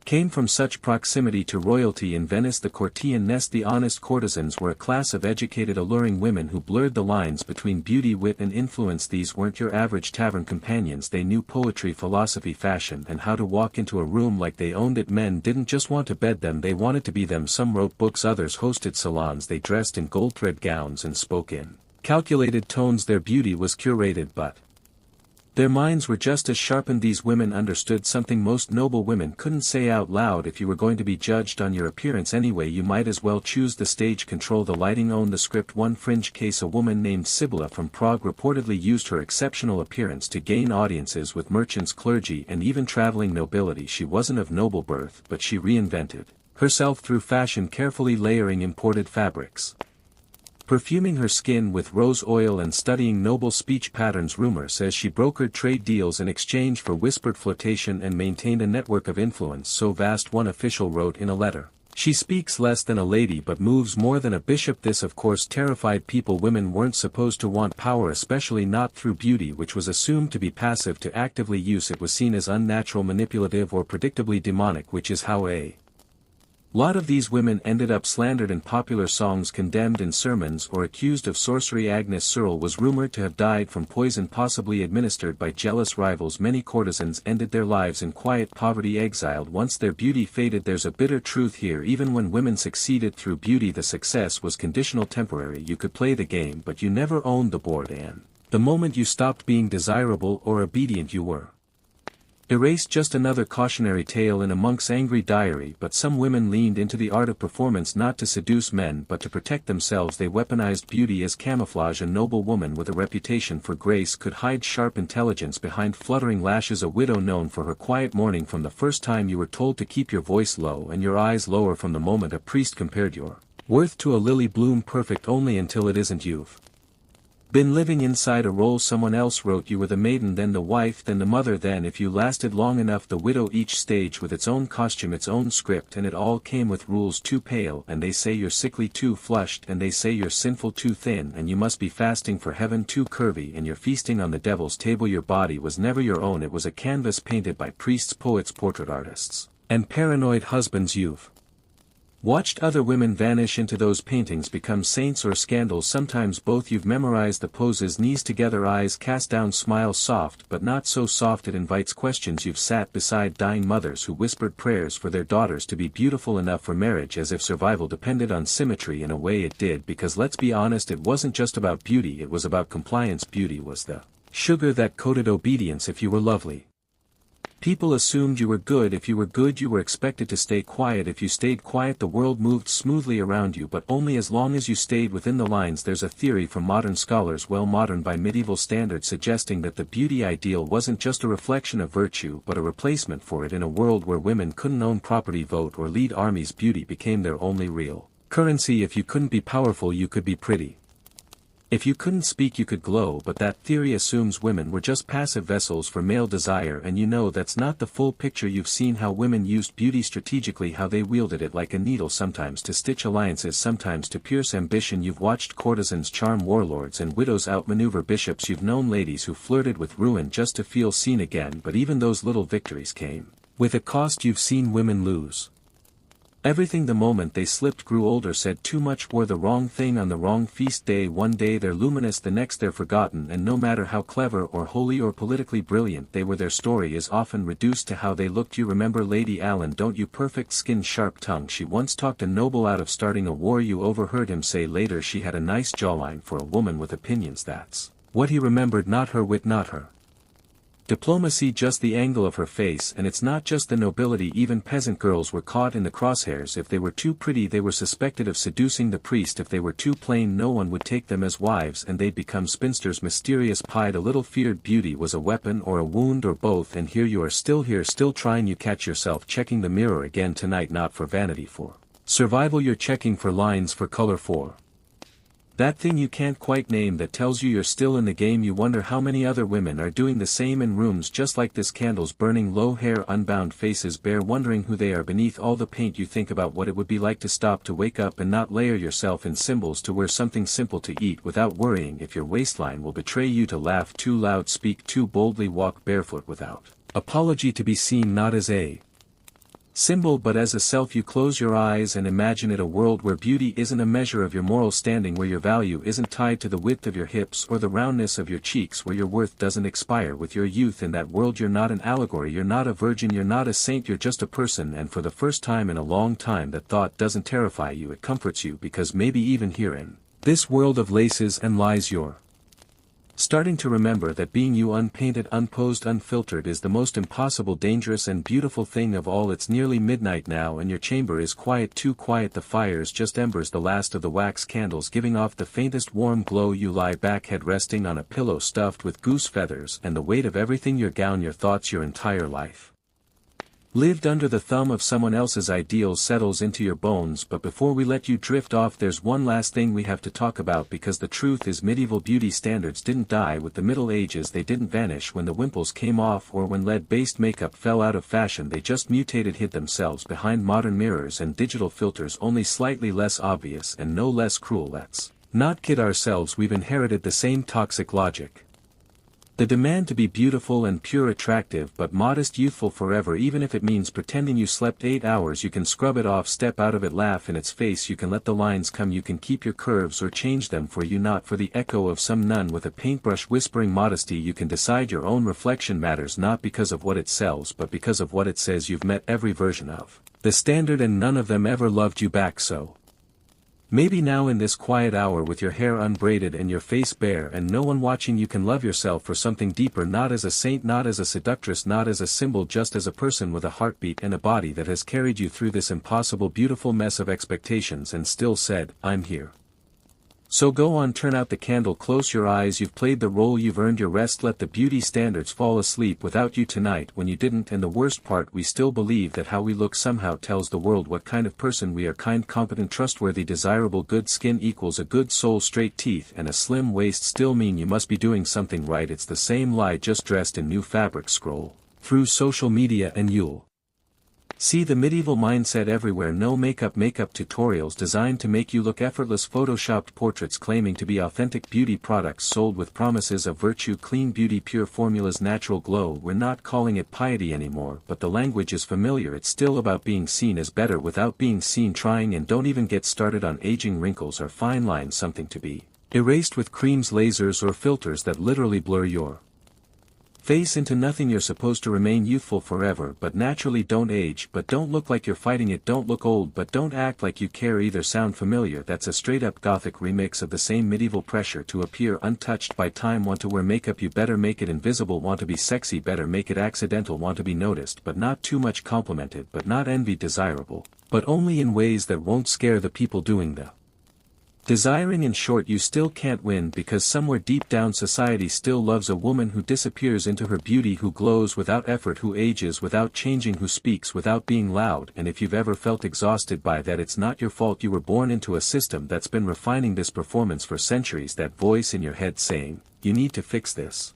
came from such proximity to royalty. In Venice, the courtier nest, the honest courtesans, were a class of educated, alluring women who blurred the lines between beauty, wit, and influence. These weren't your average tavern companions. They knew poetry, philosophy, fashion, and how to walk into a room like they owned it. Men didn't just want to bed them, they wanted to be them. Some wrote books, others hosted salons. They dressed in gold thread gowns and spoke in calculated tones. Their beauty was curated, but their minds were just as sharpened. These women understood something most noble women couldn't say out loud: if you were going to be judged on your appearance anyway, you might as well choose the stage, control the lighting, own the script. One fringe case: a woman named Sibylla from Prague reportedly used her exceptional appearance to gain audiences with merchants, clergy, and even traveling nobility. She wasn't of noble birth, but she reinvented herself through fashion, carefully layering imported fabrics, perfuming her skin with rose oil, and studying noble speech patterns. Rumor says she brokered trade deals in exchange for whispered flirtation and maintained a network of influence so vast, one official wrote in a letter, "She speaks less than a lady but moves more than a bishop." This of course terrified people. Women weren't supposed to want power, especially not through beauty, which was assumed to be passive. To actively use it was seen as unnatural, manipulative, or predictably demonic, which is how a lot of these women ended up slandered in popular songs, condemned in sermons, or accused of sorcery. Agnes Searle was rumored to have died from poison possibly administered by jealous rivals. Many courtesans ended their lives in quiet poverty, exiled once their beauty faded. There's a bitter truth here: even when women succeeded through beauty, the success was conditional, temporary. You could play the game but you never owned the board, and the moment you stopped being desirable or obedient, you were erased. Just another cautionary tale in a monk's angry diary. But some women leaned into the art of performance, not to seduce men but to protect themselves. They weaponized beauty as camouflage. A noble woman with a reputation for grace could hide sharp intelligence behind fluttering lashes. A widow known for her quiet mourning from the first time you were told to keep your voice low and your eyes lower from the moment a priest compared your worth to a lily bloom, perfect only until it isn't. You've Been living inside a role someone else wrote. You were the maiden, then the wife, then the mother, then if you lasted long enough the widow. Each stage with its own costume, its own script, and it all came with rules. Too pale and they say you're sickly, too flushed and they say you're sinful, too thin and you must be fasting for heaven, too curvy and you're feasting on the devil's table. Your body was never your own, it was a canvas painted by priests, poets, portrait artists, and paranoid husbands. You've watched other women vanish into those paintings, become saints or scandals, sometimes both. You've memorized the poses, knees together, eyes cast down, smile soft but not so soft it invites questions. You've sat beside dying mothers who whispered prayers for their daughters to be beautiful enough for marriage, as if survival depended on symmetry. In a way it did, because let's be honest, it wasn't just about beauty, it was about compliance. Beauty was the sugar that coated obedience. If you were lovely, people assumed you were good. If you were good, you were expected to stay quiet. If you stayed quiet, the world moved smoothly around you, but only as long as you stayed within the lines. There's a theory from modern scholars, well modern by medieval standards, suggesting that the beauty ideal wasn't just a reflection of virtue but a replacement for it. In a world where women couldn't own property, vote, or lead armies, beauty became their only real currency. If you couldn't be powerful, you could be pretty. If you couldn't speak, you could glow. But that theory assumes women were just passive vessels for male desire, and you know that's not the full picture. You've seen how women used beauty strategically, how they wielded it like a needle, sometimes to stitch alliances, sometimes to pierce ambition. You've watched courtesans charm warlords and widows outmaneuver bishops. You've known ladies who flirted with ruin just to feel seen again, but even those little victories came with a cost. You've seen women lose everything the moment they slipped, grew older, said too much, wore the wrong thing on the wrong feast day. One day they're luminous, the next they're forgotten, and no matter how clever or holy or politically brilliant they were, their story is often reduced to how they looked. You remember Lady Allen, don't you? Perfect skin, sharp tongue. She once talked a noble out of starting a war. You overheard him say later she had a nice jawline for a woman with opinions. That's what he remembered, not her wit, not her diplomacy, just the angle of her face. And it's not just the nobility, even peasant girls were caught in the crosshairs. If they were too pretty, they were suspected of seducing the priest. If they were too plain, no one would take them as wives, and they'd become spinsters. Mysterious, pied, a little feared. Beauty was a weapon or a wound or both, and here you are, still here, still trying. You catch yourself checking the mirror again tonight, not for vanity, for survival. You're checking for lines, for color, for that thing you can't quite name that tells you you're still in the game. You wonder how many other women are doing the same in rooms just like this, candles burning low, hair unbound, faces bare, wondering who they are beneath all the paint. You think about what it would be like to stop, to wake up and not layer yourself in symbols, to wear something simple, to eat without worrying if your waistline will betray you, to laugh too loud, speak too boldly, walk barefoot without apology, to be seen not as a symbol but as a self. You close your eyes and imagine it, a world where beauty isn't a measure of your moral standing, where your value isn't tied to the width of your hips or the roundness of your cheeks, where your worth doesn't expire with your youth. In that world you're not an allegory, you're not a virgin, you're not a saint, you're just a person. And for the first time in a long time that thought doesn't terrify you, it comforts you, because maybe even here in this world of laces and lies you're starting to remember that being you, unpainted, unposed, unfiltered, is the most impossible, dangerous and beautiful thing of all. It's nearly midnight now and your chamber is quiet, too quiet. The fire's just embers, the last of the wax candles giving off the faintest warm glow. You lie back, head resting on a pillow stuffed with goose feathers, and the weight of everything, your gown, your thoughts, your entire life lived under the thumb of someone else's ideals, settles into your bones. But before we let you drift off, there's one last thing we have to talk about, because the truth is medieval beauty standards didn't die with the Middle Ages, they didn't vanish when the wimples came off or when lead-based makeup fell out of fashion. They just mutated, hid themselves behind modern mirrors and digital filters, only slightly less obvious and no less cruel. Let's not kid ourselves, we've inherited the same toxic logic. The demand to be beautiful and pure, attractive but modest, youthful forever, even if it means pretending you slept 8 hours. You can scrub it off, step out of it, laugh in its face. You can let the lines come, you can keep your curves or change them for you, not for the echo of some nun with a paintbrush whispering modesty. You can decide your own reflection matters, not because of what it sells but because of what it says. You've met every version of the standard and none of them ever loved you back, so maybe now in this quiet hour, with your hair unbraided and your face bare and no one watching, you can love yourself for something deeper, not as a saint, not as a seductress, not as a symbol, just as a person with a heartbeat and a body that has carried you through this impossible, beautiful mess of expectations and still said, I'm here. So go on, turn out the candle, close your eyes, you've played the role, you've earned your rest, let the beauty standards fall asleep without you tonight when you didn't. And the worst part, we still believe that how we look somehow tells the world what kind of person we are. Kind, competent, trustworthy, desirable. Good skin equals a good soul. Straight teeth and a slim waist still mean you must be doing something right. It's the same lie, just dressed in new fabric. Scroll through social media and you'll see the medieval mindset everywhere. No makeup tutorials designed to make you look effortless. Photoshopped portraits claiming to be authentic. Beauty products sold with promises of virtue. Clean beauty, pure formulas, natural glow. We're not calling it piety anymore, but the language is familiar. It's still about being seen as better without being seen trying. And don't even get started on aging, wrinkles or fine lines, something to be erased with creams, lasers or filters that literally blur your face into nothing. You're supposed to remain youthful forever but naturally. Don't age but don't look like you're fighting it. Don't look old but don't act like you care either. Sound familiar? That's a straight up gothic remix of the same medieval pressure to appear untouched by time. Want to wear makeup? You better make it invisible. Want to be sexy? Better make it accidental. Want to be noticed but not too much, complimented but not envied, desirable but only in ways that won't scare the people doing the desiring. In short, you still can't win because somewhere deep down society still loves a woman who disappears into her beauty, who glows without effort, who ages without changing, who speaks without being loud. And if you've ever felt exhausted by that, it's not your fault. You were born into a system that's been refining this performance for centuries. That voice in your head saying, you need to fix this.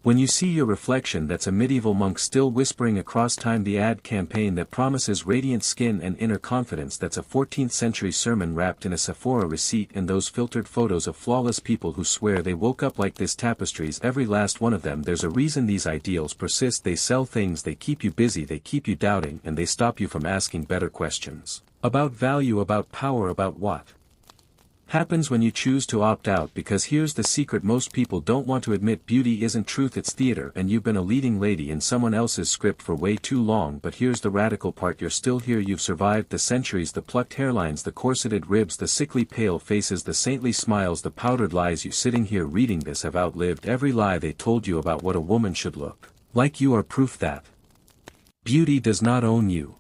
When you see your reflection, that's a medieval monk still whispering across time. The ad campaign that promises radiant skin and inner confidence, that's a 14th century sermon wrapped in a Sephora receipt. And those filtered photos of flawless people who swear they woke up like this, tapestries, every last one of them. There's a reason these ideals persist. They sell things, they keep you busy, they keep you doubting, and they stop you from asking better questions. About value, about power, about what happens when you choose to opt out. Because here's the secret most people don't want to admit: beauty isn't truth, it's theater. And you've been a leading lady in someone else's script for way too long. But here's the radical part: you're still here, you've survived the centuries, the plucked hairlines, the corseted ribs, the sickly pale faces, the saintly smiles, the powdered lies. You sitting here reading this have outlived every lie they told you about what a woman should look like. You are proof that beauty does not own you.